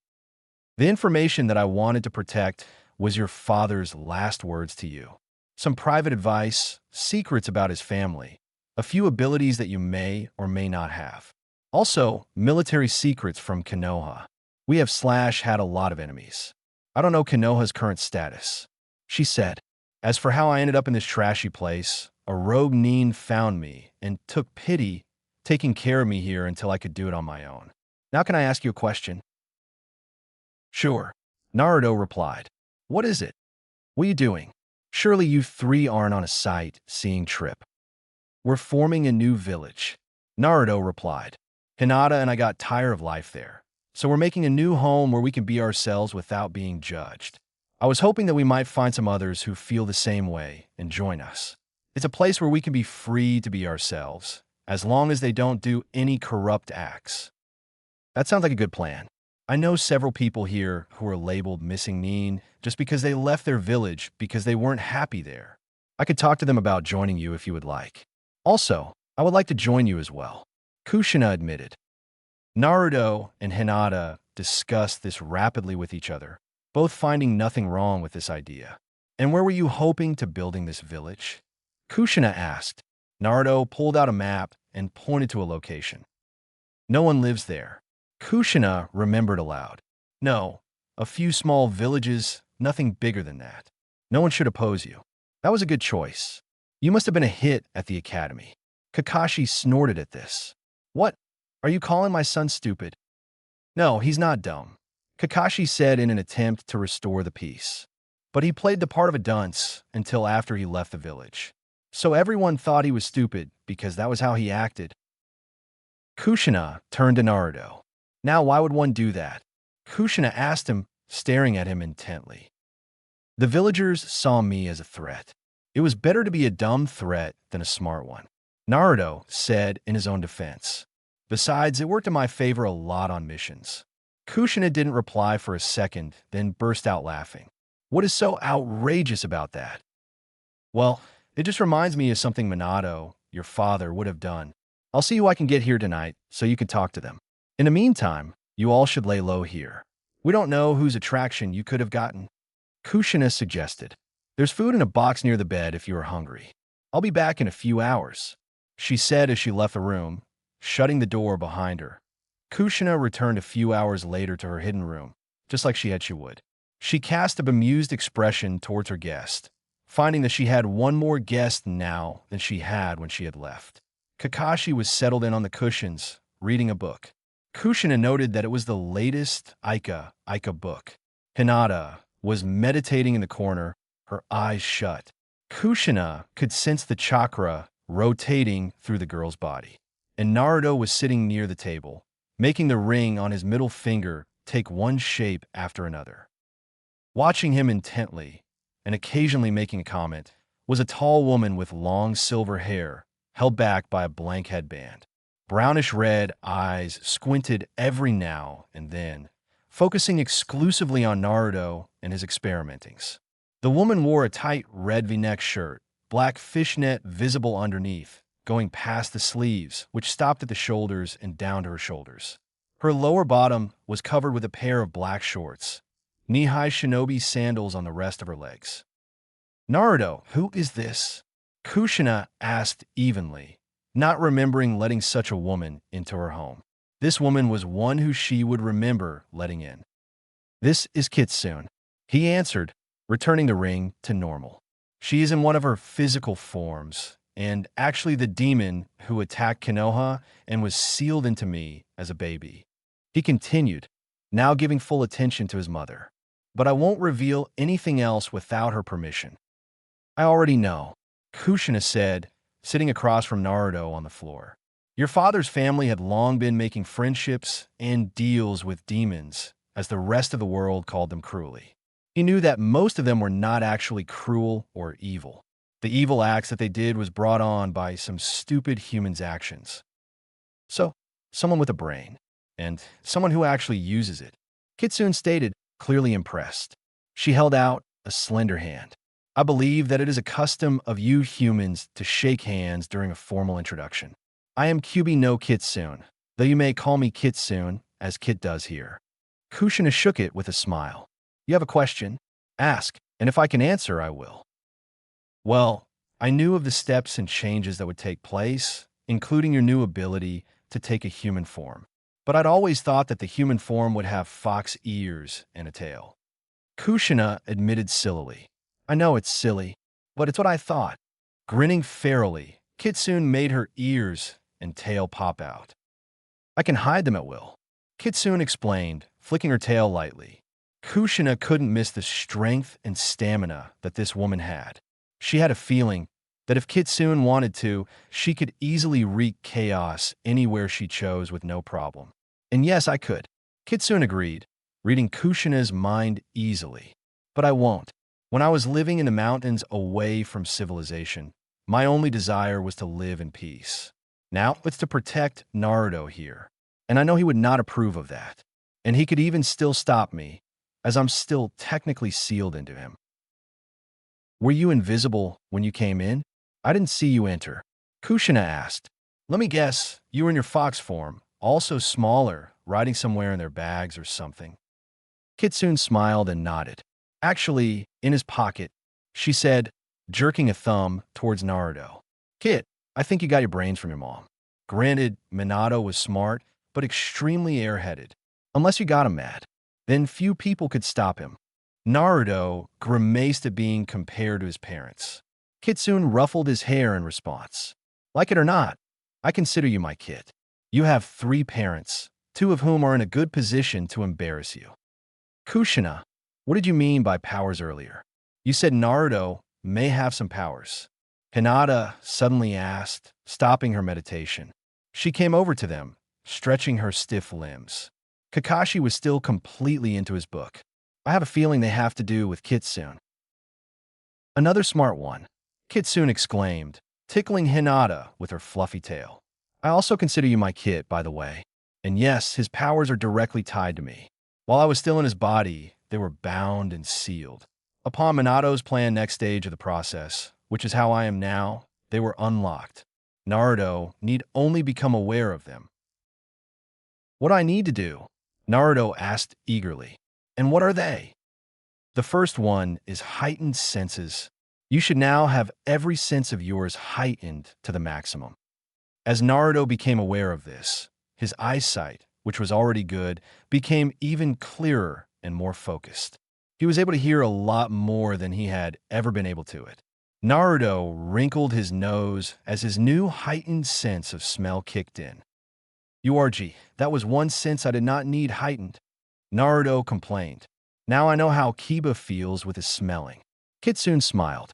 The information that I wanted to protect was your father's last words to you. Some private advice, secrets about his family, a few abilities that you may or may not have. Also, military secrets from Konoha. We have had a lot of enemies. I don't know Konoha's current status, she said. As for how I ended up in this trashy place, a rogue nin found me and took pity, taking care of me here until I could do it on my own. Now can I ask you a question? Sure, Naruto replied. What is it? What are you doing? Surely you three aren't on a sightseeing trip. We're forming a new village, Naruto replied. Hinata and I got tired of life there, so we're making a new home where we can be ourselves without being judged. I was hoping that we might find some others who feel the same way and join us. It's a place where we can be free to be ourselves, as long as they don't do any corrupt acts. That sounds like a good plan. I know several people here who are labeled missing mean just because they left their village because they weren't happy there. I could talk to them about joining you if you would like. Also, I would like to join you as well. Kushina admitted. Naruto and Hinata discussed this rapidly with each other, both finding nothing wrong with this idea. And where were you hoping to building this village? Kushina asked. Naruto pulled out a map and pointed to a location. No one lives there. Kushina remembered aloud. No, a few small villages, nothing bigger than that. No one should oppose you. That was a good choice. You must have been a hit at the academy. Kakashi snorted at this. What? Are you calling my son stupid? No, he's not dumb, Kakashi said in an attempt to restore the peace. But he played the part of a dunce until after he left the village. So everyone thought he was stupid because that was how he acted. Kushina turned to Naruto. Now why would one do that? Kushina asked him, staring at him intently. The villagers saw me as a threat. It was better to be a dumb threat than a smart one, Naruto said in his own defense. Besides, it worked in my favor a lot on missions. Kushina didn't reply for a second, then burst out laughing. What is so outrageous about that? Well, it just reminds me of something Minato, your father, would have done. I'll see who I can get here tonight so you can talk to them. In the meantime, you all should lay low here. We don't know whose attraction you could have gotten. Kushina suggested. There's food in a box near the bed if you are hungry. I'll be back in a few hours, she said as she left the room, shutting the door behind her. Kushina returned a few hours later to her hidden room, just like she would. She cast a bemused expression towards her guest, finding that she had one more guest now than she had when she had left. Kakashi was settled in on the cushions, reading a book. Kushina noted that it was the latest Aika book. Hinata was meditating in the corner, her eyes shut. Kushina could sense the chakra rotating through the girl's body. And Naruto was sitting near the table, making the ring on his middle finger take one shape after another. Watching him intently, and occasionally making a comment, was a tall woman with long silver hair, held back by a blank headband. Brownish-red eyes squinted every now and then, focusing exclusively on Naruto and his experimentings. The woman wore a tight red V-neck shirt, black fishnet visible underneath, going past the sleeves, which stopped at the shoulders and down to her shoulders. Her lower bottom was covered with a pair of black shorts, knee-high shinobi sandals on the rest of her legs. Naruto, who is this? Kushina asked evenly, not remembering letting such a woman into her home. This woman was one who she would remember letting in. This is Kitsune, he answered, returning the ring to normal. She is in one of her physical forms, and actually the demon who attacked Konoha and was sealed into me as a baby. He continued, now giving full attention to his mother. But I won't reveal anything else without her permission. I already know, Kushina said, sitting across from Naruto on the floor. Your father's family had long been making friendships and deals with demons, as the rest of the world called them cruelly. He knew that most of them were not actually cruel or evil. The evil acts that they did was brought on by some stupid human's actions. So, someone with a brain, and someone who actually uses it, Kitsune stated, clearly impressed. She held out a slender hand. I believe that it is a custom of you humans to shake hands during a formal introduction. I am Kyubi no Kitsune, though you may call me Kitsune, as Kit does here. Kushina shook it with a smile. You have a question? Ask, and if I can answer, I will. Well, I knew of the steps and changes that would take place, including your new ability to take a human form. But I'd always thought that the human form would have fox ears and a tail. Kushina admitted sillily. I know it's silly, but it's what I thought. Grinning ferally, Kitsune made her ears and tail pop out. I can hide them at will, Kitsune explained, flicking her tail lightly. Kushina couldn't miss the strength and stamina that this woman had. She had a feeling that if Kitsune wanted to, she could easily wreak chaos anywhere she chose with no problem. And yes, I could. Kitsune agreed, reading Kushina's mind easily. But I won't. When I was living in the mountains away from civilization, my only desire was to live in peace. Now it's to protect Naruto here, and I know he would not approve of that. And he could even still stop me, as I'm still technically sealed into him. Were you invisible when you came in? I didn't see you enter. Kushina asked. Let me guess, you were in your fox form, also smaller, riding somewhere in their bags or something. Kitsune smiled and nodded. Actually, in his pocket, she said, jerking a thumb towards Naruto. Kid, I think you got your brains from your mom. Granted, Minato was smart, but extremely airheaded. Unless you got him mad, then few people could stop him. Naruto grimaced at being compared to his parents. Kitsune ruffled his hair in response. Like it or not, I consider you my kid. You have 3 parents, 2 of whom are in a good position to embarrass you. Kushina, what did you mean by powers earlier? You said Naruto may have some powers. Hinata suddenly asked, stopping her meditation. She came over to them, stretching her stiff limbs. Kakashi was still completely into his book. I have a feeling they have to do with Kitsune. Another smart one, Kitsune exclaimed, tickling Hinata with her fluffy tail. I also consider you my kid, by the way. And yes, his powers are directly tied to me. While I was still in his body, they were bound and sealed. Upon Minato's planned next stage of the process, which is how I am now, they were unlocked. Naruto need only become aware of them. What do I need to do? Naruto asked eagerly. And what are they? The first one is heightened senses. You should now have every sense of yours heightened to the maximum. As Naruto became aware of this, his eyesight, which was already good, became even clearer and more focused. He was able to hear a lot more than he had ever been able to it. Naruto wrinkled his nose as his new heightened sense of smell kicked in. URG, that was one sense I did not need heightened. Naruto complained. Now I know how Kiba feels with his smelling. Kitsune smiled.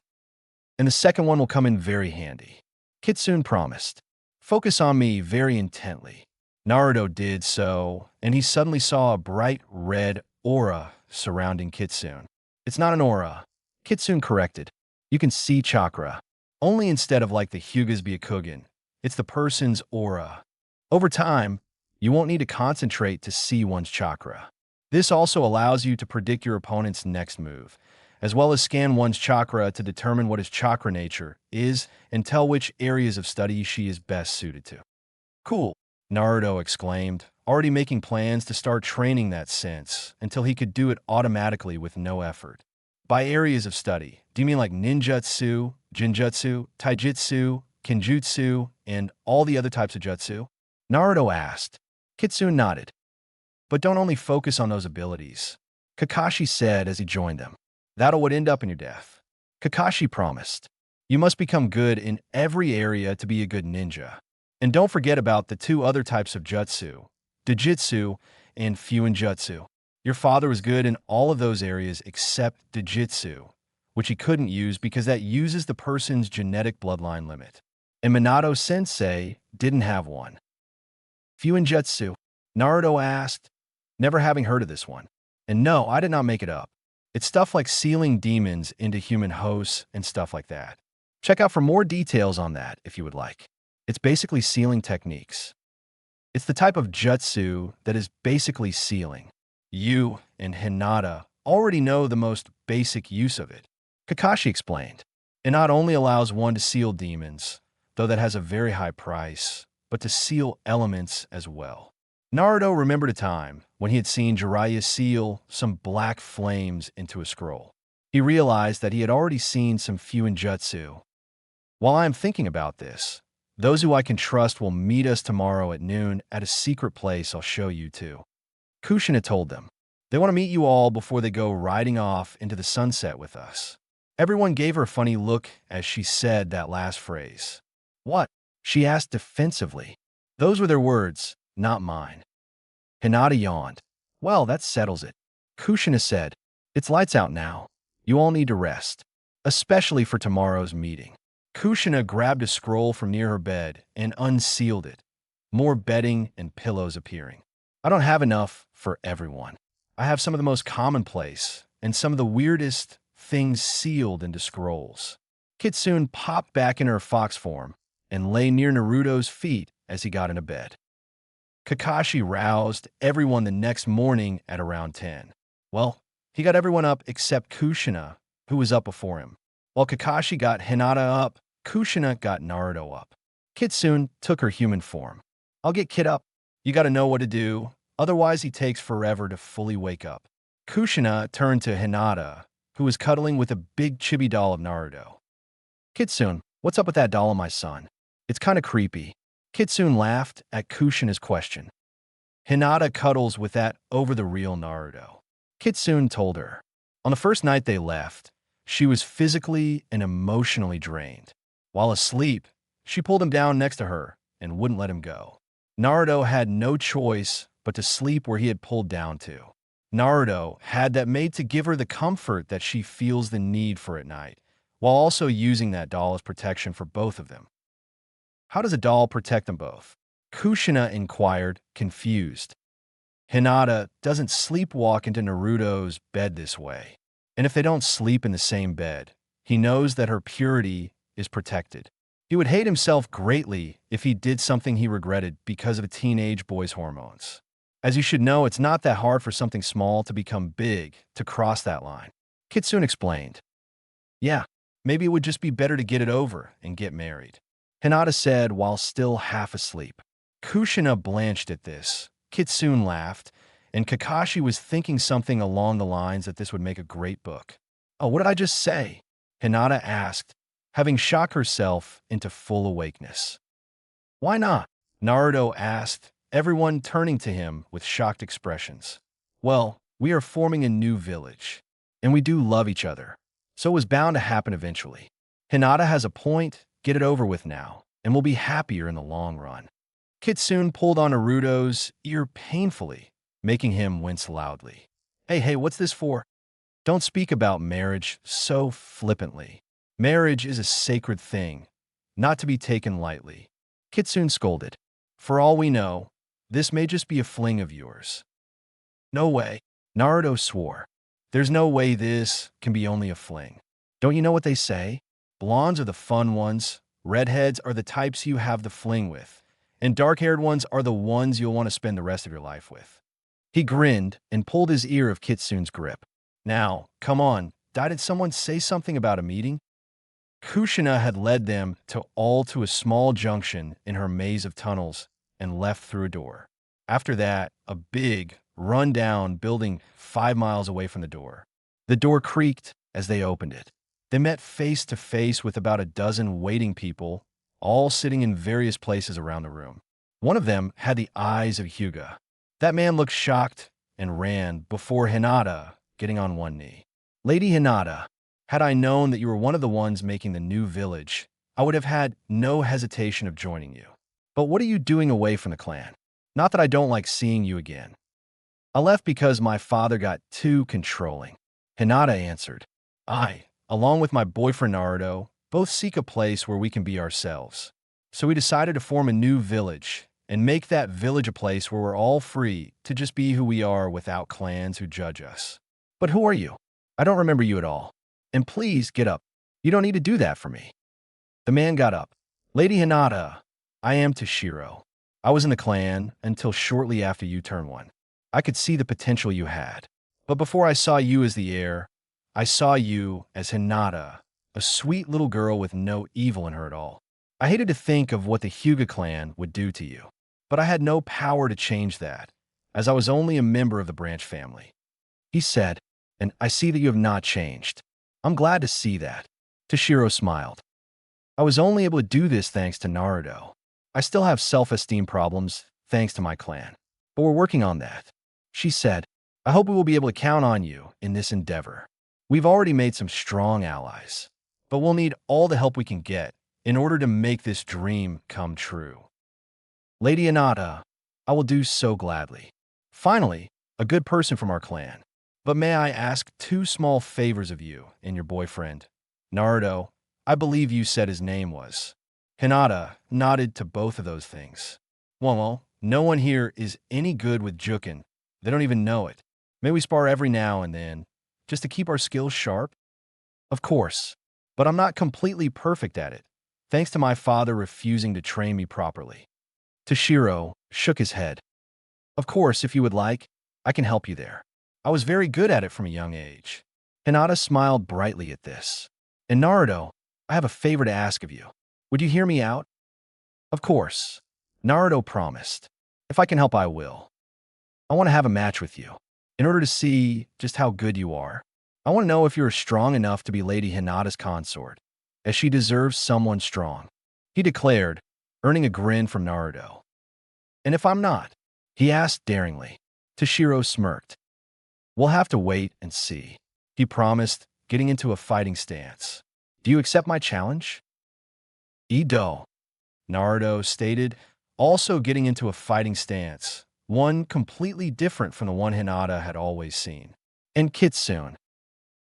And the second one will come in very handy. Kitsune promised. Focus on me very intently. Naruto did so, and he suddenly saw a bright red aura surrounding Kitsune. It's not an aura. Kitsune corrected. You can see chakra. Only instead of like the Hyuga's Byakugan. It's the person's aura. Over time, you won't need to concentrate to see one's chakra. This also allows you to predict your opponent's next move, as well as scan one's chakra to determine what his chakra nature is and tell which areas of study she is best suited to. Cool, Naruto exclaimed, already making plans to start training that sense until he could do it automatically with no effort. By areas of study, do you mean like ninjutsu, jinjutsu, taijutsu, kenjutsu, and all the other types of jutsu? Naruto asked. Kitsune nodded. But don't only focus on those abilities, Kakashi said as he joined them. That'll would end up in your death. Kakashi promised. You must become good in every area to be a good ninja. And don't forget about the 2 other types of jutsu, Dojutsu and Fuinjutsu. Your father was good in all of those areas except Dojutsu, which he couldn't use because that uses the person's genetic bloodline limit. And Minato Sensei didn't have one. Fuinjutsu, Naruto asked, never having heard of this one. And no, I did not make it up. It's stuff like sealing demons into human hosts and stuff like that. Check out for more details on that if you would like. It's basically sealing techniques. It's the type of jutsu that is basically sealing. You and Hinata already know the most basic use of it. Kakashi explained. It not only allows one to seal demons, though that has a very high price, but to seal elements as well. Naruto remembered a time when he had seen Jiraiya seal some black flames into a scroll. He realized that he had already seen some Fuinjutsu. While I am thinking about this, those who I can trust will meet us tomorrow at noon at a secret place I'll show you to. Kushina told them. They want to meet you all before they go riding off into the sunset with us. Everyone gave her a funny look as she said that last phrase. What? She asked defensively. Those were their words, not mine. Hinata yawned. Well, that settles it. Kushina said, it's lights out now. You all need to rest, especially for tomorrow's meeting. Kushina grabbed a scroll from near her bed and unsealed it, more bedding and pillows appearing. I don't have enough for everyone. I have some of the most commonplace and some of the weirdest things sealed into scrolls. Kitsune popped back in her fox form and lay near Naruto's feet as he got into bed. Kakashi roused everyone the next morning at around 10. Well, he got everyone up except Kushina, who was up before him. While Kakashi got Hinata up, Kushina got Naruto up. Kitsune took her human form. I'll get Kid up. You gotta know what to do, otherwise he takes forever to fully wake up. Kushina turned to Hinata, who was cuddling with a big chibi doll of Naruto. Kitsune, what's up with that doll of my son? It's kinda creepy. Kitsune laughed at Kushina's question. Hinata cuddles with that over-the-real Naruto. Kitsune told her. On the first night they left, she was physically and emotionally drained. While asleep, she pulled him down next to her and wouldn't let him go. Naruto had no choice but to sleep where he had pulled down to. Naruto had that made to give her the comfort that she feels the need for at night, while also using that doll as protection for both of them. How does a doll protect them both? Kushina inquired, confused. Hinata doesn't sleepwalk into Naruto's bed this way. And if they don't sleep in the same bed, he knows that her purity is protected. He would hate himself greatly if he did something he regretted because of a teenage boy's hormones. As you should know, it's not that hard for something small to become big, to cross that line. Kitsune explained. Yeah, maybe it would just be better to get it over and get married, Hinata said while still half asleep. Kushina blanched at this. Kitsune laughed, and Kakashi was thinking something along the lines that this would make a great book. Oh, what did I just say? Hinata asked, having shocked herself into full awakeness. Why not? Naruto asked, everyone turning to him with shocked expressions. Well, we are forming a new village, and we do love each other, so it was bound to happen eventually. Hinata has a point, get it over with now, and we'll be happier in the long run. Kitsune pulled on Naruto's ear painfully, making him wince loudly. Hey, what's this for? Don't speak about marriage so flippantly. Marriage is a sacred thing, not to be taken lightly. Kitsune scolded. For all we know, this may just be a fling of yours. No way, Naruto swore. There's no way this can be only a fling. Don't you know what they say? Blondes are the fun ones, redheads are the types you have the fling with, and dark-haired ones are the ones you'll want to spend the rest of your life with. He grinned and pulled his ear of Kitsune's grip. Now, come on, didn't someone say something about a meeting? Kushina had led them to a small junction in her maze of tunnels and left through a door. After that, a big, run-down building 5 miles away from the door. The door creaked as they opened it. They met face to face with about a dozen waiting people, all sitting in various places around the room. One of them had the eyes of Hyuga. That man looked shocked and ran before Hinata, getting on one knee. Lady Hinata, had I known that you were one of the ones making the new village, I would have had no hesitation of joining you. But what are you doing away from the clan? Not that I don't like seeing you again. I left because my father got too controlling, Hinata answered. I, along with my boyfriend Naruto, both seek a place where we can be ourselves. So we decided to form a new village and make that village a place where we're all free to just be who we are without clans who judge us. But who are you? I don't remember you at all. And please get up. You don't need to do that for me. The man got up. Lady Hinata, I am Toshiro. I was in the clan until shortly after you turned 1. I could see the potential you had. But before I saw you as the heir, I saw you as Hinata, a sweet little girl with no evil in her at all. I hated to think of what the Hyuga clan would do to you, but I had no power to change that, as I was only a member of the branch family. He said, and I see that you have not changed. I'm glad to see that. Toshiro smiled. I was only able to do this thanks to Naruto. I still have self-esteem problems thanks to my clan, but we're working on that. She said, I hope we will be able to count on you in this endeavor. We've already made some strong allies, but we'll need all the help we can get in order to make this dream come true. Lady Hinata, I will do so gladly. Finally, a good person from our clan. But may I ask 2 small favors of you and your boyfriend? Naruto, I believe you said his name was. Hinata nodded to both of those things. Well, no one here is any good with Jukin. They don't even know it. May we spar every now and then, just to keep our skills sharp? Of course, but I'm not completely perfect at it, thanks to my father refusing to train me properly. Toshiro shook his head. Of course, if you would like, I can help you there. I was very good at it from a young age. Hinata smiled brightly at this. And Naruto, I have a favor to ask of you. Would you hear me out? Of course. Naruto promised. If I can help, I will. I want to have a match with you. In order to see just how good you are, I want to know if you're strong enough to be Lady Hinata's consort, as she deserves someone strong, he declared, earning a grin from Naruto. And if I'm not? He asked daringly. Toshiro smirked. We'll have to wait and see, he promised, getting into a fighting stance. Do you accept my challenge? Ido, Naruto stated, also getting into a fighting stance, one completely different from the one Hinata had always seen. And Kitsune.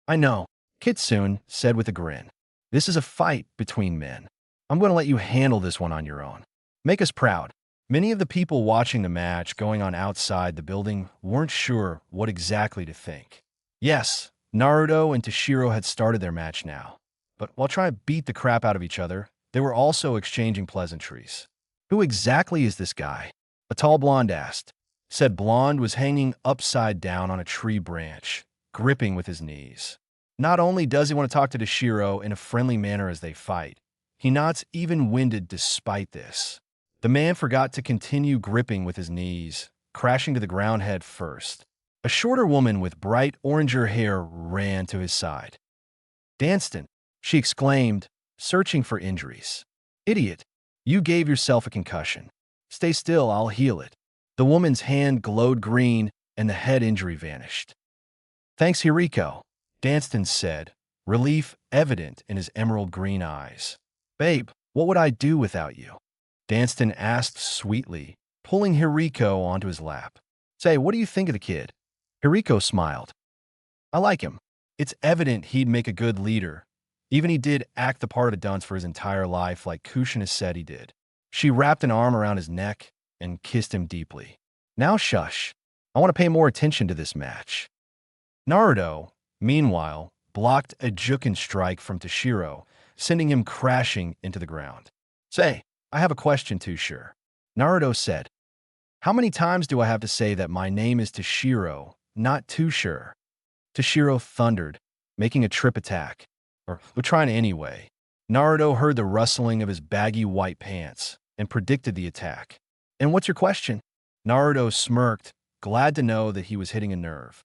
I know, Kitsune said with a grin. This is a fight between men. I'm going to let you handle this one on your own. Make us proud. Many of the people watching the match going on outside the building weren't sure what exactly to think. Yes, Naruto and Toshiro had started their match now, but while trying to beat the crap out of each other, they were also exchanging pleasantries. Who exactly is this guy? A tall blonde asked. Said blonde was hanging upside down on a tree branch, gripping with his knees. Not only does he want to talk to Toshiro in a friendly manner as they fight, he nods even-winded despite this. The man forgot to continue gripping with his knees, crashing to the ground head first. A shorter woman with bright oranger hair ran to his side. Danston, she exclaimed, searching for injuries. Idiot, you gave yourself a concussion. Stay still, I'll heal it. The woman's hand glowed green and the head injury vanished. Thanks, Hiriko, Danston said, relief evident in his emerald green eyes. Babe, what would I do without you? Danston asked sweetly, pulling Hiriko onto his lap. Say, what do you think of the kid? Hiriko smiled. I like him. It's evident he'd make a good leader. Even he did act the part of a dunce for his entire life like Kushina said he did. She wrapped an arm around his neck and kissed him deeply. Now shush. I want to pay more attention to this match. Naruto, meanwhile, blocked a Juken strike from Toshiro, sending him crashing into the ground. Say, I have a question too, sure. Naruto said, how many times do I have to say that my name is Toshiro, not too sure? Toshiro thundered, making a trip attack. Or trying anyway. Naruto heard the rustling of his baggy white pants and predicted the attack. And what's your question? Naruto smirked, glad to know that he was hitting a nerve.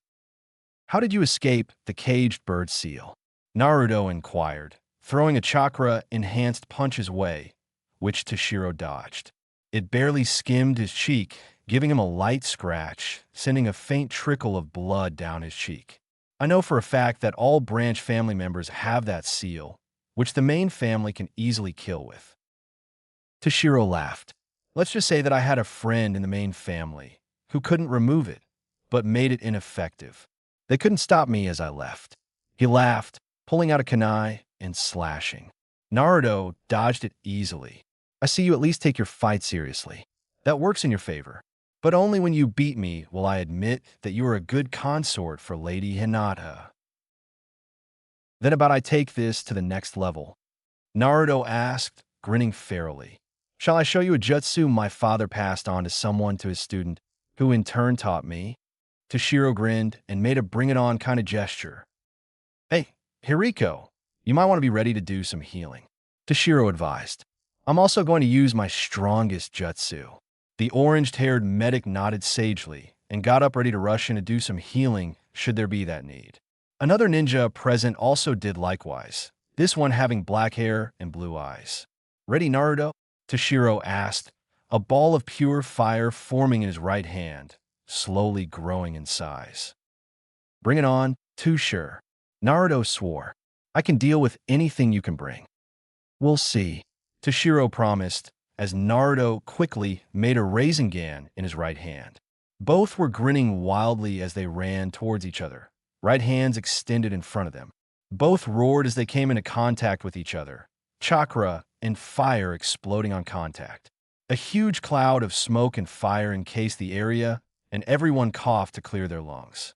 How did you escape the caged bird seal? Naruto inquired, throwing a chakra-enhanced punch his way, which Toshiro dodged. It barely skimmed his cheek, giving him a light scratch, sending a faint trickle of blood down his cheek. I know for a fact that all branch family members have that seal, which the main family can easily kill with. Toshiro laughed. Let's just say that I had a friend in the main family who couldn't remove it, but made it ineffective. They couldn't stop me as I left. He laughed, pulling out a kunai and slashing. Naruto dodged it easily. I see you at least take your fight seriously. That works in your favor. But only when you beat me will I admit that you are a good consort for Lady Hinata. Then about I take this to the next level? Naruto asked, grinning fairly. Shall I show you a jutsu my father passed on to someone to his student, who in turn taught me? Toshiro grinned and made a bring-it-on kind of gesture. Hey, Hiriko, you might want to be ready to do some healing. Toshiro advised. I'm also going to use my strongest jutsu. The orange-haired medic nodded sagely and got up ready to rush in to do some healing should there be that need. Another ninja present also did likewise, this one having black hair and blue eyes. Ready, Naruto? Toshiro asked, a ball of pure fire forming in his right hand, slowly growing in size. Bring it on, too sure. Naruto swore. I can deal with anything you can bring. We'll see, Toshiro promised, as Naruto quickly made a Rasengan in his right hand. Both were grinning wildly as they ran towards each other, right hands extended in front of them. Both roared as they came into contact with each other, chakra and fire exploding on contact. A huge cloud of smoke and fire encased the area, and everyone coughed to clear their lungs.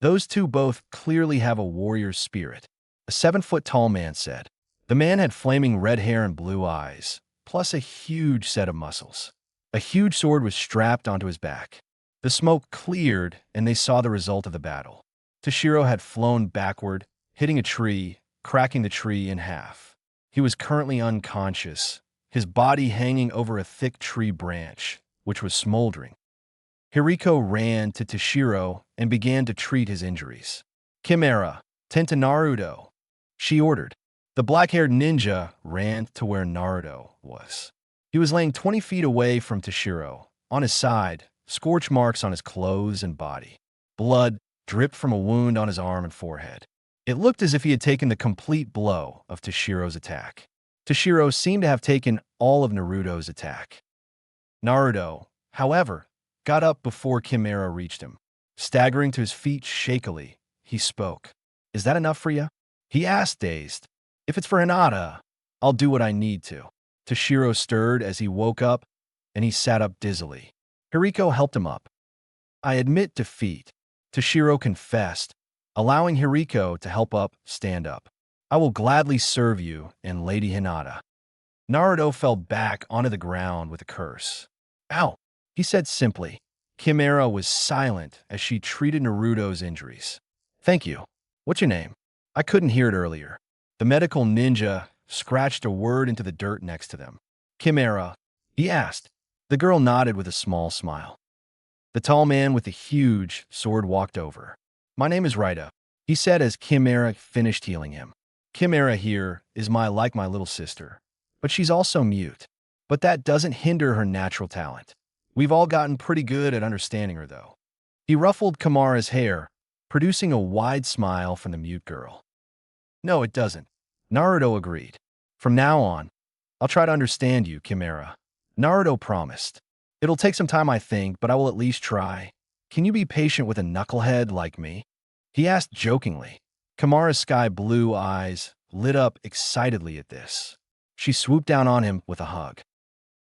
Those two both clearly have a warrior spirit, a 7-foot-tall man said. The man had flaming red hair and blue eyes, plus a huge set of muscles. A huge sword was strapped onto his back. The smoke cleared, and they saw the result of the battle. Toshiro had flown backward, hitting a tree, cracking the tree in half. He was currently unconscious, his body hanging over a thick tree branch, which was smoldering. Hiriko ran to Toshiro and began to treat his injuries. "Chimera, tend to Naruto," she ordered. The black-haired ninja ran to where Naruto was. He was laying 20 feet away from Toshiro. On his side, scorch marks on his clothes and body. Blood dripped from a wound on his arm and forehead. It looked as if he had taken the complete blow of Toshiro's attack. Toshiro seemed to have taken all of Naruto's attack. Naruto, however, got up before Chimera reached him. Staggering to his feet shakily, he spoke. "Is that enough for you?" he asked, dazed. "If it's for Hinata, I'll do what I need to." Toshiro stirred as he woke up, and he sat up dizzily. Hiriko helped him up. "I admit defeat," Toshiro confessed, allowing Hiriko to help up stand up. "I will gladly serve you and Lady Hinata." Naruto fell back onto the ground with a curse. "Ow," he said simply. Chimera was silent as she treated Naruto's injuries. "Thank you. What's your name? I couldn't hear it earlier." The medical ninja scratched a word into the dirt next to them. "Chimera?" he asked. The girl nodded with a small smile. The tall man with the huge sword walked over. "My name is Raida," he said as Chimera finished healing him. "Chimera here is my little sister, but she's also mute. But that doesn't hinder her natural talent. We've all gotten pretty good at understanding her, though." He ruffled Kamara's hair, producing a wide smile from the mute girl. "No, it doesn't," Naruto agreed. "From now on, I'll try to understand you, Chimera." Naruto promised. "It'll take some time, I think, but I will at least try. Can you be patient with a knucklehead like me?" he asked jokingly. Kamara's sky-blue eyes lit up excitedly at this. She swooped down on him with a hug.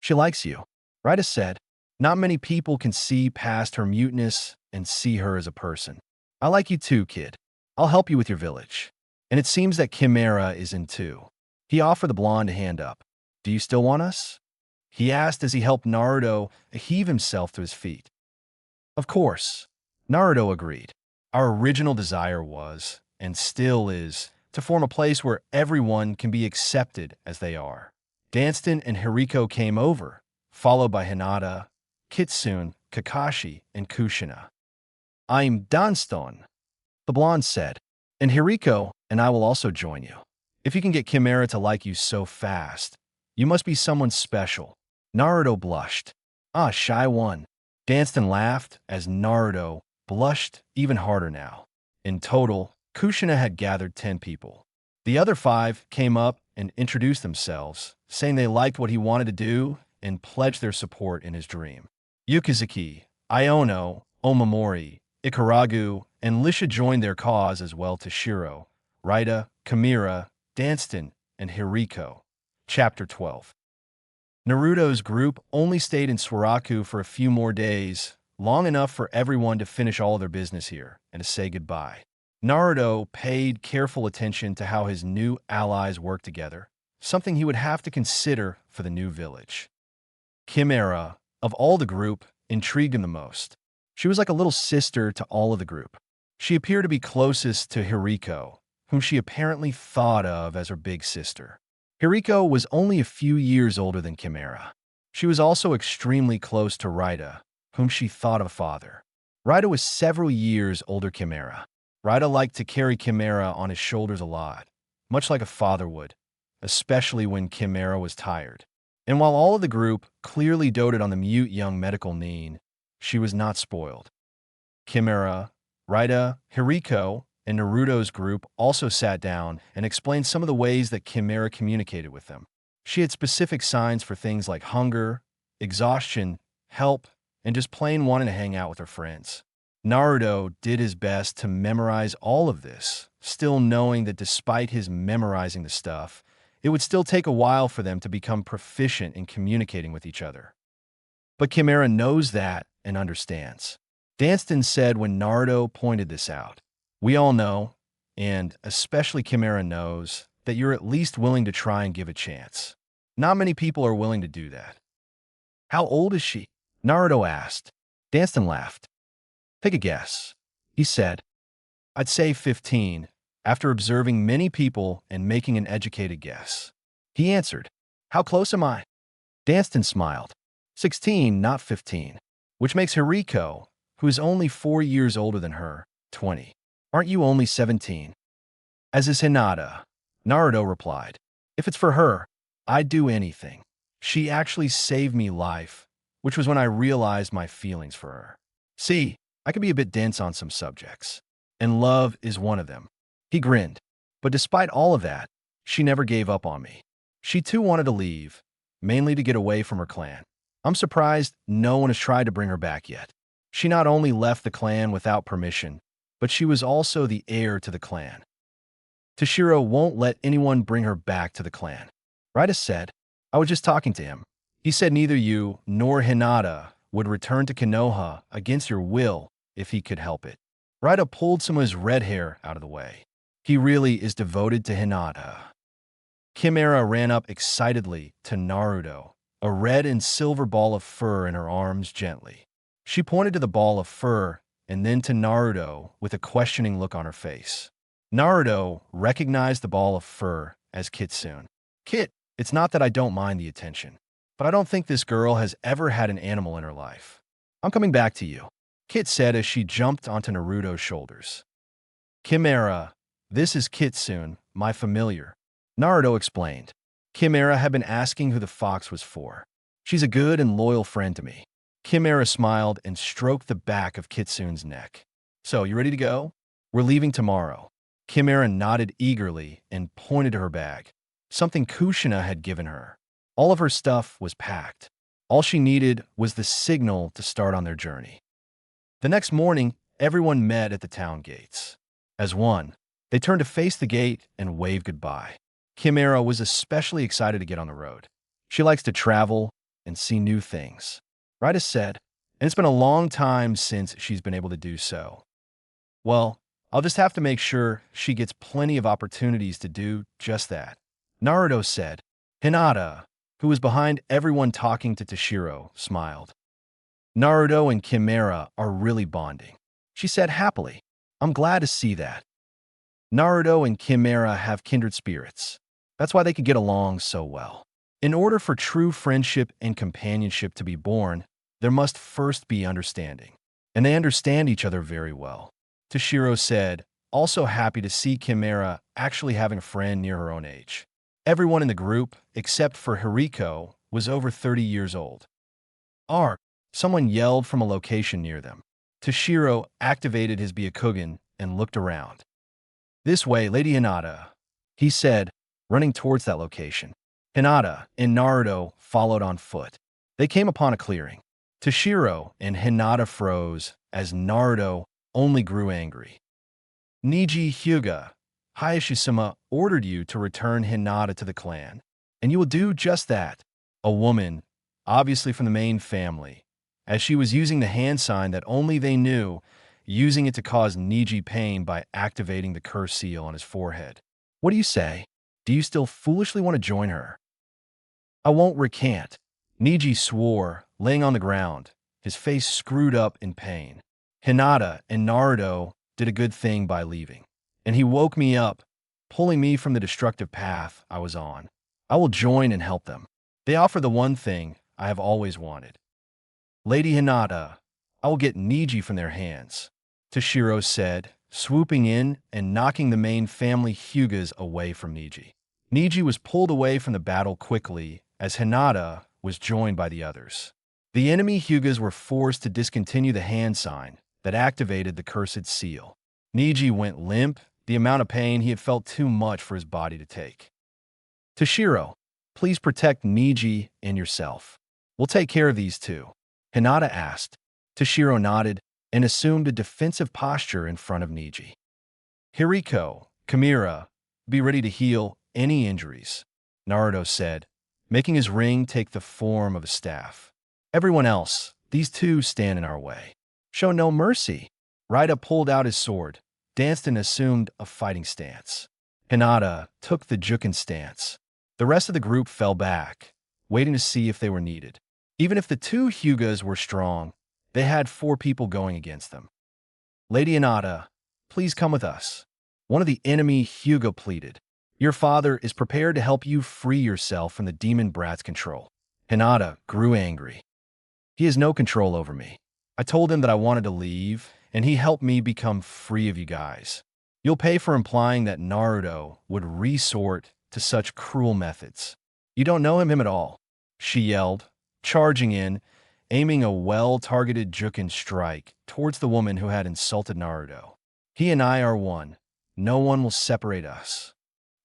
"She likes you," Raida said. "Not many people can see past her muteness and see her as a person. I like you too, kid. I'll help you with your village." And it seems that Chimera is in too. He offered the blonde a hand up. "Do you still want us?" he asked as he helped Naruto heave himself to his feet. "Of course," Naruto agreed. "Our original desire was, and still is, to form a place where everyone can be accepted as they are." Danston and Hiriko came over, followed by Hinata, Kitsune, Kakashi, and Kushina. "I'm Danston," the blonde said, "and Hiriko and I will also join you. If you can get Chimera to like you so fast, you must be someone special." Naruto blushed. "Ah, shy one." Danston laughed as Naruto blushed even harder now. In total, Kushina had gathered 10 people. The other 5 came up and introduced themselves, saying they liked what he wanted to do and pledged their support in his dream. Yukizuki, Iono, Omamori, Ikaragu, and Lisha joined their cause as well. Toshiro, Raida, Chimera, Danston, and Hiriko. Chapter 12. Naruto's group only stayed in Suiraku for a few more days, long enough for everyone to finish all their business here and to say goodbye. Naruto paid careful attention to how his new allies worked together, something he would have to consider for the new village. Chimera, of all the group, intrigued him the most. She was like a little sister to all of the group. She appeared to be closest to Hiriko, whom she apparently thought of as her big sister. Hiriko was only a few years older than Chimera. She was also extremely close to Raida, whom she thought of a father. Raida was several years older Chimera. Raida liked to carry Chimera on his shoulders a lot, much like a father would, especially when Chimera was tired. And while all of the group clearly doted on the mute young medical Nin, she was not spoiled. Chimera, Raida, Hiriko, and Naruto's group also sat down and explained some of the ways that Chimera communicated with them. She had specific signs for things like hunger, exhaustion, help, and just plain wanting to hang out with her friends. Naruto did his best to memorize all of this, still knowing that despite his memorizing the stuff, it would still take a while for them to become proficient in communicating with each other. But Chimera knows that and understands. Danston said when Naruto pointed this out, "We all know, and especially Chimera knows, that you're at least willing to try and give a chance. Not many people are willing to do that." "How old is she?" Naruto asked. Danston laughed. Take a guess. He said, I'd say 15, after observing many people and making an educated guess. He answered, How close am I? Danston smiled. 16, not 15, which makes Hiriko, who is only 4 years older than her, 20. Aren't you only 17? As is Hinata, Naruto replied. If it's for her, I'd do anything. She actually saved me life, which was when I realized my feelings for her. See, I can be a bit dense on some subjects, and love is one of them. He grinned. But despite all of that, she never gave up on me. She too wanted to leave, mainly to get away from her clan. I'm surprised no one has tried to bring her back yet. She not only left the clan without permission, but she was also the heir to the clan. Toshiro won't let anyone bring her back to the clan. Raita said, I was just talking to him. He said neither you nor Hinata would return to Konoha against your will if he could help it. Raita pulled some of his red hair out of the way. He really is devoted to Hinata. Chimera ran up excitedly to Naruto, a red and silver ball of fur in her arms gently. She pointed to the ball of fur and then to Naruto with a questioning look on her face. Naruto recognized the ball of fur as Kitsune. Kit, it's not that I don't mind the attention, but I don't think this girl has ever had an animal in her life. I'm coming back to you, Kit said as she jumped onto Naruto's shoulders. Chimera, this is Kitsune, my familiar, Naruto explained. Chimera had been asking who the fox was for. She's a good and loyal friend to me. Chimera smiled and stroked the back of Kitsune's neck. So, you ready to go? We're leaving tomorrow. Chimera nodded eagerly and pointed to her bag. Something Kushina had given her. All of her stuff was packed. All she needed was the signal to start on their journey. The next morning, everyone met at the town gates. As one, they turned to face the gate and waved goodbye. Chimera was especially excited to get on the road. She likes to travel and see new things. Raita said, and it's been a long time since she's been able to do so. Well, I'll just have to make sure she gets plenty of opportunities to do just that. Naruto said. Hinata, who was behind everyone talking to Toshiro, smiled. Naruto and Chimera are really bonding, she said happily. I'm glad to see that. Naruto and Chimera have kindred spirits. That's why they could get along so well. In order for true friendship and companionship to be born, there must first be understanding. And they understand each other very well. Toshiro said, also happy to see Chimera actually having a friend near her own age. Everyone in the group, except for Hiriko, was over 30 years old. Ark, someone yelled from a location near them. Toshiro activated his Byakugan and looked around. This way, Lady Hinata, he said, running towards that location. Hinata and Naruto followed on foot. They came upon a clearing. Toshiro and Hinata froze as Naruto only grew angry. Niji Hyuga, Hayashishima ordered you to return Hinata to the clan, and you will do just that. A woman, obviously from the main family, as she was using the hand sign that only they knew, using it to cause Niji pain by activating the curse seal on his forehead. What do you say? Do you still foolishly want to join her? I won't recant. Niji swore, laying on the ground, his face screwed up in pain. Hinata and Naruto did a good thing by leaving, and he woke me up, pulling me from the destructive path I was on. I will join and help them. They offer the one thing I have always wanted. Lady Hinata, I will get Niji from their hands, Toshiro said, swooping in and knocking the main family Hyugas away from Niji. Niji was pulled away from the battle quickly as Hinata was joined by the others. The enemy Hyugas were forced to discontinue the hand sign that activated the cursed seal. Niji went limp, the amount of pain he had felt too much for his body to take. Toshiro, please protect Niji and yourself. We'll take care of these two, Hinata asked. Toshiro nodded and assumed a defensive posture in front of Niji. Hiriko, Chimera, be ready to heal any injuries, Naruto said, making his ring take the form of a staff. Everyone else, these two stand in our way. Show no mercy. Raita pulled out his sword, danced and assumed a fighting stance. Hinata took the Jukin stance. The rest of the group fell back, waiting to see if they were needed. Even if the two Hyugas were strong, They had 4 people going against them. Lady Hinata, please come with us. One of the enemy, Hugo, pleaded. Your father is prepared to help you free yourself from the demon brat's control. Hinata grew angry. He has no control over me. I told him that I wanted to leave, and he helped me become free of you guys. You'll pay for implying that Naruto would resort to such cruel methods. You don't know him at all, she yelled, charging in, aiming a well-targeted juken strike towards the woman who had insulted Naruto. He and I are one. No one will separate us.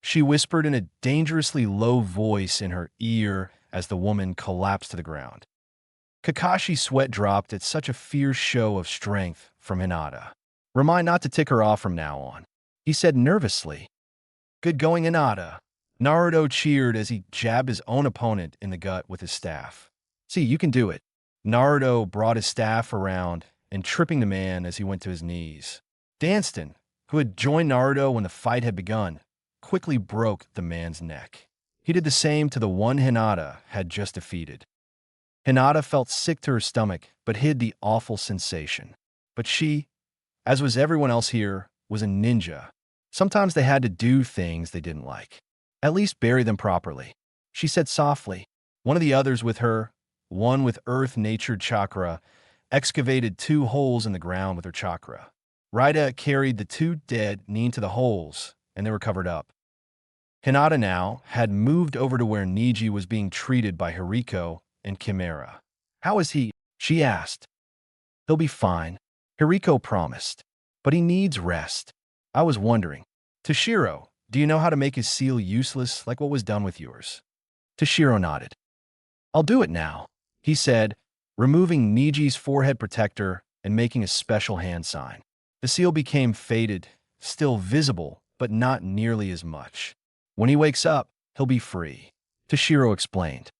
She whispered in a dangerously low voice in her ear as the woman collapsed to the ground. Kakashi's sweat dropped at such a fierce show of strength from Hinata. Remind not to tick her off from now on, he said nervously. Good going, Hinata. Naruto cheered as he jabbed his own opponent in the gut with his staff. See, you can do it. Naruto brought his staff around and tripping the man as he went to his knees. Danston, who had joined Naruto when the fight had begun, quickly broke the man's neck. He did the same to the one Hinata had just defeated. Hinata felt sick to her stomach, but hid the awful sensation. But she, as was everyone else here, was a ninja. Sometimes they had to do things they didn't like. At least bury them properly, she said softly. One of the others with her, one with earth-natured chakra, excavated 2 holes in the ground with her chakra. Raida carried the 2 dead into the holes, and they were covered up. Hinata now had moved over to where Niji was being treated by Hiriko and Chimera. How is he? She asked. He'll be fine, Hiriko promised. But he needs rest. I was wondering. Toshiro, do you know how to make his seal useless like what was done with yours? Toshiro nodded. I'll do it now, he said, removing Niji's forehead protector and making a special hand sign. The seal became faded, still visible, but not nearly as much. When he wakes up, he'll be free, Toshiro explained.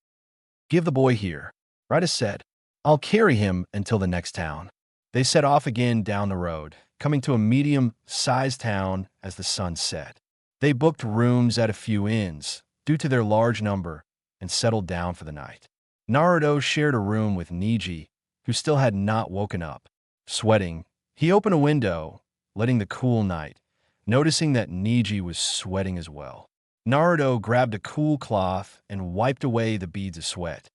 Give the boy here, Raida said. I'll carry him until the next town. They set off again down the road, coming to a medium-sized town as the sun set. They booked rooms at a few inns, due to their large number, and settled down for the night. Naruto shared a room with Niji, who still had not woken up. Sweating, he opened a window, letting the cool night, noticing that Niji was sweating as well. Naruto grabbed a cool cloth and wiped away the beads of sweat.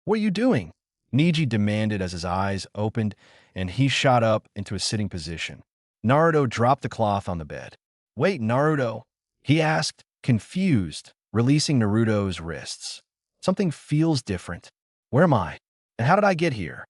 What are you doing? Niji demanded as his eyes opened and he shot up into a sitting position. Naruto dropped the cloth on the bed. Wait, Naruto, he asked, confused, releasing Naruto's wrists. Something feels different. Where am I? And how did I get here?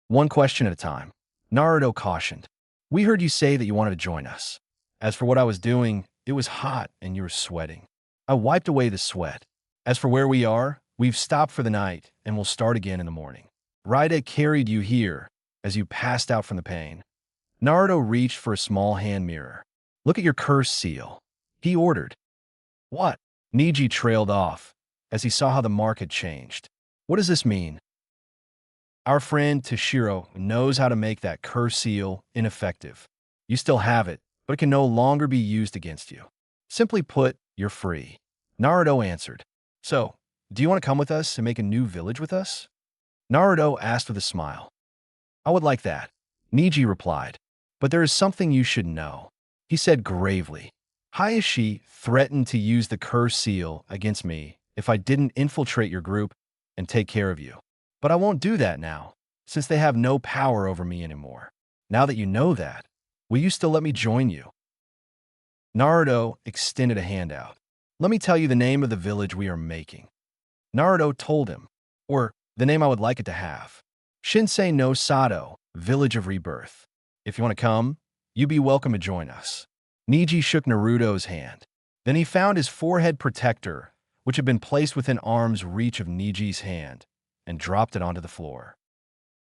One question at a time. Naruto cautioned. We heard you say that you wanted to join us. As for what I was doing, it was hot and you were sweating. I wiped away the sweat. As for where we are, we've stopped for the night and we'll start again in the morning. Raida carried you here as you passed out from the pain. Naruto reached for a small hand mirror. Look at your curse seal, he ordered. What? Niji trailed off as he saw how the mark had changed. What does this mean? Our friend Toshiro knows how to make that curse seal ineffective. You still have it, but it can no longer be used against you. Simply put, you're free. Naruto answered. So, do you want to come with us and make a new village with us? Naruto asked with a smile. I would like that, Niji replied. But there is something you should know, he said gravely. Hayashi threatened to use the curse seal against me if I didn't infiltrate your group and take care of you. But I won't do that now, since they have no power over me anymore. Now that you know that, will you still let me join you? Naruto extended a hand out. Let me tell you the name of the village we are making. Naruto told him, or the name I would like it to have. Shinsei no Sato, Village of Rebirth. If you want to come, you be welcome to join us. Niji shook Naruto's hand. Then he found his forehead protector, which had been placed within arm's reach of Niji's hand, and dropped it onto the floor.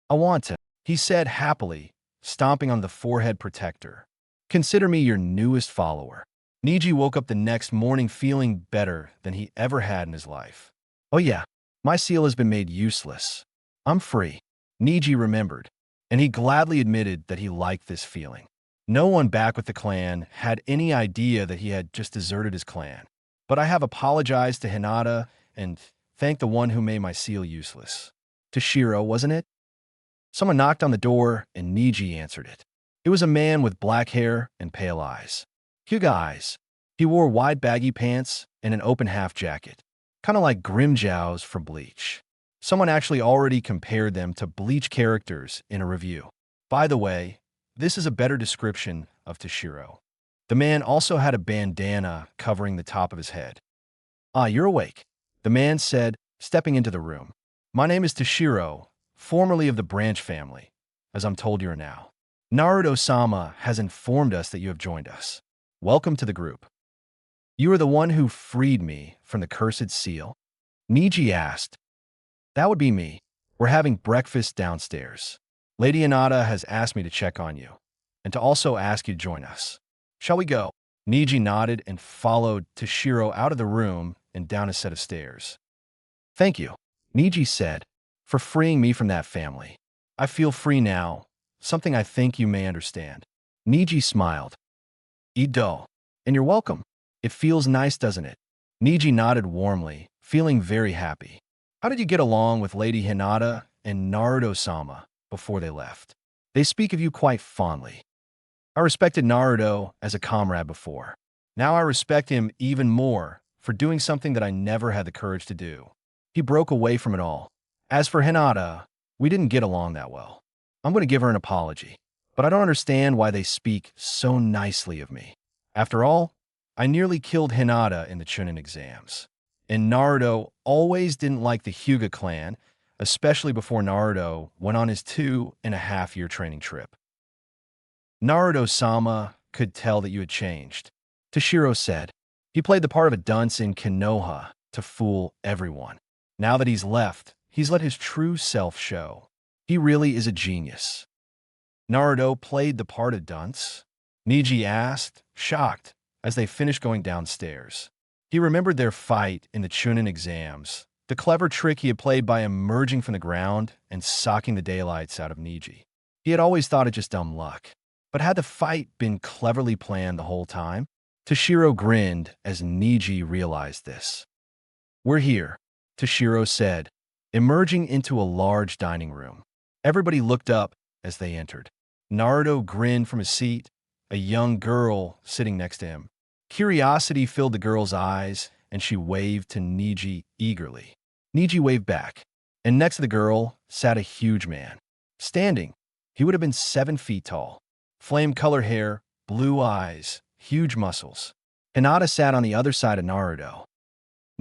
I want to, he said happily, stomping on the forehead protector. Consider me your newest follower. Niji woke up the next morning feeling better than he ever had in his life. Oh yeah, my seal has been made useless. I'm free. Niji remembered, and he gladly admitted that he liked this feeling. No one back with the clan had any idea that he had just deserted his clan. But I have apologized to Hinata and thanked the one who made my seal useless. Toshiro, wasn't it? Someone knocked on the door, and Niji answered it. It was a man with black hair and pale eyes. Hyuga eyes. He wore wide baggy pants and an open half jacket, kind of like Grimjow's from Bleach. Someone actually already compared them to Bleach characters in a review. By the way, this is a better description of Toshiro. The man also had a bandana covering the top of his head. "Ah, you're awake," the man said, stepping into the room. "My name is Toshiro, formerly of the Branch family, as I'm told you are now. Naruto-sama has informed us that you have joined us. Welcome to the group." "You are the one who freed me from the cursed seal?" Niji asked. "That would be me. We're having breakfast downstairs. Lady Hinata has asked me to check on you, and to also ask you to join us. Shall we go?" Niji nodded and followed Toshiro out of the room and down a set of stairs. "Thank you," Niji said, "for freeing me from that family. I feel free now, something I think you may understand." Niji smiled. "Ido, and you're welcome. It feels nice, doesn't it?" Niji nodded warmly, feeling very happy. "How did you get along with Lady Hinata and Naruto-sama before they left? They speak of you quite fondly." "I respected Naruto as a comrade before. Now I respect him even more for doing something that I never had the courage to do. He broke away from it all. As for Hinata, we didn't get along that well. I'm going to give her an apology, but I don't understand why they speak so nicely of me. After all, I nearly killed Hinata in the Chunin exams. And Naruto always didn't like the Hyuga clan, especially before Naruto went on his 2.5-year training trip." "Naruto-sama could tell that you had changed," Toshiro said. "He played the part of a dunce in Konoha to fool everyone. Now that he's left, he's let his true self show. He really is a genius." "Naruto played the part of dunce?" Niji asked, shocked, as they finished going downstairs. He remembered their fight in the Chunin exams, the clever trick he had played by emerging from the ground and socking the daylights out of Niji. He had always thought it just dumb luck. But had the fight been cleverly planned the whole time? Toshiro grinned as Niji realized this. "We're here," Toshiro said, emerging into a large dining room. Everybody looked up as they entered. Naruto grinned from his seat, a young girl sitting next to him. Curiosity filled the girl's eyes, and she waved to Niji eagerly. Niji waved back, and next to the girl sat a huge man. Standing, he would have been 7 feet tall. Flame-color hair, blue eyes, huge muscles. Hinata sat on the other side of Naruto.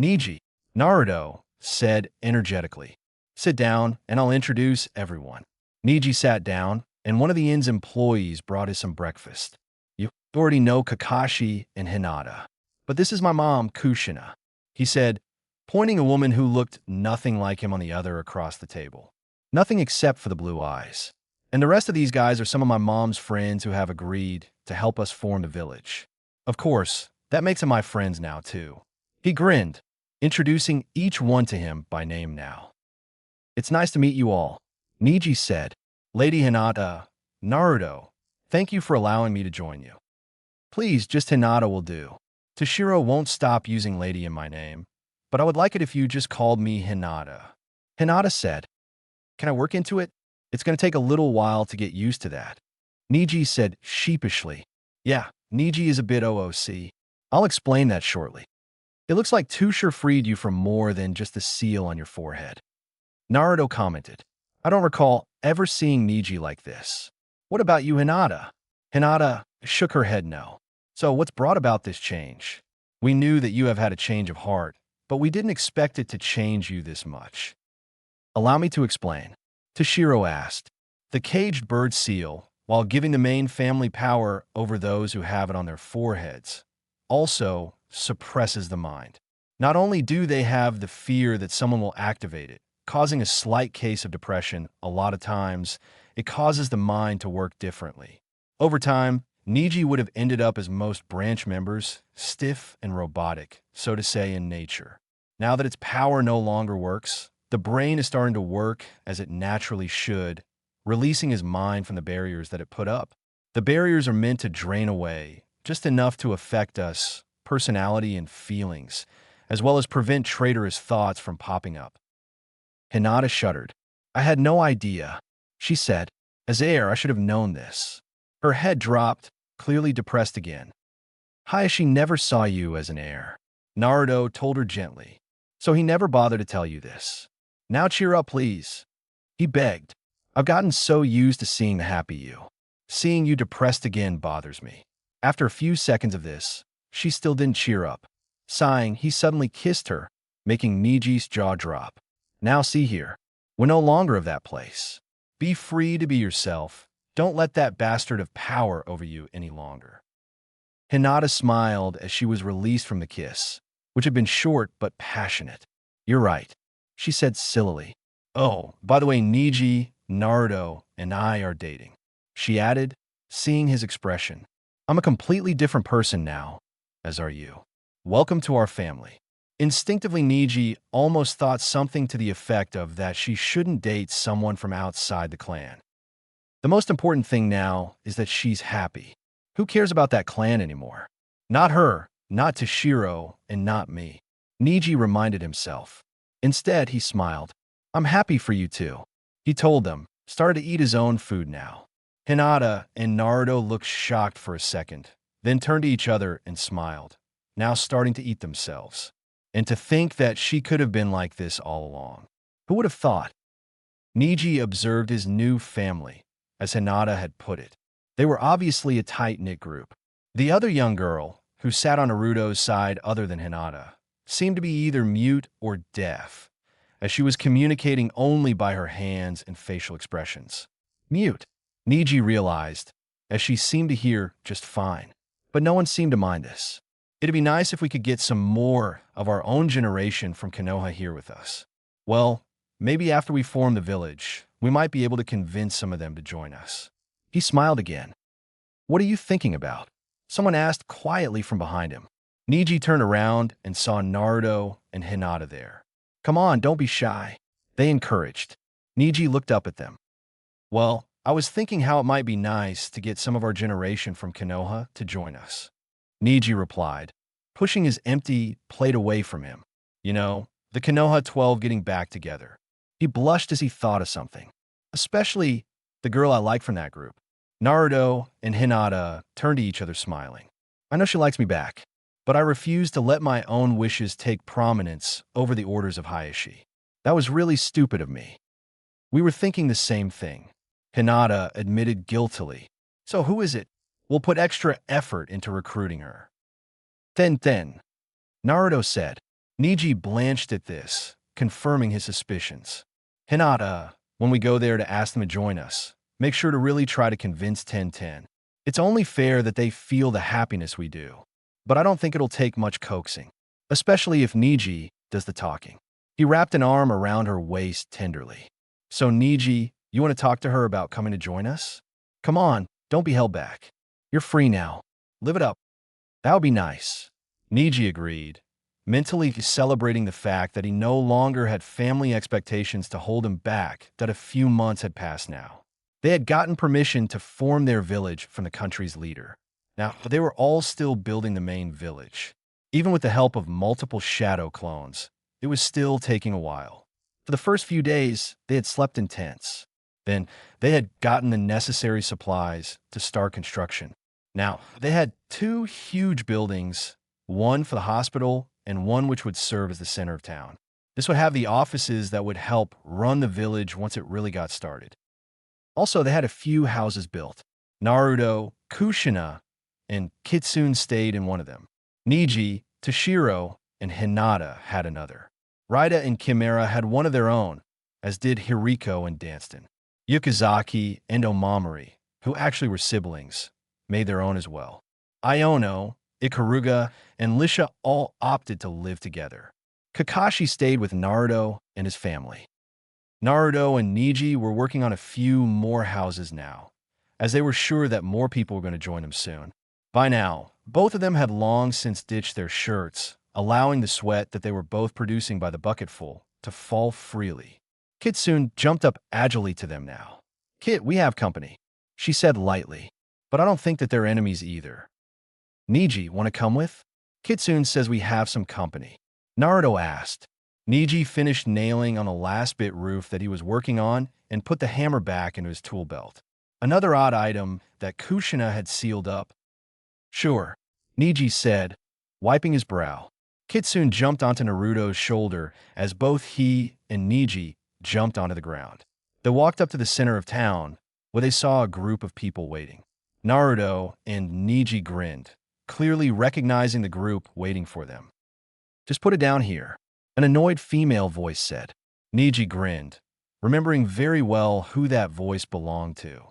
"Niji," Naruto said energetically. "Sit down, and I'll introduce everyone." Niji sat down, and one of the inn's employees brought us some breakfast. "You already know Kakashi and Hinata, but this is my mom, Kushina," he said, pointing a woman who looked nothing like him on the other across the table. "Nothing except for the blue eyes. And the rest of these guys are some of my mom's friends who have agreed to help us form the village. Of course, that makes them my friends now, too." He grinned, introducing each one to him by name now. "It's nice to meet you all," Niji said. "Lady Hinata, Naruto, thank you for allowing me to join you." "Please, just Hinata will do. Toshiro won't stop using lady in my name, but I would like it if you just called me Hinata." Hinata said. "Can I work into it? It's going to take a little while to get used to that." Niji said sheepishly. "Yeah, Niji is a bit OOC. I'll explain that shortly. It looks like Tusher freed you from more than just the seal on your forehead." Naruto commented. "I don't recall ever seeing Niji like this. What about you, Hinata?" Hinata shook her head no. "So what's brought about this change? We knew that you have had a change of heart, but we didn't expect it to change you this much." "Allow me to explain," Toshiro asked. "The caged bird seal, while giving the main family power over those who have it on their foreheads, also suppresses the mind. Not only do they have the fear that someone will activate it, causing a slight case of depression, a lot of times, it causes the mind to work differently. Over time, Niji would have ended up as most branch members, stiff and robotic, so to say, in nature. Now that its power no longer works, the brain is starting to work as it naturally should, releasing his mind from the barriers that it put up. The barriers are meant to drain away, just enough to affect us, personality and feelings, as well as prevent traitorous thoughts from popping up." Hinata shuddered. "I had no idea." she said. As heir, I should have known this. Her head dropped, clearly depressed again. Hayashi never saw you as an heir, Naruto told her gently. So he never bothered to tell you this. Now cheer up, please. He begged. I've gotten so used to seeing the happy you. Seeing you depressed again bothers me. After a few seconds of this, she still didn't cheer up. Sighing, he suddenly kissed her, making Niji's jaw drop. Now see here. We're no longer of that place. Be free to be yourself. Don't let that bastard have power over you any longer. Hinata smiled as she was released from the kiss, which had been short but passionate. You're right, she said sillily. Oh, by the way, Niji, Naruto, and I are dating, she added, seeing his expression. I'm a completely different person now, as are you. Welcome to our family. Instinctively, Niji almost thought something to the effect of that she shouldn't date someone from outside the clan. The most important thing now is that she's happy. Who cares about that clan anymore? Not her, not Toshiro, and not me. Niji reminded himself. Instead, he smiled. I'm happy for you too. He told them, started to eat his own food now. Hinata and Naruto looked shocked for a second, then turned to each other and smiled, now starting to eat themselves. And to think that she could have been like this all along. Who would have thought? Niji observed his new family, as Hinata had put it. They were obviously a tight-knit group. The other young girl, who sat on Naruto's side other than Hinata, seemed to be either mute or deaf, as she was communicating only by her hands and facial expressions. Mute, Niji realized, as she seemed to hear just fine. But no one seemed to mind this. It'd be nice if we could get some more of our own generation from Konoha here with us. Well, maybe after we form the village, we might be able to convince some of them to join us. He smiled again. What are you thinking about? Someone asked quietly from behind him. Niji turned around and saw Naruto and Hinata there. Come on, don't be shy, they encouraged. Niji looked up at them. Well, I was thinking how it might be nice to get some of our generation from Konoha to join us. Niji replied, pushing his empty plate away from him. You know, the Konoha 12 getting back together. He blushed as he thought of something. Especially the girl I like from that group. Naruto and Hinata turned to each other smiling. I know she likes me back, but I refuse to let my own wishes take prominence over the orders of Hayashi. That was really stupid of me. We were thinking the same thing. Hinata admitted guiltily. So who is it? We'll put extra effort into recruiting her. Ten, Naruto said. Niji blanched at this, confirming his suspicions. Hinata, when we go there to ask them to join us, make sure to really try to convince Ten. It's only fair that they feel the happiness we do. But I don't think it'll take much coaxing, especially if Niji does the talking. He wrapped an arm around her waist tenderly. So Niji, you want to talk to her about coming to join us? Come on, don't be held back. You're free now. Live it up. That would be nice. Niji agreed, mentally celebrating the fact that he no longer had family expectations to hold him back, that a few months had passed now. They had gotten permission to form their village from the country's leader. Now, they were all still building the main village. Even with the help of multiple shadow clones, it was still taking a while. For the first few days, they had slept in tents. Then, they had gotten the necessary supplies to start construction. Now, they had two huge buildings, one for the hospital and one which would serve as the center of town. This would have the offices that would help run the village once it really got started. Also, they had a few houses built. Naruto, Kushina, and Kitsune stayed in one of them. Niji, Toshiro, and Hinata had another. Raida and Chimera had one of their own, as did Hiriko and Danston. Yukizaki and Omamori, who actually were siblings, made their own as well. Iono, Ikaruga, and Lisha all opted to live together. Kakashi stayed with Naruto and his family. Naruto and Niji were working on a few more houses now, as they were sure that more people were going to join them soon. By now, both of them had long since ditched their shirts, allowing the sweat that they were both producing by the bucketful to fall freely. Kitsune jumped up agilely to them now. Kit, we have company, she said lightly, but I don't think that they're enemies either. Niji, want to come with? Kitsune says we have some company. Naruto asked. Niji finished nailing on the last bit roof that he was working on and put the hammer back into his tool belt. Another odd item that Kushina had sealed up. Sure, Niji said, wiping his brow. Kitsune jumped onto Naruto's shoulder as both he and Niji jumped onto the ground. They walked up to the center of town, where they saw a group of people waiting. Naruto and Niji grinned, clearly recognizing the group waiting for them. Just put it down here, an annoyed female voice said. Niji grinned, remembering very well who that voice belonged to.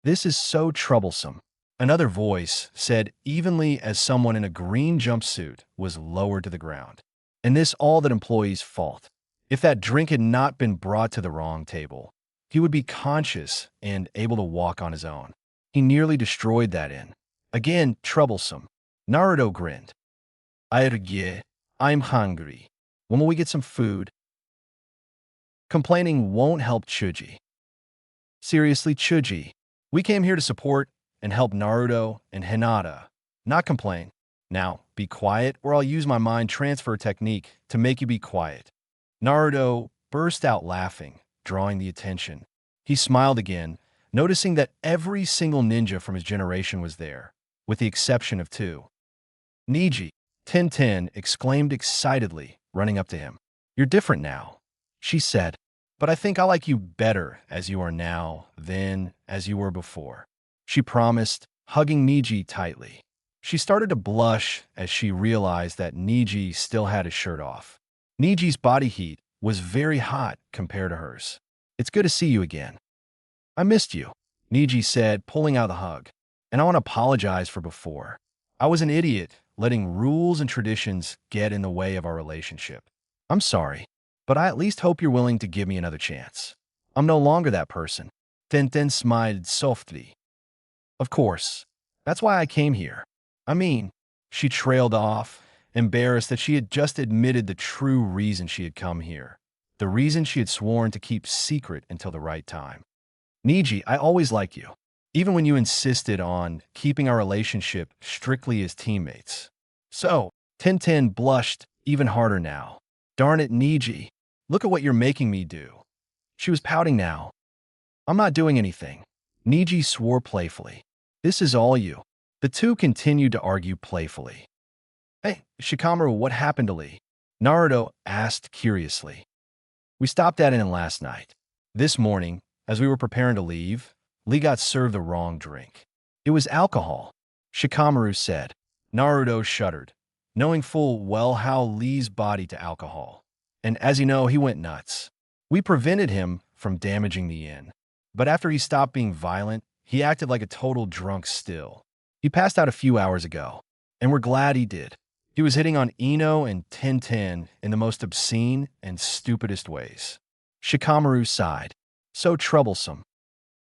This is so troublesome, another voice said evenly as someone in a green jumpsuit was lowered to the ground. And this all that employee's fault. If that drink had not been brought to the wrong table, he would be conscious and able to walk on his own. He nearly destroyed that inn. Again, troublesome. Naruto grinned. I'm hungry. When will we get some food? Complaining won't help Chuji. Seriously, Chuji, we came here to support and help Naruto and Hinata, not complain. Now, be quiet or I'll use my mind transfer technique to make you be quiet. Naruto burst out laughing, drawing the attention. He smiled again, noticing that every single ninja from his generation was there, with the exception of two. Niji, Tintin exclaimed excitedly, running up to him. You're different now, she said, but I think I like you better as you are now than as you were before, she promised, hugging Niji tightly. She started to blush as she realized that Niji still had his shirt off. Niji's body heat was very hot compared to hers. It's good to see you again. I missed you, Niji said, pulling out the hug. And I want to apologize for before. I was an idiot, letting rules and traditions get in the way of our relationship. I'm sorry, but I at least hope you're willing to give me another chance. I'm no longer that person. Tenten smiled softly. Of course. That's why I came here. I mean, she trailed off, embarrassed that she had just admitted the true reason she had come here. The reason she had sworn to keep secret until the right time. Niji, I always liked you, even when you insisted on keeping our relationship strictly as teammates. So, Tintin blushed even harder now. Darn it, Niji. Look at what you're making me do. She was pouting now. I'm not doing anything. Niji swore playfully. This is all you. The two continued to argue playfully. Hey, Shikamaru, what happened to Lee? Naruto asked curiously. We stopped at an inn last night. This morning, as we were preparing to leave, Lee got served the wrong drink. It was alcohol, Shikamaru said. Naruto shuddered, knowing full well how Lee's body to alcohol. And as you know, he went nuts. We prevented him from damaging the inn. But after he stopped being violent, he acted like a total drunk still. He passed out a few hours ago, and we're glad he did. He was hitting on Ino and Tintin in the most obscene and stupidest ways. Shikamaru sighed. So troublesome.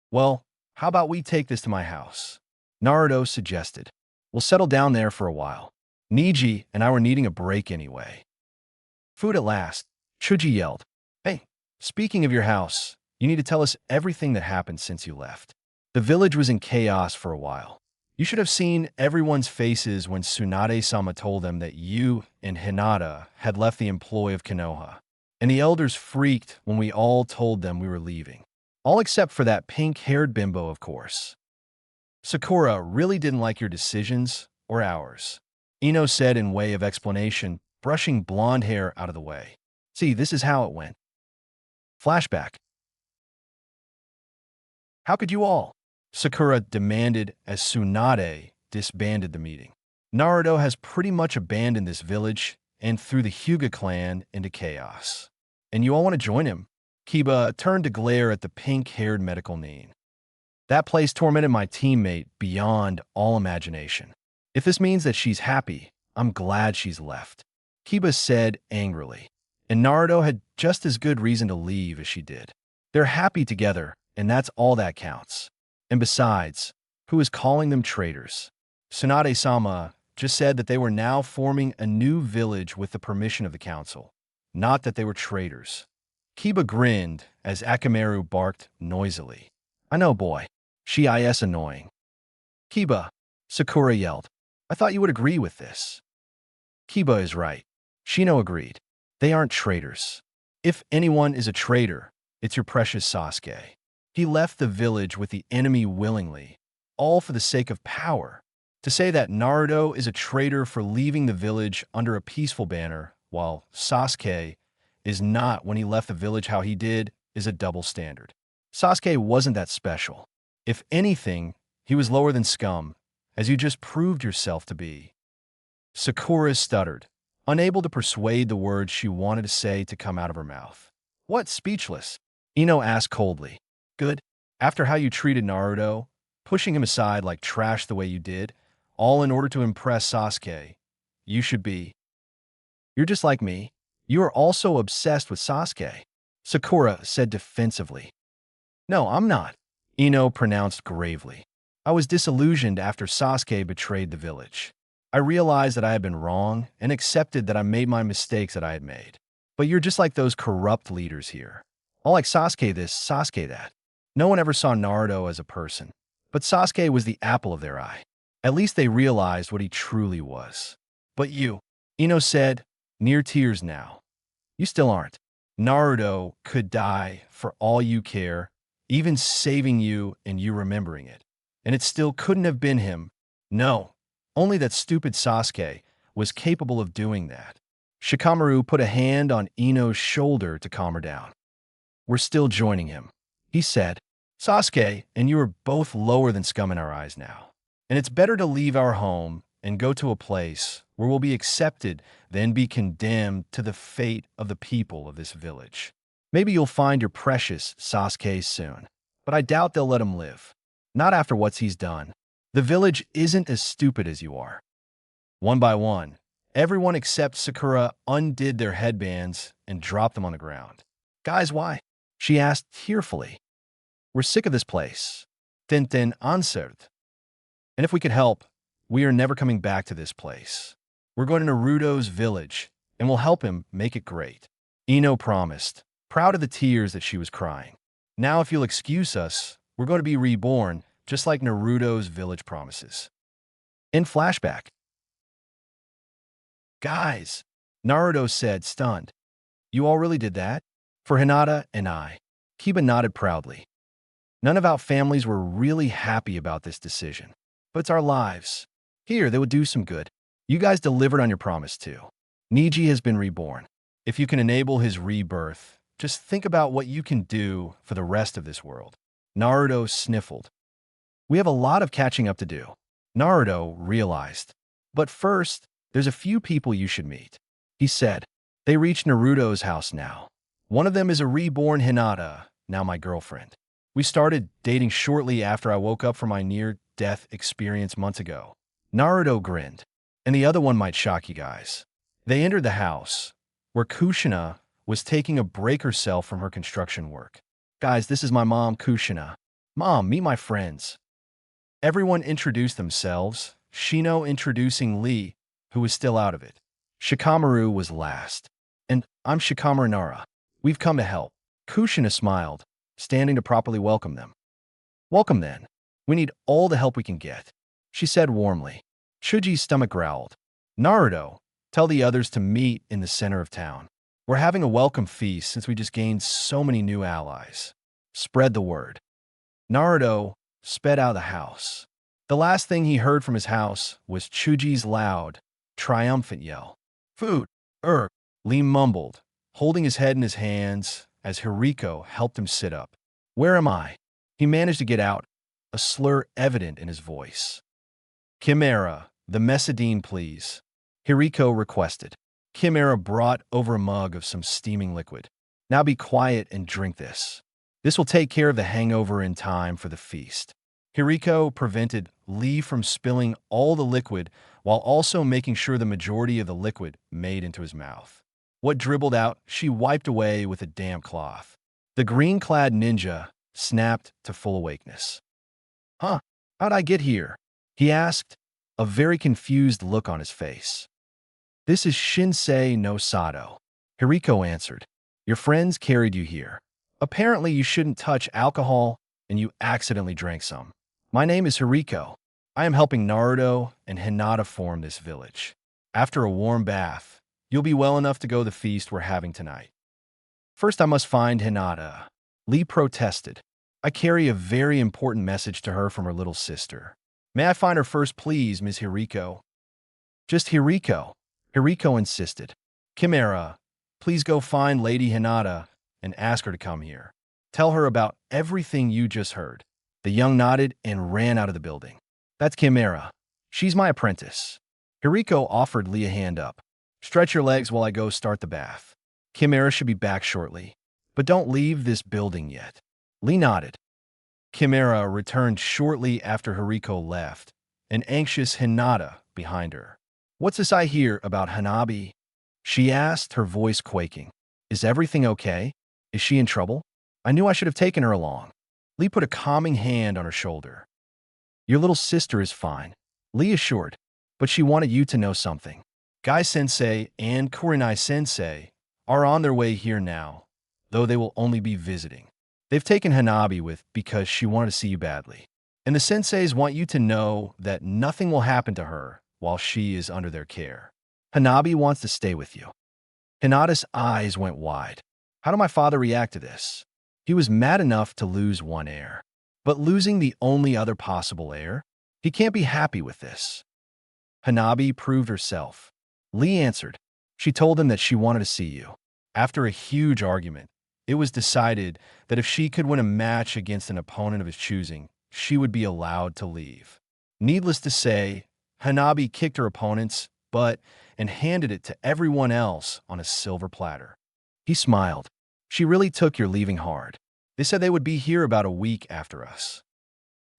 Well, how about we take this to my house? Naruto suggested. We'll settle down there for a while. Niji and I were needing a break anyway. Food at last, Chuji yelled. Hey, speaking of your house, you need to tell us everything that happened since you left. The village was in chaos for a while. You should have seen everyone's faces when Tsunade-sama told them that you and Hinata had left the employ of Konoha. And the elders freaked when we all told them we were leaving. All except for that pink-haired bimbo, of course. Sakura really didn't like your decisions or ours, Ino said in way of explanation, brushing blonde hair out of the way. See, this is how it went. Flashback. How could you all? Sakura demanded as Tsunade disbanded the meeting. Naruto has pretty much abandoned this village and threw the Hyuga clan into chaos. And you all want to join him? Kiba turned to glare at the pink-haired medical nin. That place tormented my teammate beyond all imagination. If this means that she's happy, I'm glad she's left, Kiba said angrily. And Naruto had just as good reason to leave as she did. They're happy together, and that's all that counts. And besides, who is calling them traitors? Tsunade-sama just said that they were now forming a new village with the permission of the council, not that they were traitors. Kiba grinned as Akamaru barked noisily. I know, boy. She is annoying. Kiba, Sakura yelled. I thought you would agree with this. Kiba is right. Shino agreed. They aren't traitors. If anyone is a traitor, it's your precious Sasuke. He left the village with the enemy willingly, all for the sake of power. To say that Naruto is a traitor for leaving the village under a peaceful banner, while Sasuke is not when he left the village how he did, is a double standard. Sasuke wasn't that special. If anything, he was lower than scum, as you just proved yourself to be. Sakura stuttered, unable to persuade the words she wanted to say to come out of her mouth. What, speechless? Ino asked coldly. Good. After how you treated Naruto, pushing him aside like trash the way you did, all in order to impress Sasuke, you should be. You're just like me. You are also obsessed with Sasuke, Sakura said defensively. No, I'm not, Ino pronounced gravely. I was disillusioned after Sasuke betrayed the village. I realized that I had been wrong and accepted that I made my mistakes that I had made. But you're just like those corrupt leaders here. All like Sasuke this, Sasuke that. No one ever saw Naruto as a person, but Sasuke was the apple of their eye. At least they realized what he truly was. But you, Ino said, near tears now. You still aren't. Naruto could die for all you care, even saving you and you remembering it. And it still couldn't have been him. No, only that stupid Sasuke was capable of doing that. Shikamaru put a hand on Ino's shoulder to calm her down. We're still joining him, he said. Sasuke and you are both lower than scum in our eyes now. And it's better to leave our home and go to a place where we'll be accepted than be condemned to the fate of the people of this village. Maybe you'll find your precious Sasuke soon, but I doubt they'll let him live. Not after what he's done. The village isn't as stupid as you are. One by one, everyone except Sakura undid their headbands and dropped them on the ground. Guys, why? She asked tearfully. We're sick of this place, Tenten answered. And if we could help, we are never coming back to this place. We're going to Naruto's village, and we'll help him make it great. Ino promised, proud of the tears that she was crying. Now if you'll excuse us, we're going to be reborn, just like Naruto's village promises. In flashback. Guys, Naruto said, stunned. You all really did that? For Hinata and I. Kiba nodded proudly. None of our families were really happy about this decision. But it's our lives. Here, they would do some good. You guys delivered on your promise too. Niji has been reborn. If you can enable his rebirth, just think about what you can do for the rest of this world. Naruto sniffled. We have a lot of catching up to do. Naruto realized. But first, there's a few people you should meet. He said. They reached Naruto's house now. One of them is a reborn Hinata, now my girlfriend. We started dating shortly after I woke up from my near-death experience months ago. Naruto grinned. And the other one might shock you guys. They entered the house, where Kushina was taking a break herself from her construction work. Guys, this is my mom, Kushina. Mom, meet my friends. Everyone introduced themselves, Shino introducing Lee, who was still out of it. Shikamaru was last. And I'm Shikamaru Nara. We've come to help. Kushina smiled, standing to properly welcome them. Welcome then. We need all the help we can get, she said warmly. Chuji's stomach growled. Naruto, tell the others to meet in the center of town. We're having a welcome feast since we just gained so many new allies. Spread the word. Naruto sped out of the house. The last thing he heard from his house was Chuji's loud, triumphant yell. Food! Lee mumbled, holding his head in his hands as Hiriko helped him sit up. Where am I? He managed to get out, a slur evident in his voice. Chimera, the Messidine, please. Hiriko requested. Chimera brought over a mug of some steaming liquid. Now be quiet and drink this. This will take care of the hangover in time for the feast. Hiriko prevented Lee from spilling all the liquid while also making sure the majority of the liquid made into his mouth. What dribbled out, she wiped away with a damp cloth. The green-clad ninja snapped to full awakeness. Huh? How'd I get here? He asked, a very confused look on his face. This is Shinsei no Sato. Hiriko answered. Your friends carried you here. Apparently you shouldn't touch alcohol, and you accidentally drank some. My name is Hiriko. I am helping Naruto and Hinata form this village. After a warm bath, You'll be well enough to go to the feast we're having tonight. First, I must find Hinata. Lee protested. I carry a very important message to her from her little sister. May I find her first, please, Ms. Hiriko? Just Hiriko. Hiriko insisted. Chimera, please go find Lady Hinata and ask her to come here. Tell her about everything you just heard. The young nodded and ran out of the building. That's Chimera. She's my apprentice. Hiriko offered Lee a hand up. Stretch your legs while I go start the bath. Chimera should be back shortly, but don't leave this building yet. Lee nodded. Chimera returned shortly after Hiriko left, an anxious Hinata behind her. What's this I hear about Hanabi? She asked, her voice quaking. Is everything okay? Is she in trouble? I knew I should have taken her along. Lee put a calming hand on her shoulder. Your little sister is fine, Lee assured, but she wanted you to know something. Guy-sensei and Kurenai-sensei are on their way here now, though they will only be visiting. They've taken Hanabi with because she wanted to see you badly. And the senseis want you to know that nothing will happen to her while she is under their care. Hanabi wants to stay with you. Hinata's eyes went wide. How did my father react to this? He was mad enough to lose one heir. But losing the only other possible heir? He can't be happy with this. Hanabi proved herself. Lee answered. She told him that she wanted to see you. After a huge argument, it was decided that if she could win a match against an opponent of his choosing, she would be allowed to leave. Needless to say, Hanabi kicked her opponent's butt and handed it to everyone else on a silver platter. He smiled. She really took your leaving hard. They said they would be here about a week after us.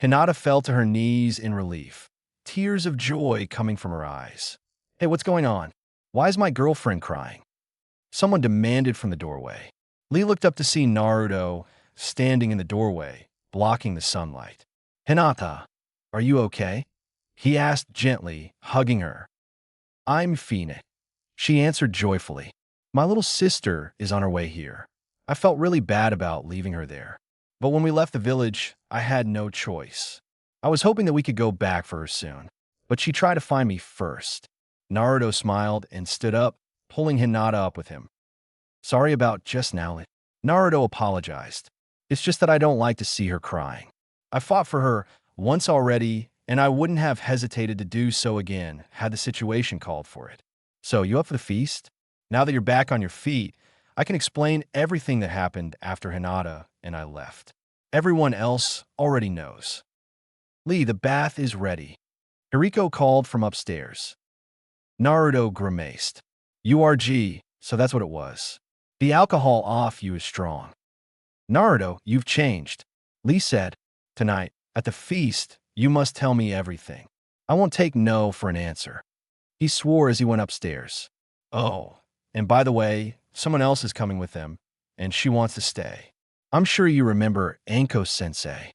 Hinata fell to her knees in relief, tears of joy coming from her eyes. Hey, what's going on? Why is my girlfriend crying? Someone demanded from the doorway. Lee looked up to see Naruto standing in the doorway, blocking the sunlight. Hinata, are you okay? He asked gently, hugging her. I'm fine. She answered joyfully. My little sister is on her way here. I felt really bad about leaving her there. But when we left the village, I had no choice. I was hoping that we could go back for her soon, but she tried to find me first. Naruto smiled and stood up, pulling Hinata up with him. Sorry about just now. Naruto apologized. It's just that I don't like to see her crying. I fought for her once already, and I wouldn't have hesitated to do so again had the situation called for it. So, you up for the feast? Now that you're back on your feet, I can explain everything that happened after Hinata and I left. Everyone else already knows. Lee, the bath is ready. Hiriko called from upstairs. Naruto grimaced. URG, so that's what it was. The alcohol off you is strong. Naruto, you've changed. Lee said, tonight, at the feast, you must tell me everything. I won't take no for an answer. He swore as he went upstairs. Oh, and by the way, someone else is coming with them, and she wants to stay. I'm sure you remember Anko-sensei.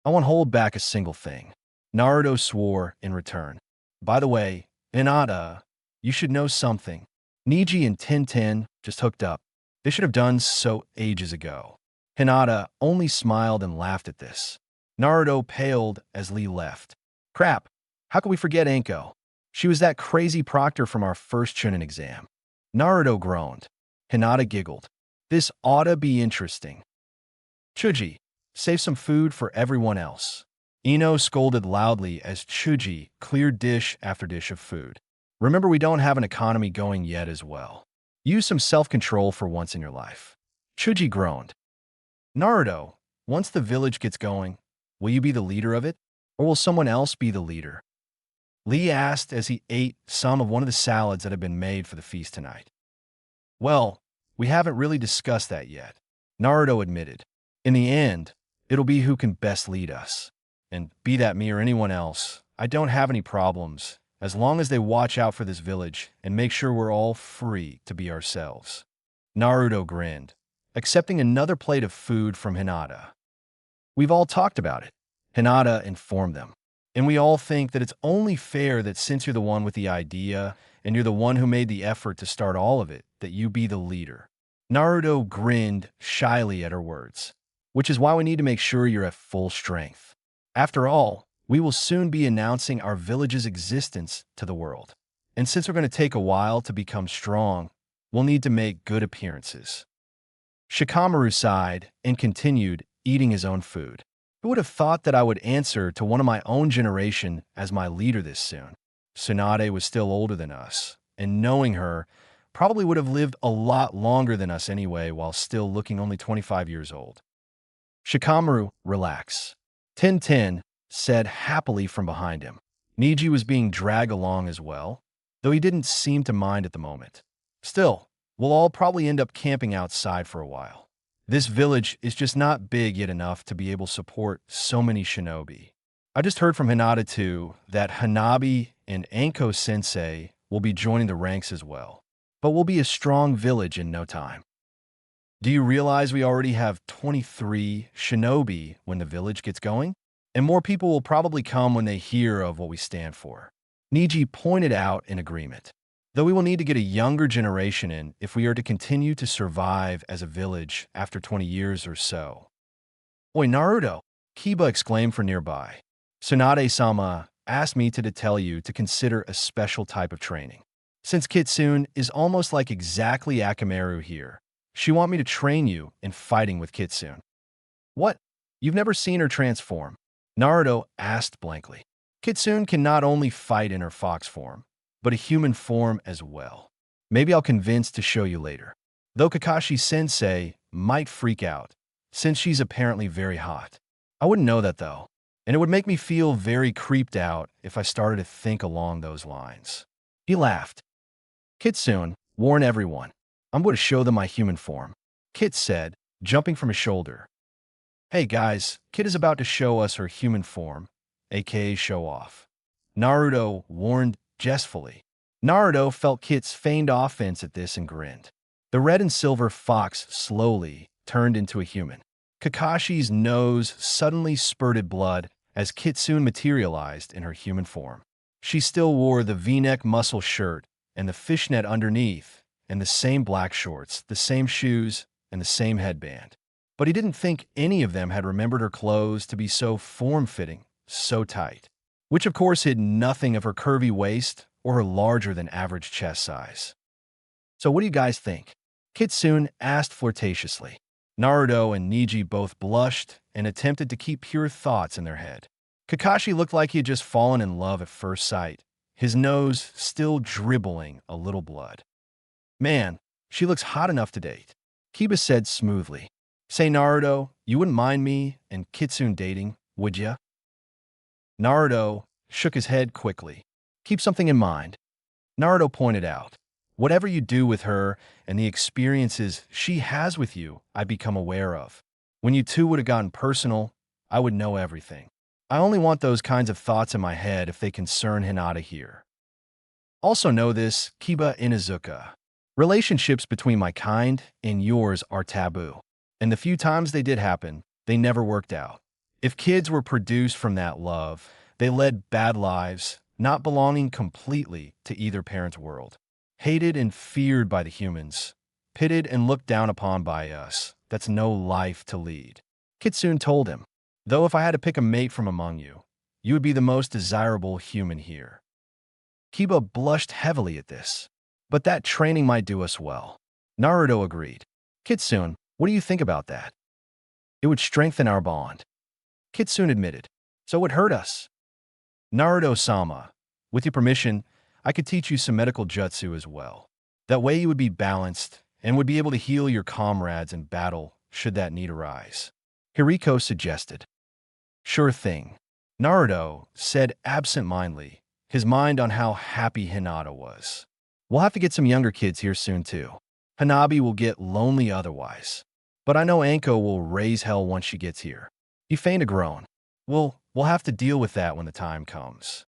I won't hold back a single thing. Naruto swore in return. By the way, Hinata, you should know something. Niji and Tintin just hooked up. They should have done so ages ago. Hinata only smiled and laughed at this. Naruto paled as Lee left. Crap, how could we forget Anko? She was that crazy proctor from our first Chunin exam. Naruto groaned. Hinata giggled. This oughta be interesting. Chuji, save some food for everyone else. Ino scolded loudly as Chuji cleared dish after dish of food. Remember, we don't have an economy going yet as well. Use some self-control for once in your life. Chuji groaned. Naruto, once the village gets going, will you be the leader of it, or will someone else be the leader? Lee asked as he ate some of one of the salads that had been made for the feast tonight. Well, we haven't really discussed that yet, Naruto admitted. In the end, it'll be who can best lead us. And be that me or anyone else, I don't have any problems, as long as they watch out for this village and make sure we're all free to be ourselves. Naruto grinned, accepting another plate of food from Hinata. We've all talked about it, Hinata informed them. And we all think that it's only fair that since you're the one with the idea and you're the one who made the effort to start all of it, that you be the leader. Naruto grinned shyly at her words, which is why we need to make sure you're at full strength. After all, we will soon be announcing our village's existence to the world. And since we're going to take a while to become strong, we'll need to make good appearances. Shikamaru sighed and continued eating his own food. Who would have thought that I would answer to one of my own generation as my leader this soon? Tsunade was still older than us, and knowing her, probably would have lived a lot longer than us anyway while still looking only 25 years old. Shikamaru, relax. Tintin said happily from behind him. Niji was being dragged along as well, though he didn't seem to mind at the moment. Still, we'll all probably end up camping outside for a while. This village is just not big yet enough to be able to support so many shinobi. I just heard from Hinata too that Hanabi and Anko Sensei will be joining the ranks as well. But we'll be a strong village in no time. Do you realize we already have 23 shinobi when the village gets going? And more people will probably come when they hear of what we stand for. Niji pointed out in agreement. Though we will need to get a younger generation in if we are to continue to survive as a village after 20 years or so. Oi, Naruto! Kiba exclaimed from nearby. Tsunade-sama asked me to tell you to consider a special type of training. Since Kitsune is almost like exactly Akamaru here, she want me to train you in fighting with Kitsune. What? You've never seen her transform? Naruto asked blankly. Kitsune can not only fight in her fox form, but a human form as well. Maybe I'll convince to show you later. Though Kakashi-sensei might freak out, since she's apparently very hot. I wouldn't know that though, and it would make me feel very creeped out if I started to think along those lines. He laughed. Kitsune, warn everyone. I'm going to show them my human form, Kit said, jumping from his shoulder. Hey guys, Kit is about to show us her human form, aka show off. Naruto warned jestfully. Naruto felt Kit's feigned offense at this and grinned. The red and silver fox slowly turned into a human. Kakashi's nose suddenly spurted blood as Kitsune materialized in her human form. She still wore the V-neck muscle shirt and the fishnet underneath, and the same black shorts, the same shoes, and the same headband. But he didn't think any of them had remembered her clothes to be so form-fitting, so tight, which of course hid nothing of her curvy waist or her larger-than-average chest size. So what do you guys think? Kitsune asked flirtatiously. Naruto and Niji both blushed and attempted to keep pure thoughts in their head. Kakashi looked like he had just fallen in love at first sight, his nose still dribbling a little blood. Man, she looks hot enough to date, Kiba said smoothly. Say, Naruto, you wouldn't mind me and Kitsune dating, would ya? Naruto shook his head quickly. Keep something in mind. Naruto pointed out. Whatever you do with her and the experiences she has with you, I become aware of. When you two would have gotten personal, I would know everything. I only want those kinds of thoughts in my head if they concern Hinata here. Also know this, Kiba Inuzuka. Relationships between my kind and yours are taboo. And the few times they did happen, they never worked out. If kids were produced from that love, they led bad lives, not belonging completely to either parent's world. Hated and feared by the humans, pitted and looked down upon by us. That's no life to lead. Kitsune told him, though if I had to pick a mate from among you, you would be the most desirable human here. Kiba blushed heavily at this, but that training might do us well. Naruto agreed. Kitsune, what do you think about that? It would strengthen our bond. Kitsune admitted, so it would hurt us. Naruto-sama, with your permission, I could teach you some medical jutsu as well. That way you would be balanced and would be able to heal your comrades in battle should that need arise. Hiriko suggested. Sure thing. Naruto said absent-mindedly, his mind on how happy Hinata was. We'll have to get some younger kids here soon too. Hanabi will get lonely otherwise. But I know Anko will raise hell once she gets here. He feigned a groan. We'll have to deal with that when the time comes.